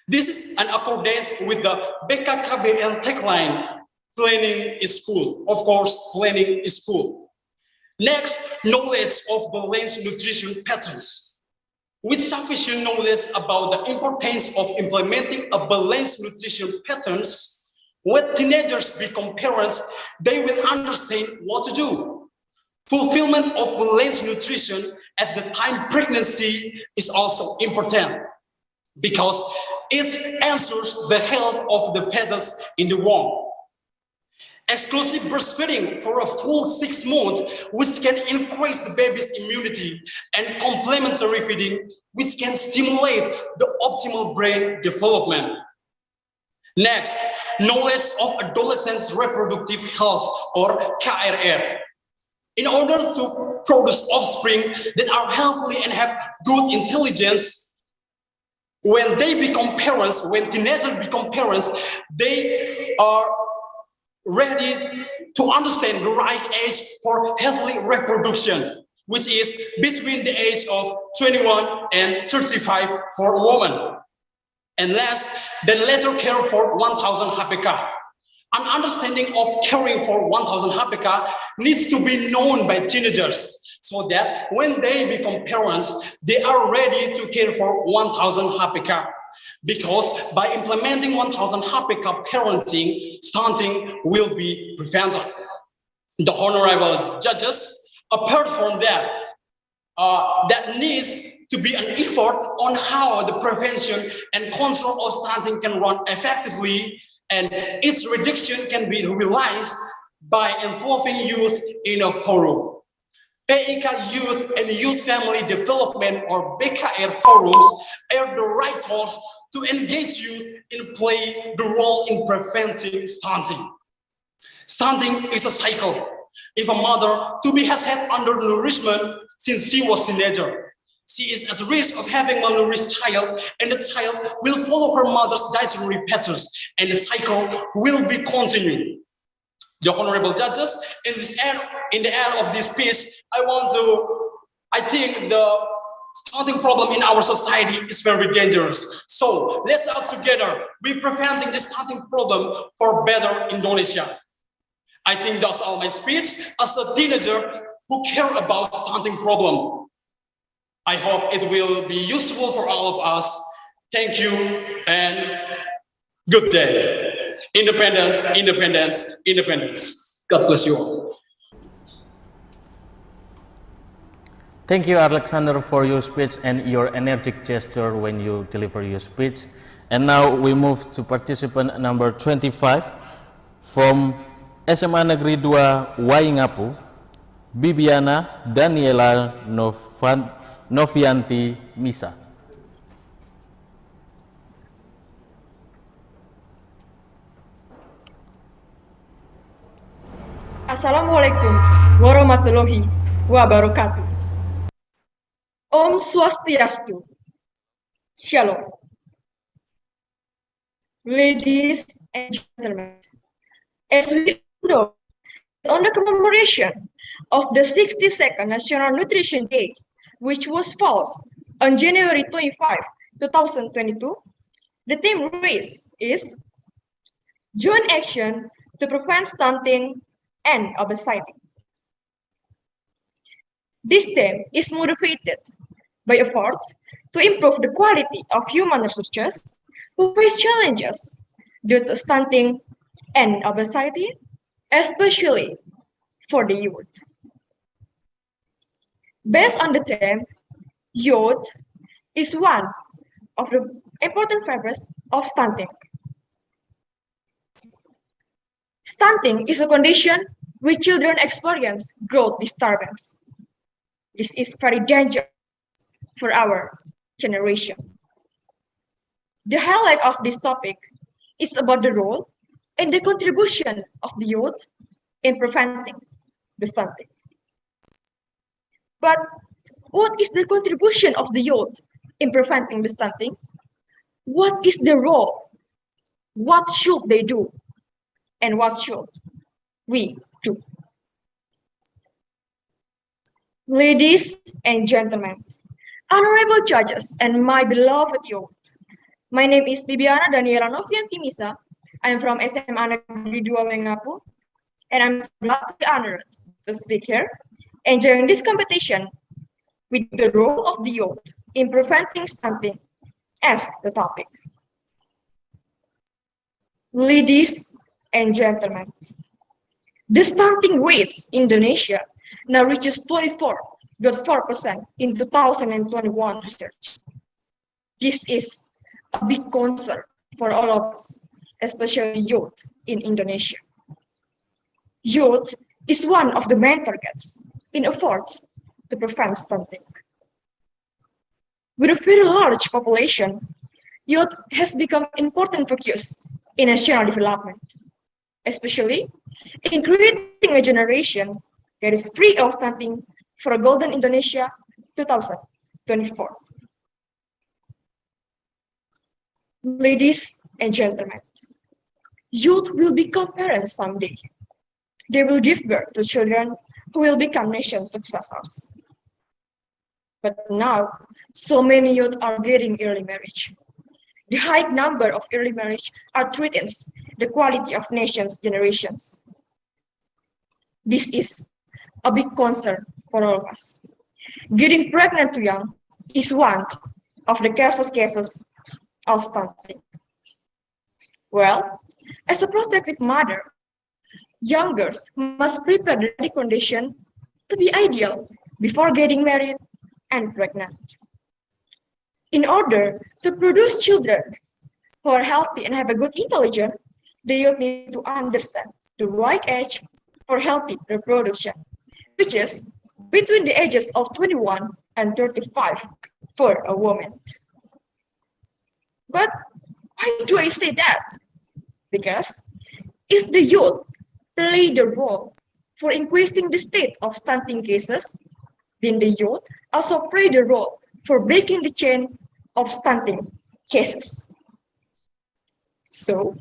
C: This is an accordance with the BKKBN tagline, planning is cool. Of course, planning is cool. Next, knowledge of balanced nutrition patterns. With sufficient knowledge about the importance of implementing a balanced nutrition patterns, when teenagers become parents, they will understand what to do. Fulfillment of balanced nutrition at the time pregnancy is also important, because it ensures the health of the fetus in the womb. Exclusive breastfeeding for a full 6 months, which can increase the baby's immunity, and complementary feeding, which can stimulate the optimal brain development. Next, knowledge of adolescents' reproductive health, or KRR. In order to produce offspring that are healthy and have good intelligence, when they become parents, when teenagers become parents, they are ready to understand the right age for healthy reproduction, which is between the age of 21 and 35 for a woman. And last, the later care for 1,000 HPK. An understanding of caring for 1,000 HPK needs to be known by teenagers, so that when they become parents, they are ready to care for 1,000 HPK. Because by implementing 1,000 HPK parenting, stunting will be prevented. The honorable judges, apart from that, that needs to be an effort on how the prevention and control of stunting can run effectively, and its reduction can be realized by involving youth in a forum. PIK Youth and Youth Family Development, or BKR forums, are the right tools to engage youth in playing the role in preventing stunting. Stunting is a cycle. If a mother-to-be has had undernourishment since she was a teenager, she is at risk of having a malnourished child, and the child will follow her mother's dietary patterns, and the cycle will be continuing. The honorable judges, in the end of this speech, I think the stunting problem in our society is very dangerous. So let's all together be preventing the stunting problem for better Indonesia. I think that's all my speech as a teenager who care about stunting problem. I hope it will be useful for all of us. Thank you and good day. Independence, independence, independence. God bless you all.
B: Thank you, Alexander, for your speech and your energetic gesture when you deliver your speech. And now we move to participant number 25 from SMA Negeri 2 Waingapu. Bibiana Daniela Novianti Misa.
J: Assalamualaikum warahmatullahi wabarakatuh. Om Swastiastu. Shalom. Ladies and gentlemen, as we know, on the commemoration of the 62nd National Nutrition Day, which was falls on January 25, 2022, the theme raised is Joint Action to Prevent Stunting and Obesity. This theme is motivated by efforts to improve the quality of human resources who face challenges due to stunting and obesity, especially for the youth. Based on the theme, youth is one of the important factors of stunting. Stunting is a condition which children experience growth disturbance. This is very dangerous for our generation. The highlight of this topic is about the role and the contribution of the youth in preventing the stunting. But what is the contribution of the youth in preventing the stunting? What is the role? What should they do? And what should we do? Ladies and gentlemen, honorable judges and my beloved youth, my name is Bibiana Daniela Novianti Misa. I am from SMA Negeri 2 Wengapu, and I'm vastly honored to speak here and during this competition with the role of the youth in preventing stunting as the topic. Ladies and gentlemen, the stunting rates in Indonesia now reaches 24.4% in 2021 research. This is a big concern for all of us, especially youth in Indonesia. Youth is one of the main targets in efforts to prevent stunting. With a very large population, youth has become important focus in national development, especially in creating a generation that is free of stunting for a golden Indonesia 2024. Ladies and gentlemen, youth will become parents someday. They will give birth to children who will become nation successors. But now, so many youth are getting early marriage. The high number of early marriage threatens the quality of nation's generations. This is a big concern for all of us. Getting pregnant too young is one of the cases of stunting. Well, as a prospective mother, young girls must prepare the body condition to be ideal before getting married and pregnant. In order to produce children who are healthy and have a good intelligence, the youth need to understand the right age for healthy reproduction, which is between the ages of 21 and 35 for a woman. But why do I say that? Because if the youth play the role for increasing the state of stunting cases, then the youth also play the role for breaking the chain of stunting cases. So,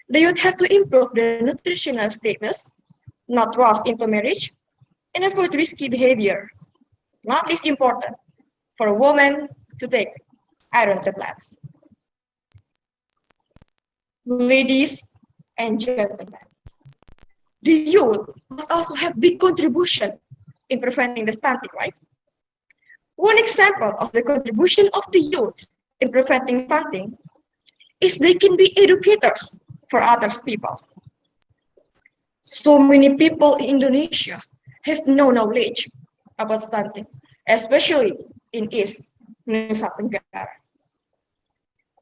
J: the youth have to improve their nutritional status, not rush into marriage, and avoid risky behavior. Not least important for a woman to take iron tablets. Ladies and gentlemen, the youth must also have big contribution in preventing the stunting, right? One example of the contribution of the youth in preventing stunting is they can be educators for other people. So many people in Indonesia have no knowledge about stunting, especially in East Nusa Tenggara.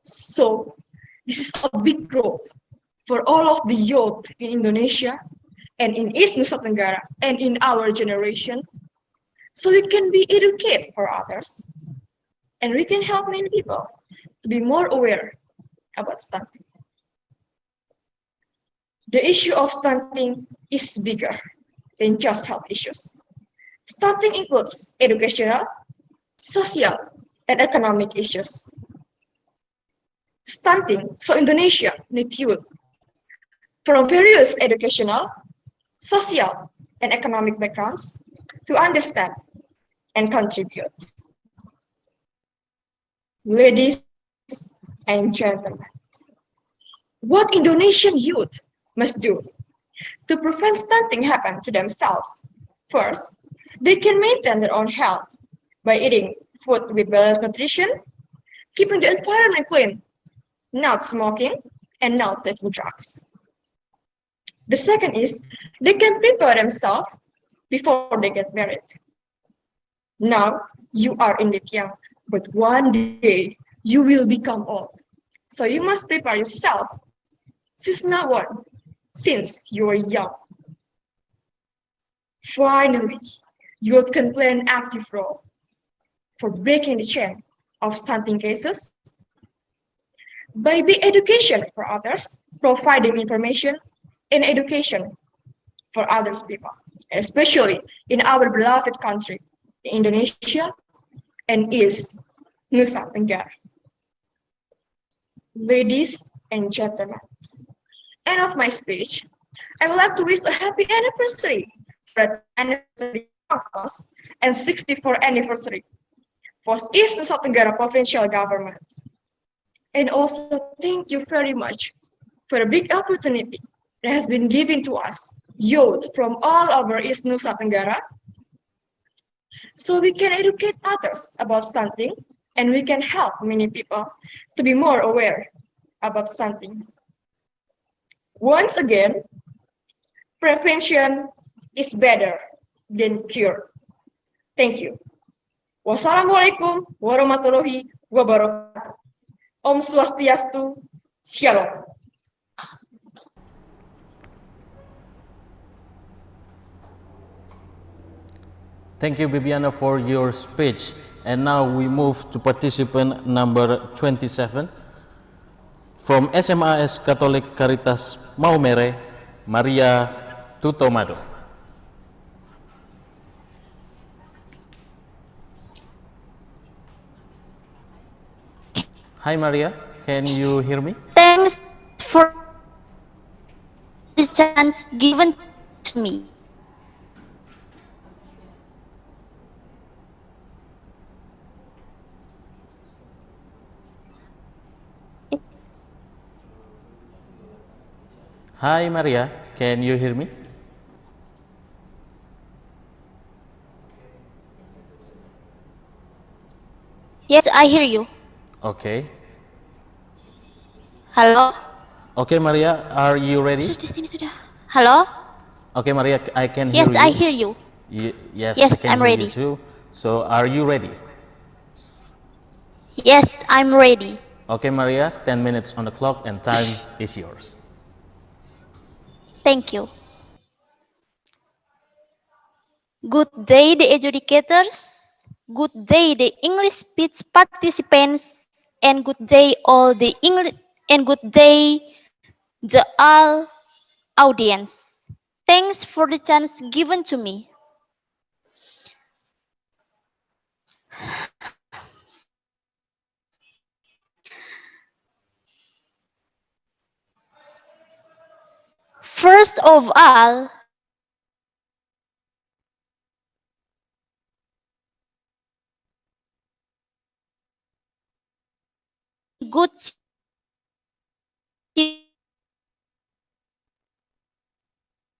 J: So this is a big role for all of the youth in Indonesia and in East Nusa Tenggara and in our generation, so we can be educated for others, and we can help many people to be more aware about stunting. The issue of stunting is bigger than just health issues. Stunting includes educational, social, and economic issues. Stunting, so Indonesia needs youth from various educational, social, and economic backgrounds to understand and contribute. Ladies and gentlemen, what Indonesian youth must do to prevent stunting happen to themselves? First, they can maintain their own health by eating food with balanced nutrition, keeping the environment clean, not smoking, and not taking drugs. The second is they can prepare themselves before they get married. Now, you are indeed young, but one day you will become old. So you must prepare yourself since you are young. Finally, youth can play an active role for breaking the chain of stunting cases by being education for others, providing information and education for others people, especially in our beloved country, Indonesia and East Nusa Tenggara. Ladies and gentlemen, end of my speech, I would like to wish a happy anniversary for the anniversary of us and 64th anniversary for East Nusa Tenggara provincial government. And also thank you very much for a big opportunity that has been given to us, youth from all over East Nusa Tenggara, so we can educate others about stunting and we can help many people to be more aware about stunting. Once again, prevention is better than cure. Thank you. Wassalamualaikum warahmatullahi wabarakatuh. Om Swastiastu, Shalom.
B: Thank you, Bibiana, for your speech. And now we move to participant number 27. From SMAS Catholic Caritas Maumere, Maria Tutomado. Hi, Maria. Can you hear me?
E: Thanks for the chance given to me.
B: Hi, Maria. Can you hear me?
E: Yes, I hear you.
B: Okay.
E: Halo.
B: Okay, Maria, are you ready?
E: Di sini sudah. Halo.
B: Okay, Maria, I can hear
E: Yes,
B: you.
E: I hear you.
B: Yes,
E: Yes,
B: I can
E: I'm
B: hear
E: ready.
B: you too. So, are you ready?
E: Yes, I'm ready.
B: Okay, Maria, 10 minutes on the clock and time is yours.
E: Thank you. Good day, the educators. Good day, the English speech participants, and good day, all the English, and good day, the all audience. Thanks for the chance given to me. First of all, good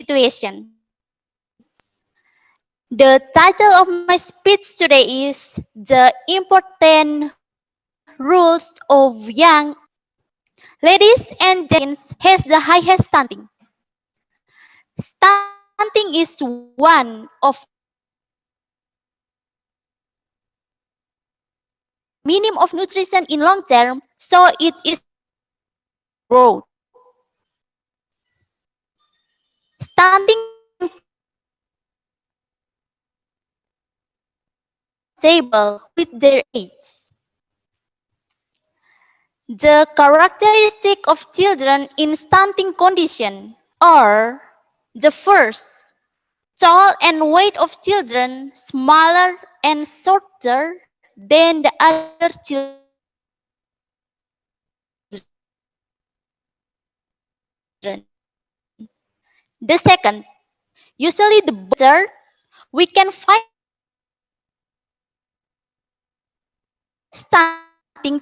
E: situation. The title of my speech today is The Important Rules of Young Ladies and Gents has the highest stunting. Stunting is one of minimum of nutrition in long term, so it is growth. stunting table with their age. The characteristic of children in stunting condition are the first, tall and weight of children smaller and shorter than the other children. The second, usually the third, we can find stunting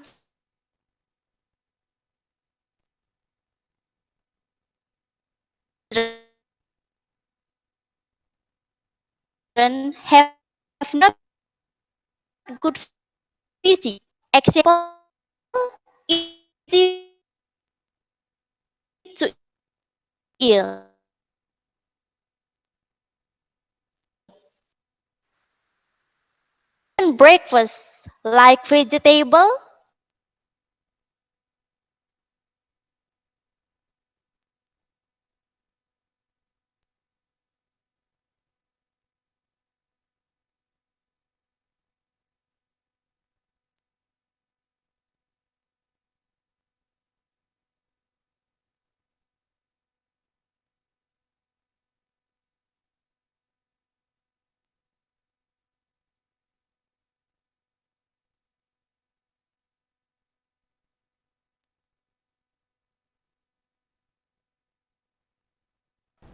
E: children have not good physique. Example, easy to ill. Breakfast like vegetable,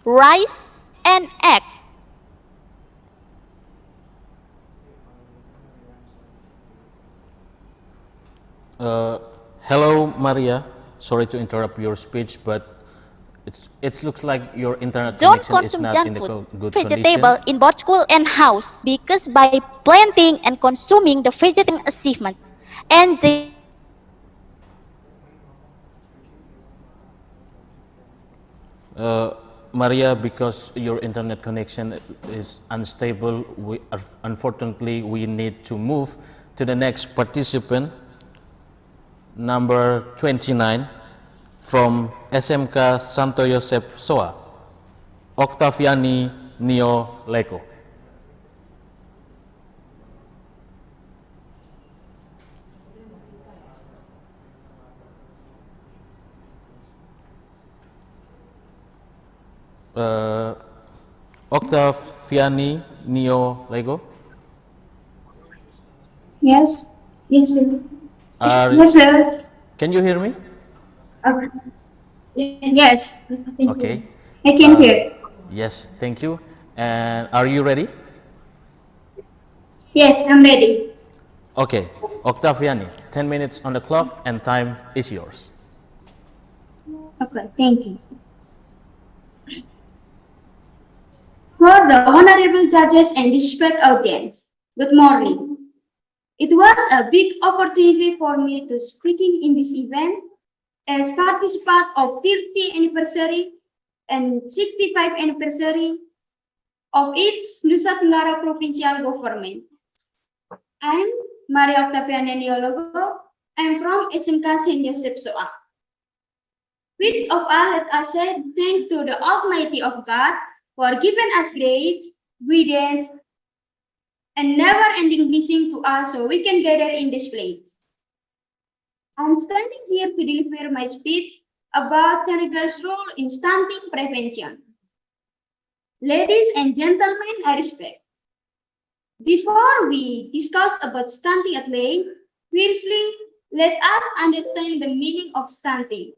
E: rice, and egg.
B: Hello, Maria. Sorry to interrupt your speech, but it looks like your internet
E: Don't
B: connection is
E: consume
B: not in
E: junk
B: the
E: food,
B: good
E: vegetable
B: condition.
E: in both school and house because by planting and consuming the vegetarian achievement and the
B: Maria, because your internet connection is unstable, unfortunately we need to move to the next participant, number 29, from SMK Santo Yosef Soa, Octaviani Nio Leko. Octaviani Nio Lego.
G: Yes, yes, sir.
B: Are,
G: Yes, sir.
B: Can you hear me?
G: Yes,
B: Okay.
G: I can hear.
B: Yes, thank you. And are you ready?
G: Yes, I'm ready.
B: Okay, Octaviani, 10 minutes on the clock and time is yours.
G: Okay, thank you. For the honorable judges and respect audience, good morning. It was a big opportunity for me to speaking in this event as participant of 30th anniversary and 65th anniversary of its Nusa Tenggara provincial government. I'm Maria Octaviani Niologo. I'm from SMK Saint Joseph Soa. First of all, let us say thanks to the Almighty of God for giving us grace, guidance, and never-ending blessing to us so we can gather in this place. I'm standing here to deliver my speech about teenagers' role in stunting prevention. Ladies and gentlemen, I respect. Before we discuss about stunting at play, firstly, let us understand the meaning of stunting.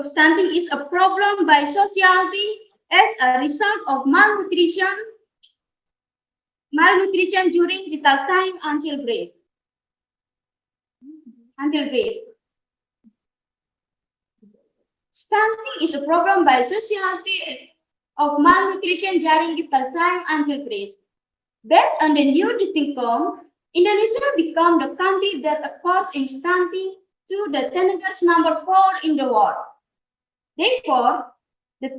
G: Stunting is a problem by society as a result of malnutrition during vital time until birth. Stunting is a problem by society of malnutrition during vital time until birth. Based on the new Detingcom, Indonesia became the country that occurs in stunting to the teenagers number 4 in the world. Therefore, the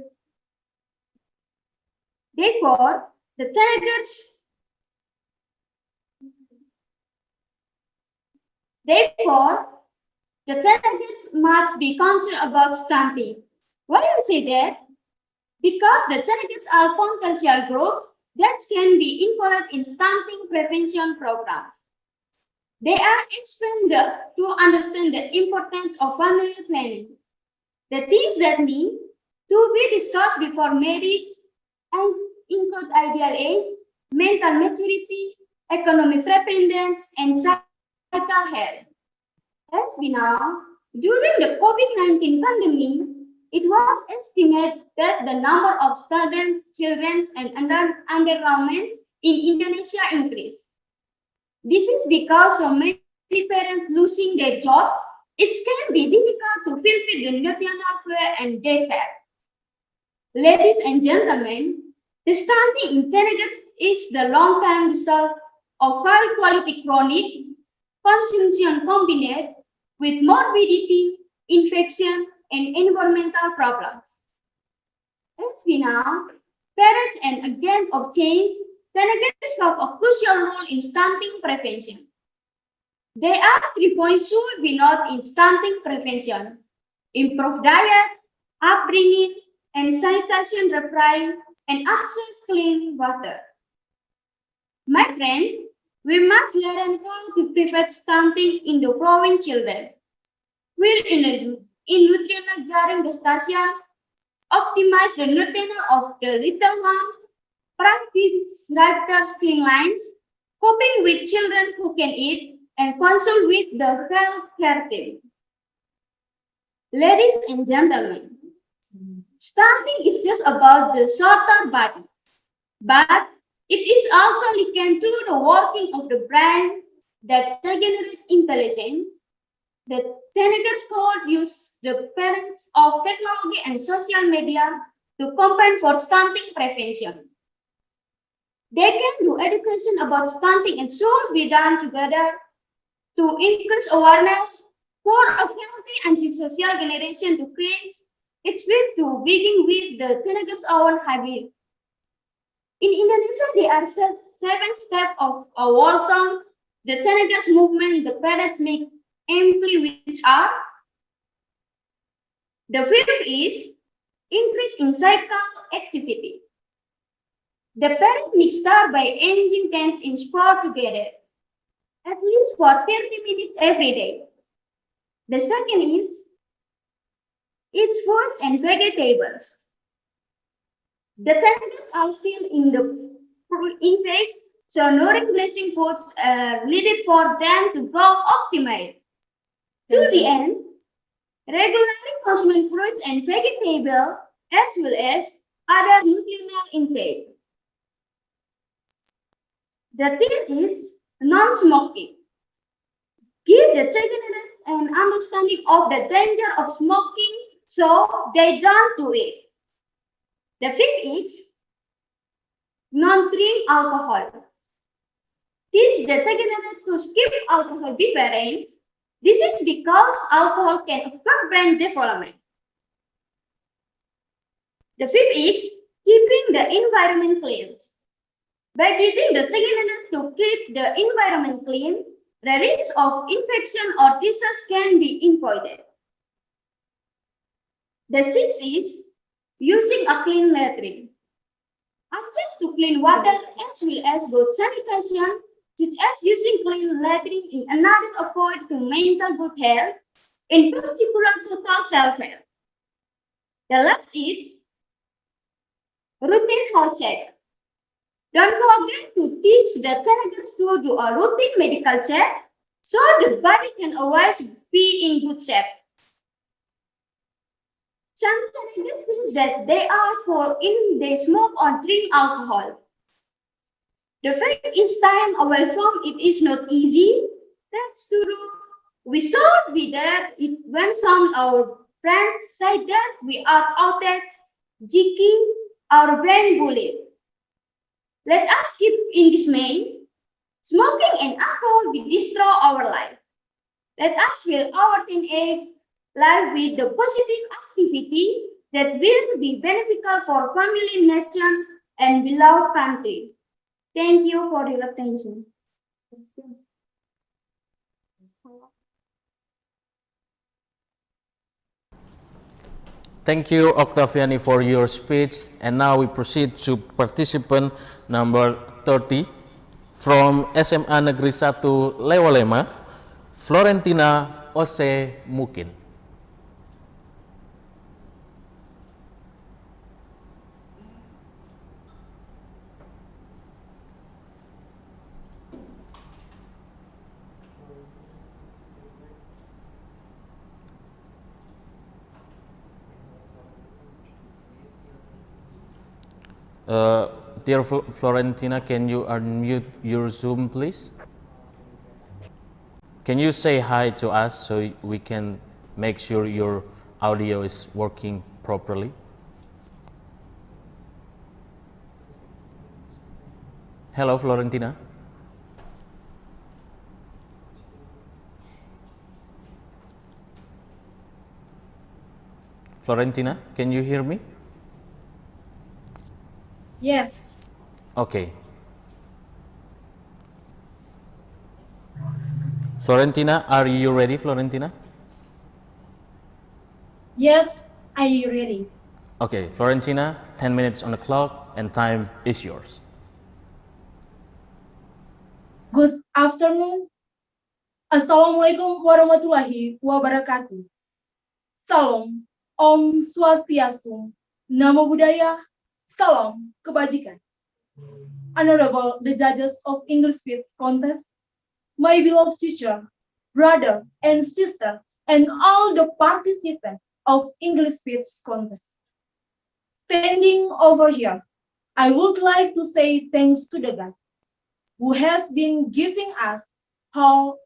G: the delegates must be concerned about stunting. Why do I say that? Because the delegates are potential groups that can be involved in stunting prevention programs. They are expanded to understand the importance of family planning, the things that need to be discussed before marriage and include ideal age, mental maturity, economic independence, and psychical health. As we know, during the COVID-19 pandemic, it was estimated that the number of students, children, and underenrollment in Indonesia increased. This is because so many parents losing their jobs, it can be difficult to fulfill the nutritional care and daycare. Ladies and gentlemen, the stunting in teenagers is the long-term result of high-quality chronic consumption combined with morbidity, infection, and environmental problems. As we know, parents and agents of change, teenagers have a crucial role in stunting prevention. There are 3 points should be noted in stunting prevention: improve diet, upbringing, and sanitation repairing, and access clean water. My friend, we must learn how to prevent stunting in the growing children. Will in nutritional during the station, optimize the nutrition of the little one, practice dietary clean lines, coping with children who can eat, and consult with the health care team. Ladies and gentlemen, stunting is just about the shorter body, but it is also likened to the working of the brain that generate intelligence. The teenagers could use the parents of technology and social media to campaign for stunting prevention. They can do education about stunting and should be done together to increase awareness for a healthy and social generation to create. It's good to begin with the teenagers' own habit. In Indonesia, there are 7 steps of a war song. The teenagers movement the parents make amply which are. The 5th is increase in physical activity. The parent mix start by engaging them in sport together, at least for 30 minutes every day. The second is eat fruits and vegetables. The teenagers are still in the phase, so nourishing blessing foods are needed for them to grow optimally. To the end, regularly consuming fruits and vegetables as well as other nutritional intake. The third is non-smoking. Give the children an understanding of the danger of smoking so they don't do it. The 5th is non-drink alcohol. Teach the children to skip alcohol beverages. This is because alcohol can affect brain development. The 5th is keeping the environment clean. By teaching the children to keep the environment clean, the risk of infection or disease can be avoided. The 6th is using a clean latrine. Access to clean water as well as good sanitation, such as using clean latrine in another approach to maintain good health, in particular total self-health. The last is routine health check. Don't forget to teach the teenagers to do a routine medical check so the body can always be in good shape. Some teenagers think that they are poor if they smoke or drink alcohol. The fact is staying away from it is not easy. That's true. We should be there when some of our friends say that we are out there jigging or being bullied. Let us keep in dismay. Smoking and alcohol will destroy our life. Let us fill our teenage life with the positive activity that will be beneficial for family, nation, and beloved country. Thank you for your attention.
B: Thank you, Octaviani, for your speech. And now we proceed to participant number 30 from SMA Negeri 1 Lewalema, Florentina Ose Mukin. Dear Florentina, can you unmute your Zoom, please? Can you say hi to us so we can make sure your audio is working properly? Hello, Florentina. Florentina, can you hear me?
K: Yes.
B: Okay. Florentina, are you ready, Florentina?
K: Yes, are you ready?
B: Okay, Florentina, 10 minutes on the clock and time is yours.
K: Good afternoon. Assalamualaikum warahmatullahi wabarakatuh. Salam, Om Swastiastu, Namo Buddhaya, Salam Kebajikan. Honorable the judges of English Speech Contest, my beloved teacher, brother and sister, and all the participants of English Speech Contest. Standing over here, I would like to say thanks to the God who has been giving us all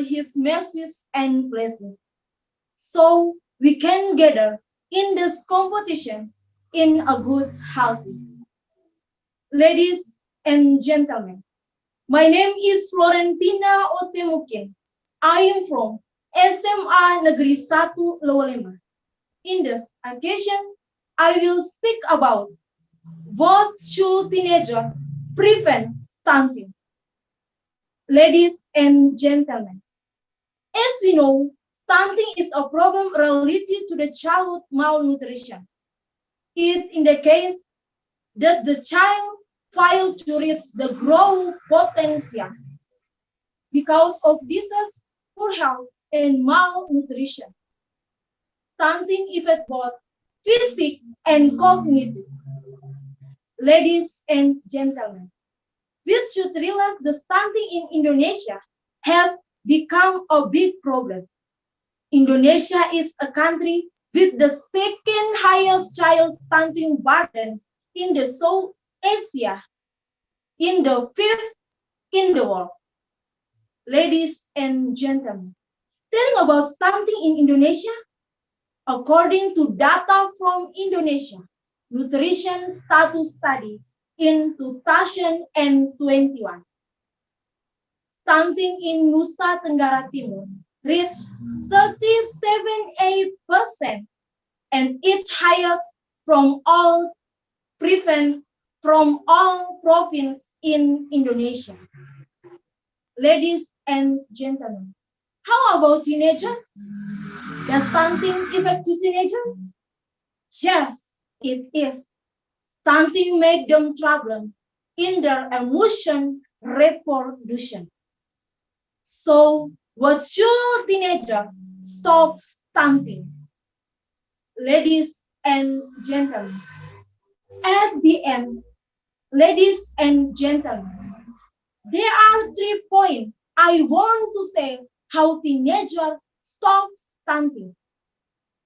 K: his mercies and blessings, so we can gather in this competition in a good health. Ladies and gentlemen, my name is Florentina Ose Mukin. I am from SMA Negeri 1 Lewalema. In this occasion, I will speak about what should teenagers prevent stunting. Ladies and gentlemen, as we know, stunting is a problem related to the childhood malnutrition. It indicates that the child failed to reach the growth potential because of disease, poor health, and malnutrition. Stunting affects both physical and cognitive. Ladies and gentlemen, we should realize the stunting in Indonesia has become a big problem. Indonesia is a country with the second highest child stunting burden in the South Asia, in the 5th in the world. Ladies and gentlemen, telling about stunting in Indonesia, according to data from Indonesia Nutrition Status Study in 2021, stunting in Nusa Tenggara Timur reached 37.8% and it's highest from all provinces in Indonesia. Ladies and gentlemen, how about teenagers? Does stunting affect teenagers? Yes, it is. Stunting makes them trouble in their emotion reproduction. So, what should teenagers stop stunting? Ladies and gentlemen, at the end, ladies and gentlemen, there are 3 points I want to say how teenagers stop stunting.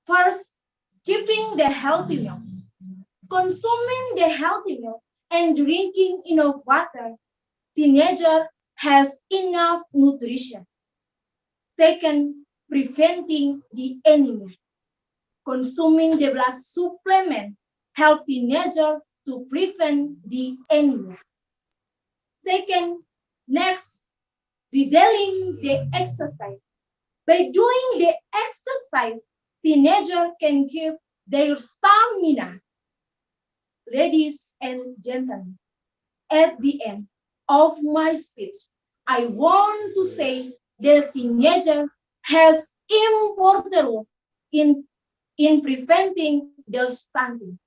K: First, keeping the healthy meal. Consuming the healthy meal and drinking enough water, teenager has enough nutrition. Second, preventing the anemia. Consuming the blood supplement help teenager to prevent the anemia. Second, next, detailing the exercise. By doing the exercise, teenager can keep their stamina. Ladies and gentlemen, at the end of my speech, I want to say that teenager has important role in preventing the stunting.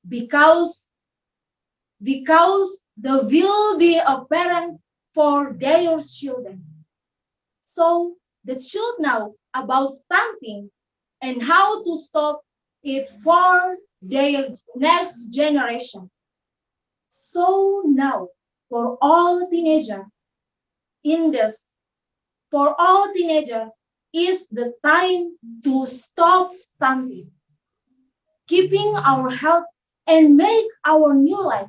K: Because they will be a parent for their children. So they should know about stunting and how to stop it for their next generation. So now, for all teenagers is the time to stop stunting, keeping our health and make our new life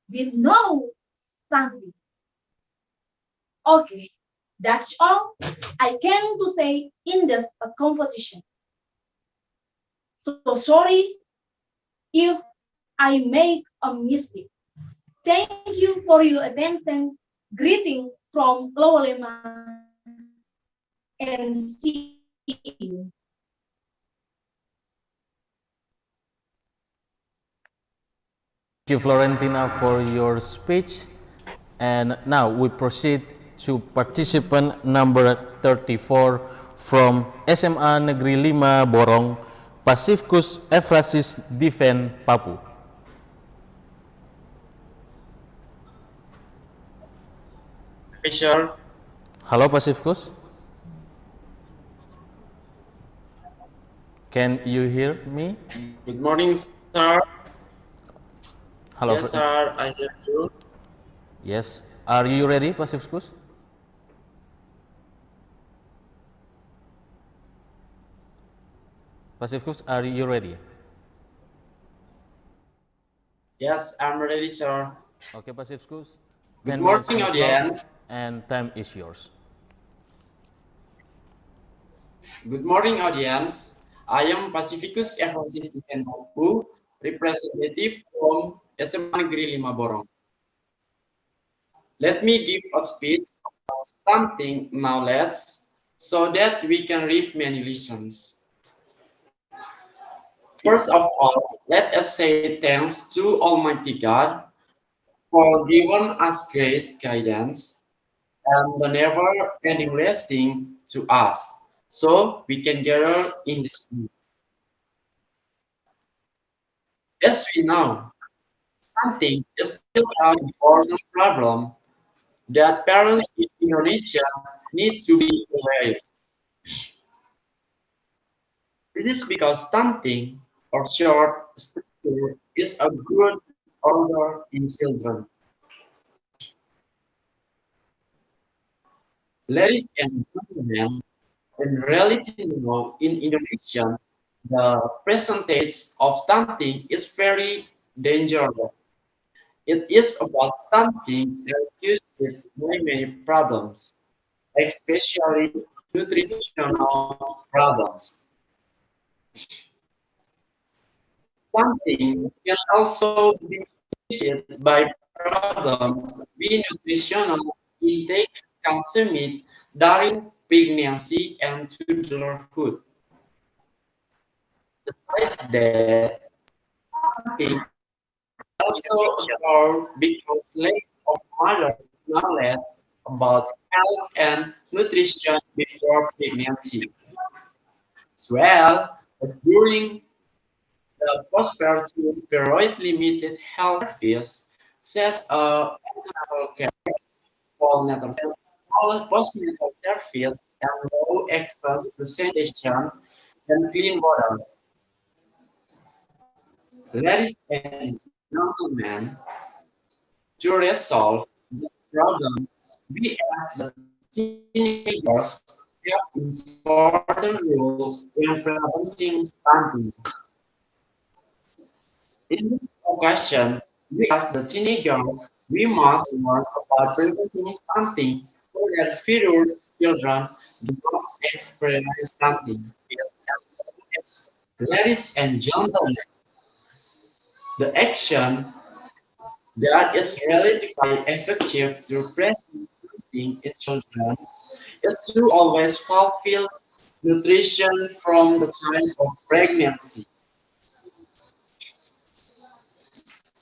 K: with no stunting. Okay, that's all I came to say in this competition. So sorry if I make a mistake. Thank you for your attention. Greeting from Lowalema and see you.
B: Thank you, Florentina, for your speech. And now we proceed to participant number 34 from SMA Negeri 5 Borong, Pasifkus Efrasis Diven, Papu.
F: Sure.
B: Halo Pasifkus. Can you hear me?
F: Good morning, sir.
B: Hello.
F: Yes, sir. I hear you.
B: Yes. Are you ready, Pasifkus? Pasifkus, are you ready?
F: Yes, I'm ready, sir.
B: Okay, Pasifkus.
F: Good morning, audience.
B: And time is yours.
F: Good morning, audience. I am Pacificus Efrasis Diven Papu, representative from SMA Negeri 5 Borong. Let me give a speech about stunting knowledge so that we can reap many lessons. First of all, let us say thanks to Almighty God for giving us grace, guidance, and the never-ending blessing to us, so we can gather in this peace. As we know, stunting is still an important problem that parents in Indonesia need to be aware. This is because stunting, or short stature, is a good odor in children. Ladies and gentlemen, in reality now in Indonesia, the percentage of stunting is very dangerous. It is about stunting accused with many problems, especially nutritional problems. Stunting can also be caused by problems with nutritional intake consumed during pregnancy and toddlerhood. Despite that, stunting also occurs because lack of mother knowledge about health and nutrition before pregnancy, as well as during the postpartum period. Limited health service such as antenatal care, postnatal service, and low access to sanitation and clean water. Ladies and gentlemen, to resolve the problems, we as the teenagers have important roles in preventing stunting. In this occasion, we as the teenagers, we must learn about preventing stunting so that future children do not experience stunting. Ladies and gentlemen, the action that is relatively effective to prevent stunting in children is to always fulfill nutrition from the time of pregnancy.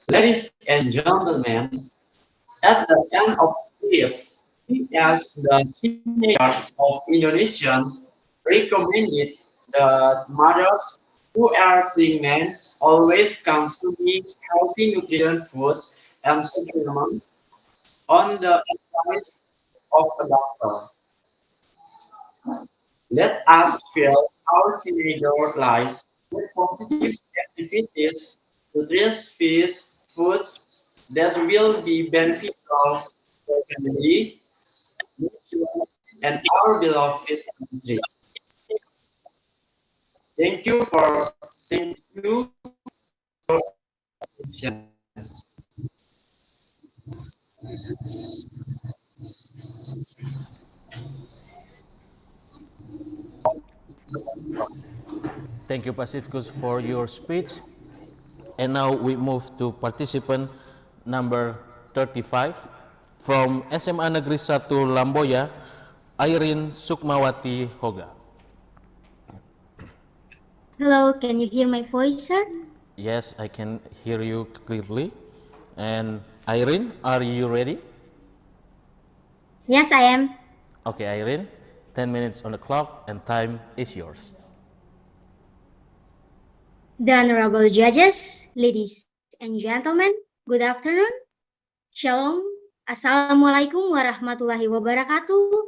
F: Ladies and gentlemen, at the end of this, we as the teenagers of Indonesia recommended that mothers who are pregnant always consuming healthy nutrition food and supplements on the advice of a doctor. Let us fill our teenager life with positive activities, nutritious foods that will be beneficial for family, nature, and our beloved country. Thank you for attention.
B: Thank you, Pacificus, for your speech. And now we move to participant number 35 from SMA Negeri 1 Lamboya, Irene Sukmawati Hoga.
U: Hello, can you hear my voice, sir?
B: Yes, I can hear you clearly. And Irene, are you ready?
U: Yes, I am.
B: Okay, Irene, 10 minutes on the clock and time is yours.
U: The honorable judges, ladies and gentlemen, good afternoon. Shalom. Assalamualaikum warahmatullahi wabarakatuh.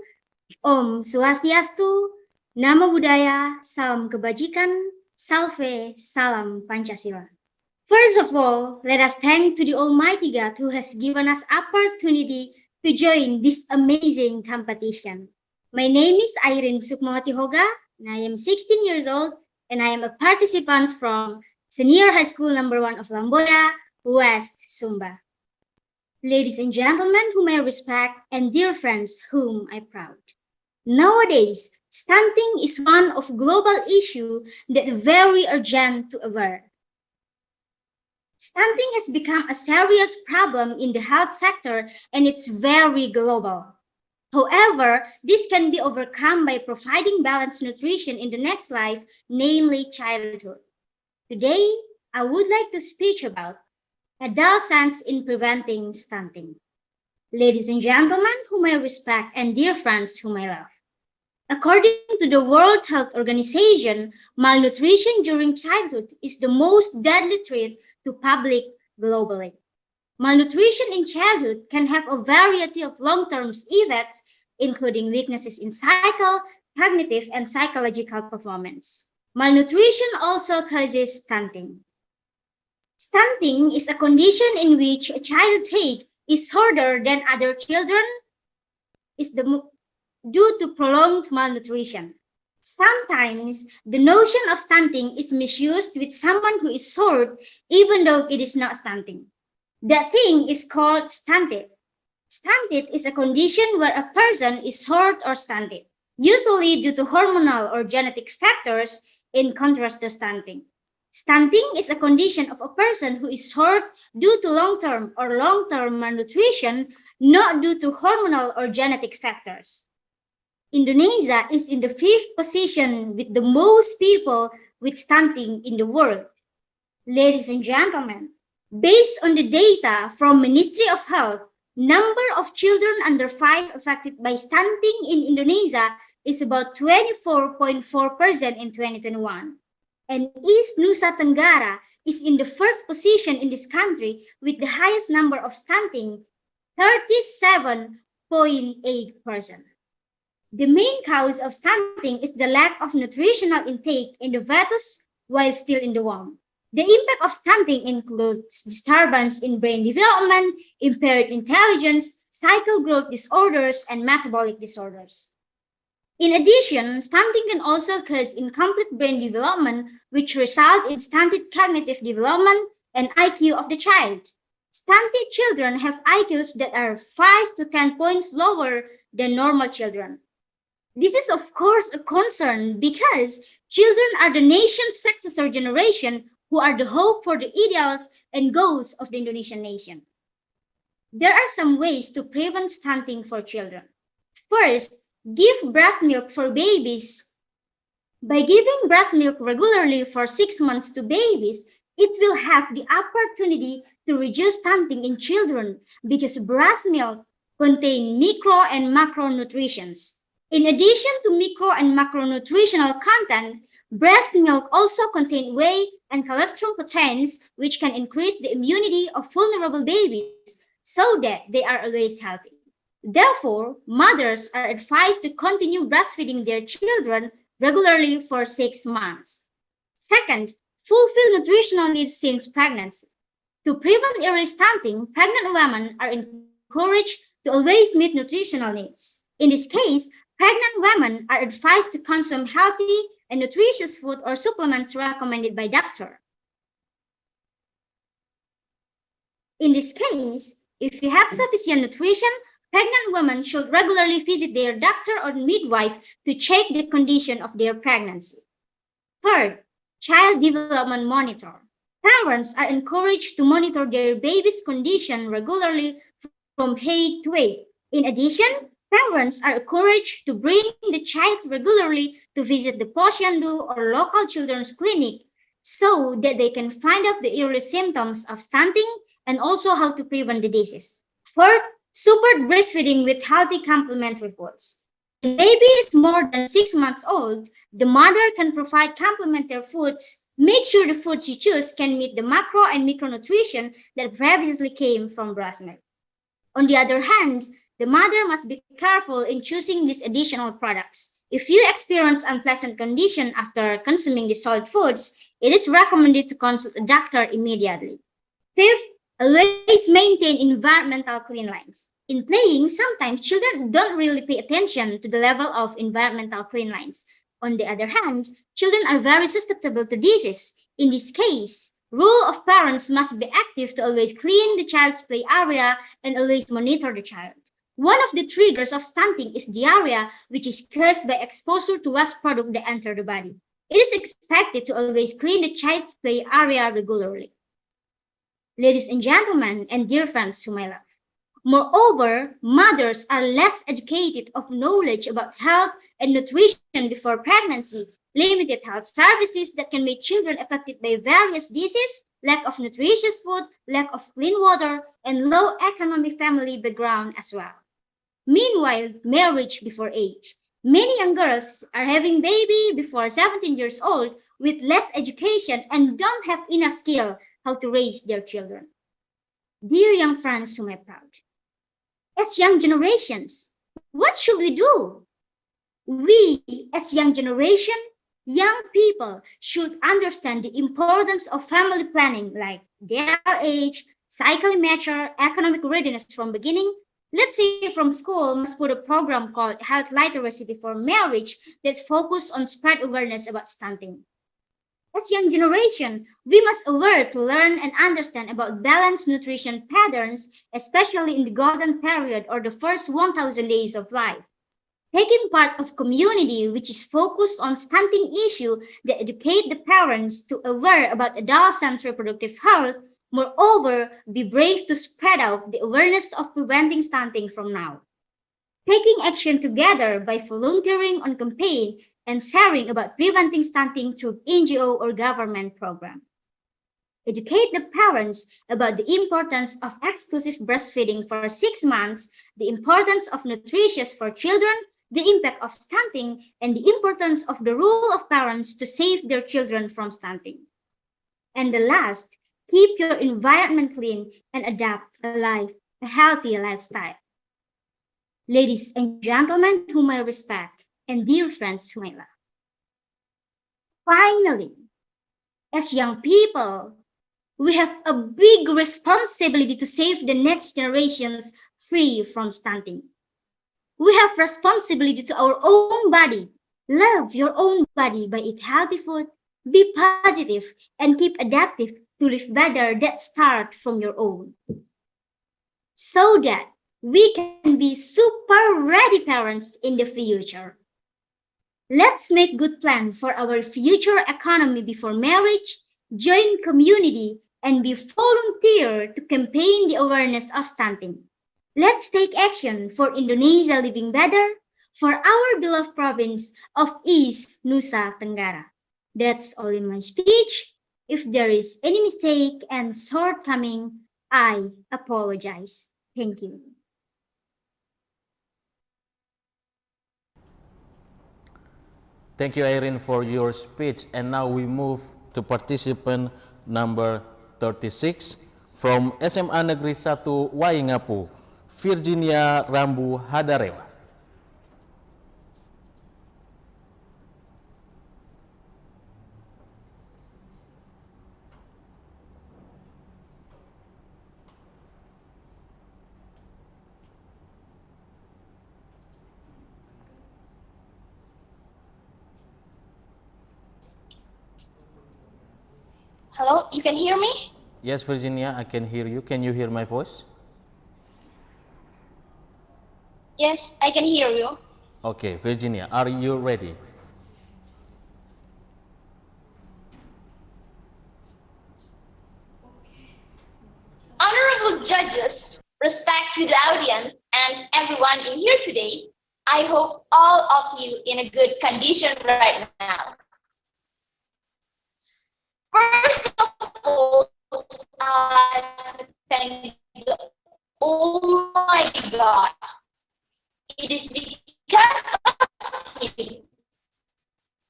U: Om Swastiastu. Namo Buddhaya. Salam kebajikan. Salve. Salam Pancasila. First of all, let us thank to the Almighty God who has given us opportunity to join this amazing competition. My name is Irene Sukmawati Hoga, and I am 16 years old, and I am a participant from Senior High School number 1 of Lamboya, West Sumba. Ladies and gentlemen whom I respect, and dear friends whom I proud. Nowadays, stunting is one of global issue that very urgent to avert. Stunting has become a serious problem in the health sector and it's very global. However, this can be overcome by providing balanced nutrition in the next life, namely childhood. Today, I would like to speak about adolescence in preventing stunting. Ladies and gentlemen whom I respect and dear friends whom I love. According to the World Health Organization, malnutrition during childhood is the most deadly threat to public globally. Malnutrition in childhood can have a variety of long-term effects, including weaknesses in physical, cognitive, and psychological performance. Malnutrition also causes stunting. Stunting is a condition in which a child's height is shorter than other children due to prolonged malnutrition. Sometimes the notion of stunting is misused with someone who is short even though it is not stunting. That thing is called stunted. Stunted is a condition where a person is short or stunted, usually due to hormonal or genetic factors in contrast to stunting. Stunting is a condition of a person who is short due to long-term malnutrition, not due to hormonal or genetic factors. Indonesia is in the 5th position with the most people with stunting in the world. Ladies and gentlemen, based on the data from Ministry of Health, number of children under 5 affected by stunting in Indonesia is about 24.4% in 2021. And East Nusa Tenggara is in the 1st position in this country with the highest number of stunting, 37.8%. The main cause of stunting is the lack of nutritional intake in the fetus while still in the womb. The impact of stunting includes disturbance in brain development, impaired intelligence, cycle growth disorders, and metabolic disorders. In addition, stunting can also cause incomplete brain development, which result in stunted cognitive development and IQ of the child. Stunted children have IQs that are 5 to 10 points lower than normal children. This is of course a concern because children are the nation's successor generation who are the hope for the ideals and goals of the Indonesian nation. There are some ways to prevent stunting for children. First, give breast milk for babies. By giving breast milk regularly for 6 months to babies, it will have the opportunity to reduce stunting in children because breast milk contains micro and macronutrients. In addition to micro and macronutritional content,
I: Breast milk also contains whey and cholesterol proteins, which can increase the immunity of vulnerable babies so that they are always healthy. Therefore, mothers are advised to continue breastfeeding their children regularly for 6 months. Second, fulfill nutritional needs since pregnancy. To prevent early stunting, pregnant women are encouraged to always meet nutritional needs. In this case, pregnant women are advised to consume healthy and nutritious food or supplements recommended by doctor. In this case, if you have sufficient nutrition, pregnant women should regularly visit their doctor or midwife to check the condition of their pregnancy. Third, child development monitor. Parents are encouraged to monitor their baby's condition regularly from age to age. In addition, parents are encouraged to bring the child regularly to visit the posyandu or local children's clinic so that they can find out the early symptoms of stunting and also how to prevent the disease. Fourth, support breastfeeding with healthy complementary foods. When baby is more than 6 months old, the mother can provide complementary foods. Make sure the foods you choose can meet the macro and micronutrition that previously came from breast milk. On the other hand, the mother must be careful in choosing these additional products. If you experience unpleasant condition after consuming the solid foods, it is recommended to consult a doctor immediately. Fifth, always maintain environmental clean lines. In playing, sometimes children don't really pay attention to the level of environmental clean lines. On the other hand, children are very susceptible to disease. In this case, rule of parents must be active to always clean the child's play area and always monitor the child. One of the triggers of stunting is diarrhea, which is caused by exposure to waste products that enter the body. It is expected to always clean the child's play area regularly. Ladies and gentlemen, and dear friends whom I love. Moreover, mothers are less educated of knowledge about health and nutrition before pregnancy, limited health services that can make children affected by various diseases, lack of nutritious food, lack of clean water, and low economic family background as well. Meanwhile, marriage before age. Many young girls are having baby before 17 years old with less education and don't have enough skill how to raise their children. Dear young friends whom I proud, as young generations, what should we do? We, as young generation, young people should understand the importance of family planning like their age, psychically mature, economic readiness from beginning. Let's say from school must put a program called Health Literacy Before Marriage that focus on spread awareness about stunting. As young generation, we must aware to learn and understand about balanced nutrition patterns, especially in the golden period or the first 1,000 days of life. Taking part of community which is focused on stunting issue that educate the parents to aware about adolescents' reproductive health. Moreover, be brave to spread out the awareness of preventing stunting from now. Taking action together by volunteering on campaign and sharing about preventing stunting through NGO or government program. Educate the parents about the importance of exclusive breastfeeding for 6 months, the importance of nutritious for children, the impact of stunting, and the importance of the role of parents to save their children from stunting. And the last, keep your environment clean and adapt a healthy lifestyle. Ladies and gentlemen whom I respect, and dear friends whom I love. Finally, as young people, we have a big responsibility to save the next generations free from stunting. We have responsibility to our own body. Love your own body by eat healthy food, be positive, and keep adaptive to live better that start from your own. So that we can be super ready parents in the future. Let's make good plan for our future economy before marriage, join community, and be volunteer to campaign the awareness of stunting. Let's take action for Indonesia living better, for our beloved province of East Nusa Tenggara. That's all in my speech. If there is any mistake and shortcoming, I apologize. Thank you.
B: Thank you, Irene, for your speech. And now we move to participant number 36 from SMA Negeri 1 Waingapu, Virginia Rambu Hadarewa.
L: Hello, you can hear me?
B: Yes, Virginia, I can hear you. Can you hear my voice?
L: Yes, I can hear you.
B: Okay, Virginia, are you ready?
L: Honorable judges, respected audience, and everyone in here today, I hope all of you in a good condition right now. First of all, I'd like to thank the Almighty God. It is because of Him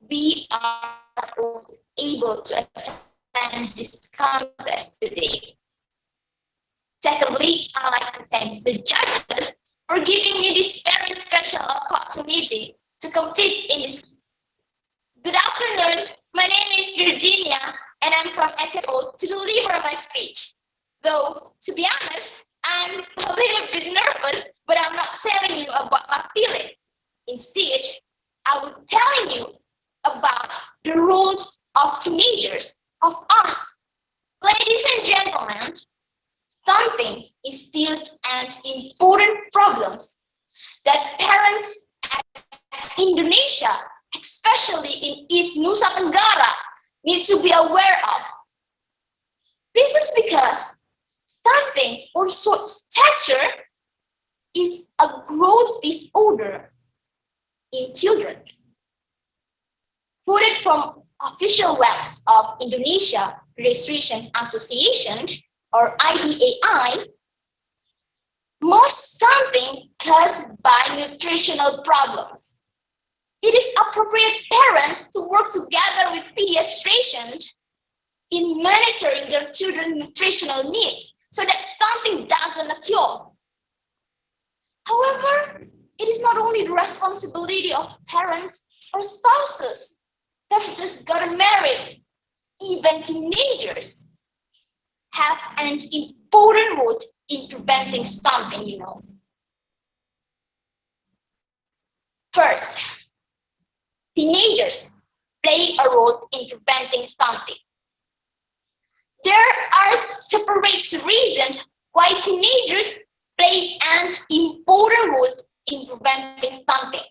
L: we are able to attend this contest today. Secondly, I'd like to thank the judges for giving me this very special opportunity to compete in this. Good afternoon, my name is Virginia and I'm from SRO to deliver my speech. Though, to be honest, I'm a little bit nervous, but I'm not telling you about my feeling. Instead, I will tell you about the roles of teenagers, of us. Ladies and gentlemen, stunting is still an important problem that parents in Indonesia, especially in East Nusa Tenggara, need to be aware of. This is because stunting or short stature is a growth disorder in children. Quoted from official webs of Indonesia Registration Association or IDAI, most stunting caused by nutritional problems. It is appropriate parents to work together with pediatricians in monitoring their children's nutritional needs so that stunting doesn't occur. However, it is not only the responsibility of parents or spouses that have just gotten married. Even teenagers have an important role in preventing stunting, you know. First, teenagers play a role in preventing stunting. There are separate reasons why teenagers play an important role in preventing stunting.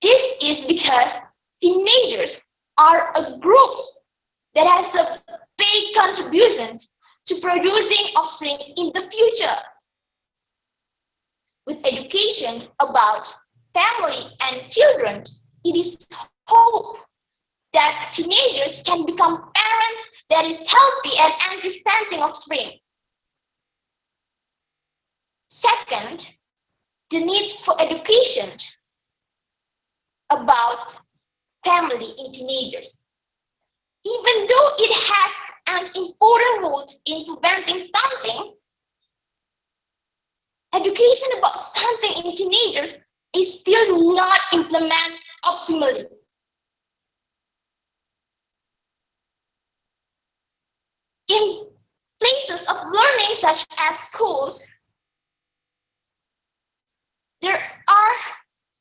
L: This is because teenagers are a group that has a big contribution to producing offspring in the future. With education about family and children, it is hoped that teenagers can become parents that is healthy and anti-stunting offspring. Second, the need for education about family in teenagers. Even though it has an important role in preventing stunting, education about stunting in teenagers is still not implemented optimally. In places of learning such as schools, there are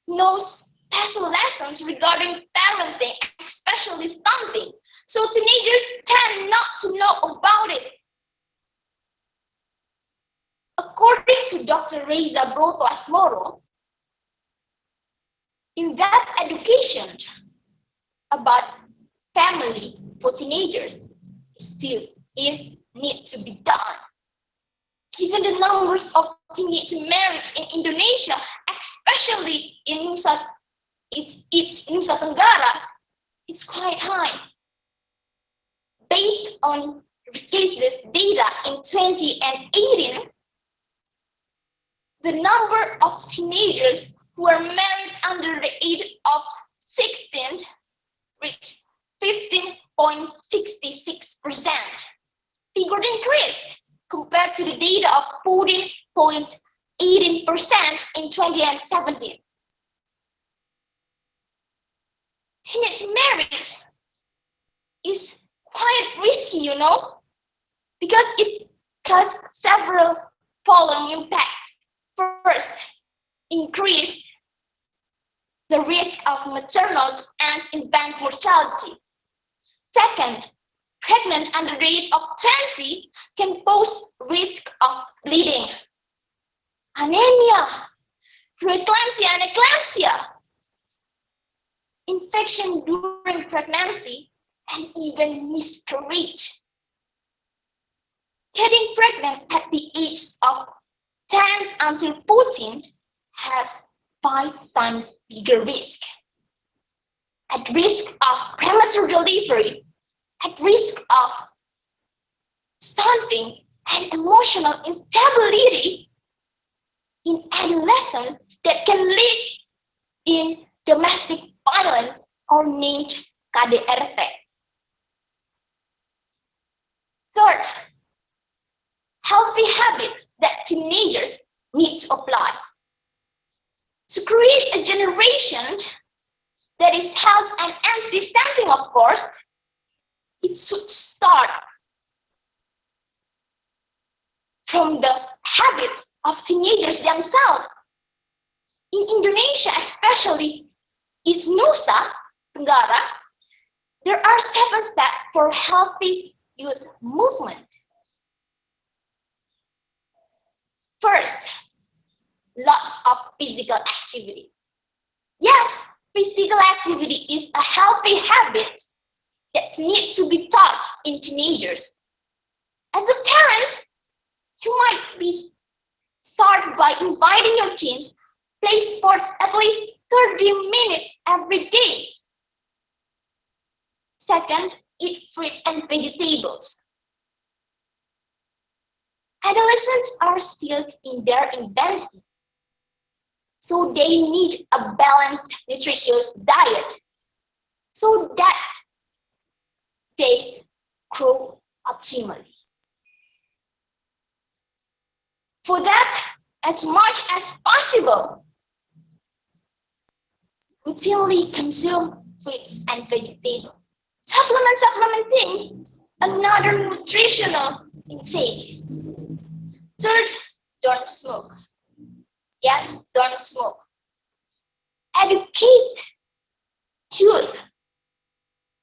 L: no special lessons regarding parenting, especially stunting, so teenagers tend not to know about it. According to Dr. Reza Broto Asmoro, in that education about family for teenagers still needs to be done. Given the numbers of teenage marriages in Indonesia, especially in Nusa Tenggara, it's quite high. Based on caseless data in 2018, the number of teenagers who are married under the age of 16th reached 15.66%. Figure increased compared to the data of 14.18% in 2017. Teenage marriage is quite risky, you know, because it has several following impacts. First, increase the risk of maternal and infant mortality. Second, pregnant under the age of 20 can pose risk of bleeding, anemia, preeclampsia and eclampsia, infection during pregnancy, and even miscarriage. Getting pregnant at the age of 10 until 14 has 5 times bigger risk. At risk of premature delivery, at risk of stunting and emotional instability in adolescence that can lead in domestic violence or named KDRT. Third, healthy habits that teenagers need to apply. To create a generation that is health and anti-stunting, of course, it should start from the habits of teenagers themselves. In Indonesia, especially East Nusa Tenggara, there are 7 steps for healthy youth movement. First, lots of physical activity. Yes, physical activity is a healthy habit that needs to be taught in teenagers. As a parent, you might be start by inviting your teens play sports at least 30 minutes every day. Second, eat fruits and vegetables. Adolescents are still in their infancy, so they need a balanced, nutritious diet so that they grow optimally. For that, as much as possible, routinely consume fruits and vegetables. Supplementing another nutritional intake. Third, don't smoke. Yes, don't smoke. Educate youth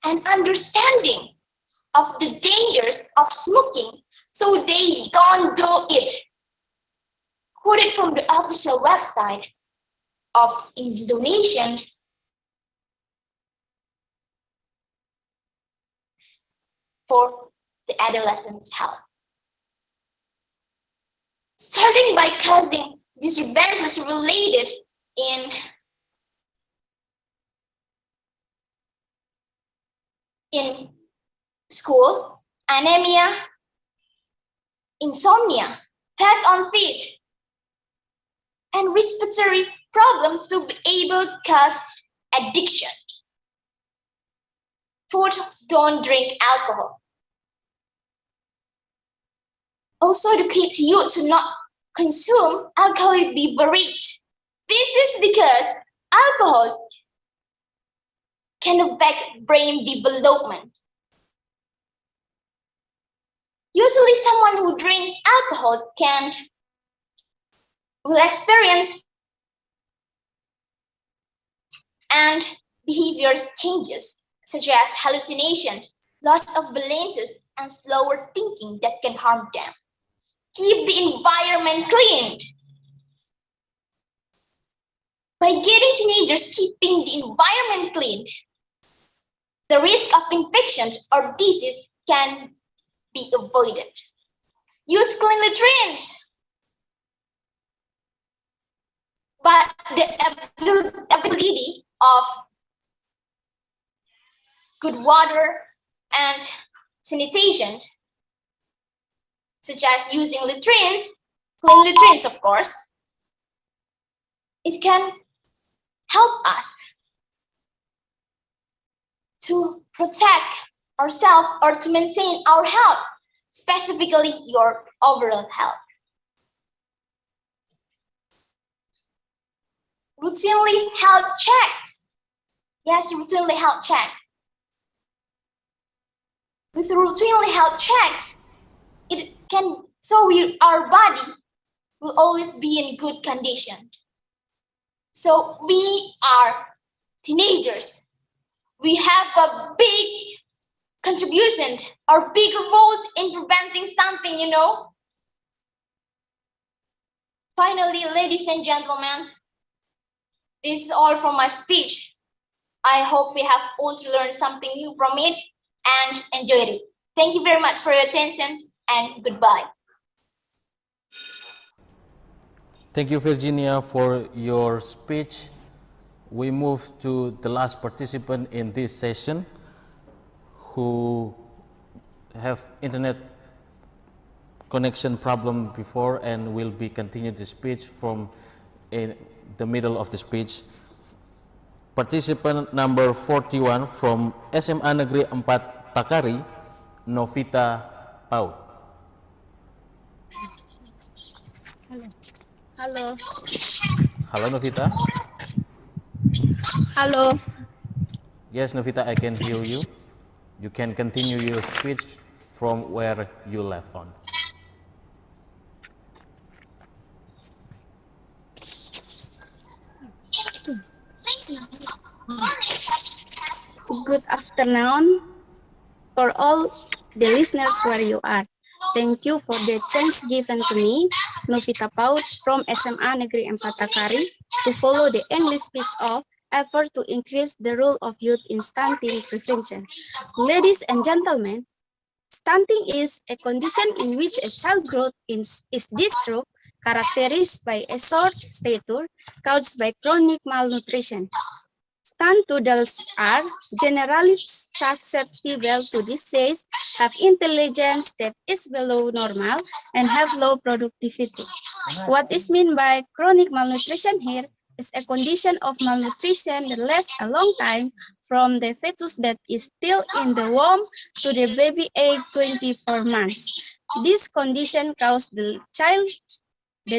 L: and understanding of the dangers of smoking so they don't do it. Quoted from the official website of Indonesian for the adolescent health. Starting by causing disturbances related in school, anemia, insomnia, head on feet, and respiratory problems to be able to cause addiction. Fourth, don't drink alcohol. Also educate youth to not consume alcoholic beverages. This is because alcohol can affect brain development. Usually someone who drinks alcohol will experience and behavior changes such as hallucination, loss of balances, and slower thinking that can harm them. Keep the environment clean. By getting teenagers keeping the environment clean, the risk of infection or disease can be avoided. Use clean latrines. But the availability of good water and sanitation, such as using latrines, clean latrines of course, it can help us to protect ourselves or to maintain our health, specifically your overall health. Routinely health checks. Yes, routinely health check. With routinely health checks, our body will always be in good condition. So we are teenagers. We have a big contribution or big role in preventing something, you know. Finally, ladies and gentlemen, this is all from my speech. I hope we have all to learn something new from it and enjoyed it. Thank you very much for your attention and goodbye.
B: Thank you, Virginia, for your speech. We move to the last participant in this session who have internet connection problem before and will be continued the speech from in the middle of the speech. Participant number 41 from SMA Negeri 4 Takari, Novita Paut.
A: Halo.
B: Halo Novita.
A: Halo.
B: Yes, Novita, I can hear you. You can continue your speech from where you left on.
A: Good afternoon for all the listeners where you are. Thank you for the chance given to me, Novita Paut from SMA Negeri 4 Takari, to follow the English speech of effort to increase the role of youth in stunting prevention. Ladies and gentlemen, stunting is a condition in which a child growth is disturbed, characterized by a short stature caused by chronic malnutrition. Stunt toddlers are generally susceptible to disease, have intelligence that is below normal, and have low productivity. What is meant by chronic malnutrition here is a condition of malnutrition that lasts a long time from the fetus that is still in the womb to the baby age 24 months. This condition causes the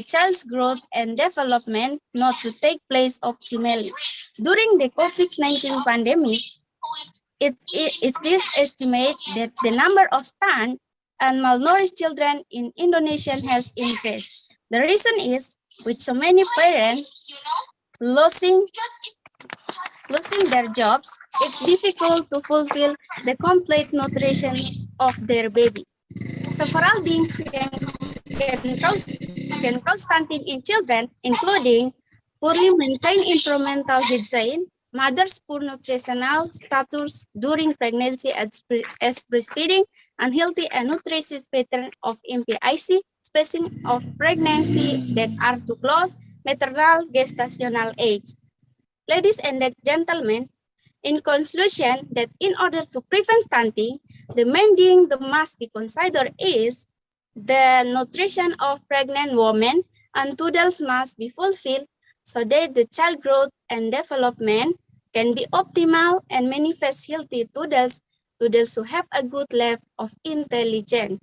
A: child's growth and development not to take place optimally. During the COVID-19 pandemic, it is estimated that the number of stunned and malnourished children in Indonesia has increased. The reason is, with so many parents losing their jobs, it's difficult to fulfill the complete nutrition of their baby. Several things can cause stunting in children, including poorly maintained environmental hygiene, mother's poor nutritional status during pregnancy as breastfeeding, unhealthy and nutritious pattern of MPIC, spacing of pregnancy that are too close, maternal gestational age. Ladies and gentlemen, in conclusion, that in order to prevent stunting, the main thing that must be considered is the nutrition of pregnant women and toddlers must be fulfilled so that the child growth and development can be optimal and manifest healthy toddlers who have a good level of intelligence.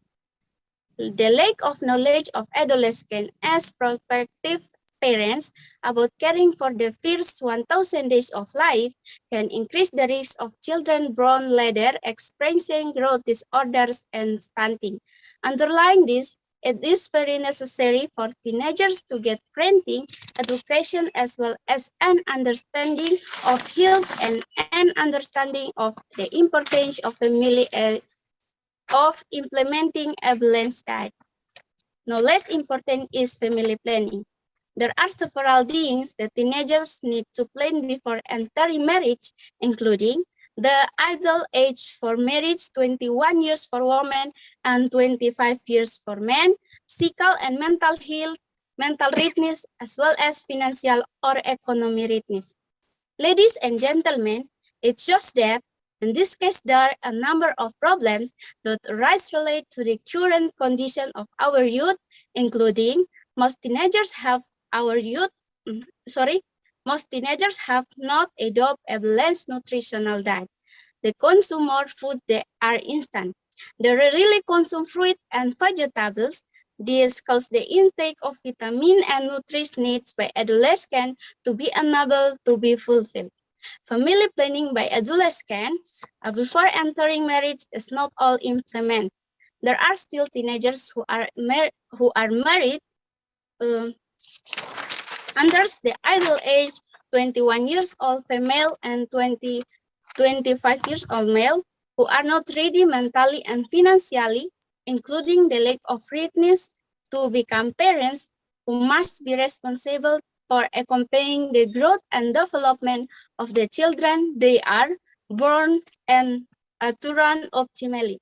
A: The lack of knowledge of adolescents as prospective parents about caring for the first 1,000 days of life can increase the risk of children born later experiencing growth disorders and stunting. Underlying this, it is very necessary for teenagers to get parenting education as well as an understanding of health and an understanding of the importance of family of implementing a balanced diet. No less important is family planning. There are several things that teenagers need to plan before entering marriage, including the ideal age for marriage, 21 years for women and 25 years for men, physical and mental health, mental readiness, as well as financial or economic readiness. Ladies and gentlemen, it shows that in this case, there are a number of problems that arise related to the current condition of our youth, including most teenagers have not adopt a balanced nutritional diet. they consume more food that are instant. They really consume fruit and vegetables. This causes the intake of vitamin and nutrition needs by adolescents to be unable to be fulfilled. Family planning by adolescents before entering marriage is not all implemented. There are still teenagers who are married under the idle age 21 years old female and 25 years old male who are not ready mentally and financially, including the lack of readiness to become parents who must be responsible for accompanying the growth and development of the children they are born and to run optimally.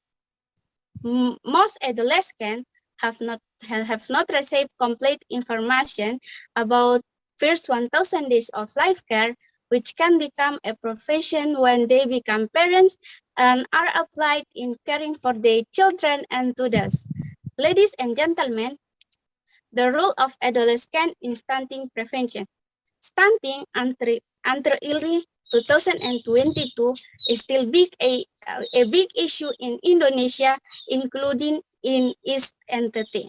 A: Most adolescents have not received complete information about first 1,000 days of life care, which can become a profession when they become parents and are applied in caring for their children and toddlers. Ladies and gentlemen, the role of adolescent in stunting prevention. Stunting until early 2022 is still a big issue in Indonesia, including in East NTT.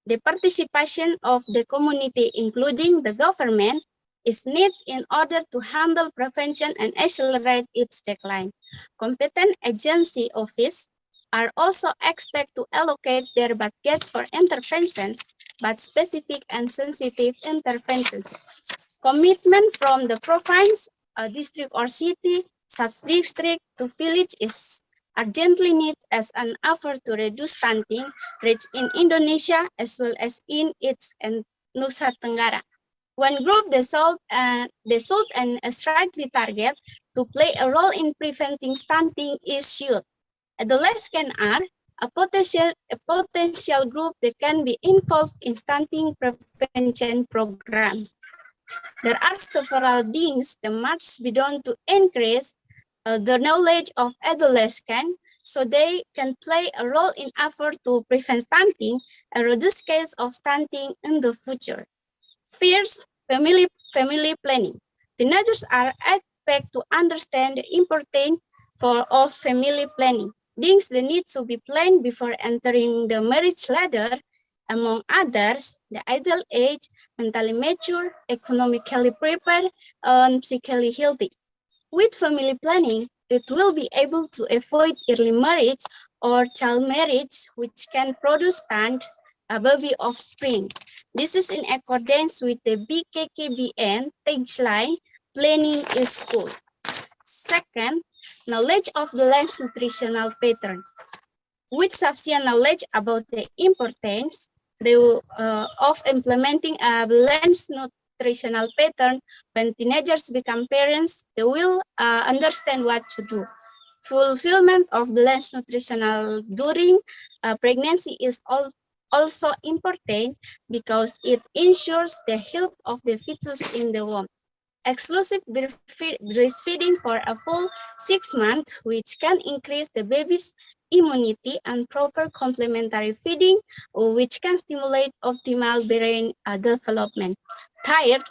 A: The participation of the community, including the government, is needed in order to handle prevention and accelerate its decline. Competent agency offices are also expected to allocate their budgets for interventions, but specific and sensitive interventions. Commitment from the province, district or city, sub-district to village is urgently needed as an effort to reduce stunting rates in Indonesia as well as in its and Nusa Tenggara. One group they sought and slightly target to play a role in preventing stunting is youth. Adolescents are a potential group that can be involved in stunting prevention programs. There are several things that must be done to increase the knowledge of adolescents so they can play a role in effort to prevent stunting and reduce cases of stunting in the future. First, family planning. Teenagers are expected to understand the importance of family planning. Things that need to be planned before entering the marriage ladder, among others, the ideal age, mentally mature, economically prepared, and psychically healthy. With family planning, it will be able to avoid early marriage or child marriage, which can produce stunned baby offspring. This is in accordance with the BKKBN tagline, planning is good. Second, knowledge of the lens nutritional pattern. With sufficient knowledge about the importance of implementing a balanced nutritional pattern, when teenagers become parents, they will understand what to do. Fulfillment of balanced nutritional during pregnancy is also important because it ensures the health of the fetus in the womb. Exclusive breastfeeding for a full 6 months, which can increase the baby's immunity, and proper complementary feeding, which can stimulate optimal brain development. Third,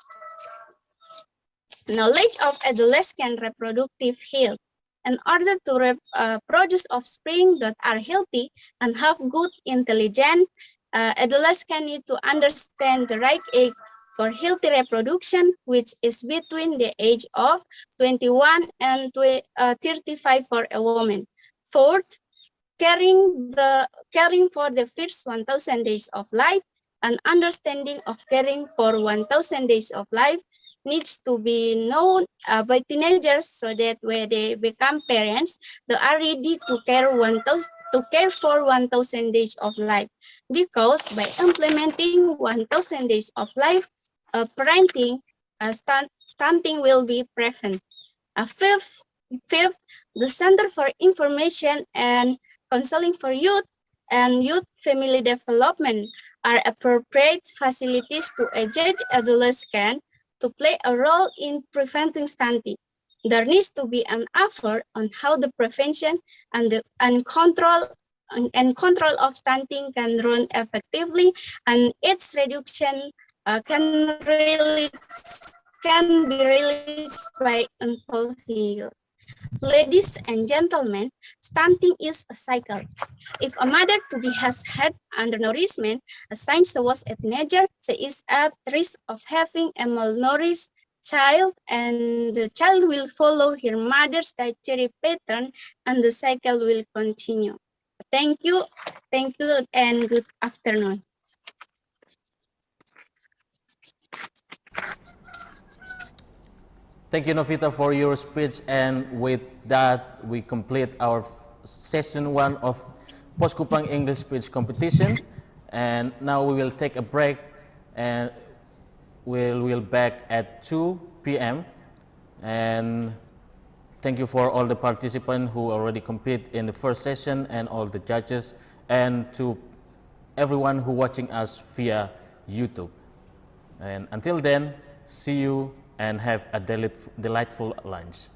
A: knowledge of adolescent reproductive health. In order to produce offspring that are healthy and have good intelligence, adolescents need to understand the right age for healthy reproduction, which is between the age of 21 and 35 for a woman. Fourth, caring for the first 1,000 days of life. An understanding of caring for 1,000 days of life needs to be known by teenagers so that when they become parents, they are ready to care for 1,000 days of life. Because by implementing 1,000 days of life, parenting, stunting will be prevented. Fifth, the Center for Information and Counseling for Youth and Youth Family Development are appropriate facilities to engage adolescents to play a role in preventing stunting. There needs to be an effort on how the prevention and control of stunting can run effectively, and its reduction can be realized by involving youth.
M: Ladies and gentlemen, stunting is a cycle. If a mother-to-be has had undernourishment, a sign towards a teenager, she is at risk of having a malnourished child, and the child will follow her mother's dietary pattern, and the cycle will continue. Thank you, and good afternoon.
B: Thank you, Novita, for your speech. And with that, we complete our session 1 of Post Kupang English Speech Competition. And now we will take a break, and we'll back at 2 p.m. And thank you for all the participants who already compete in the first session, and all the judges, and to everyone who watching us via YouTube. And until then, see you and have a delightful lunch.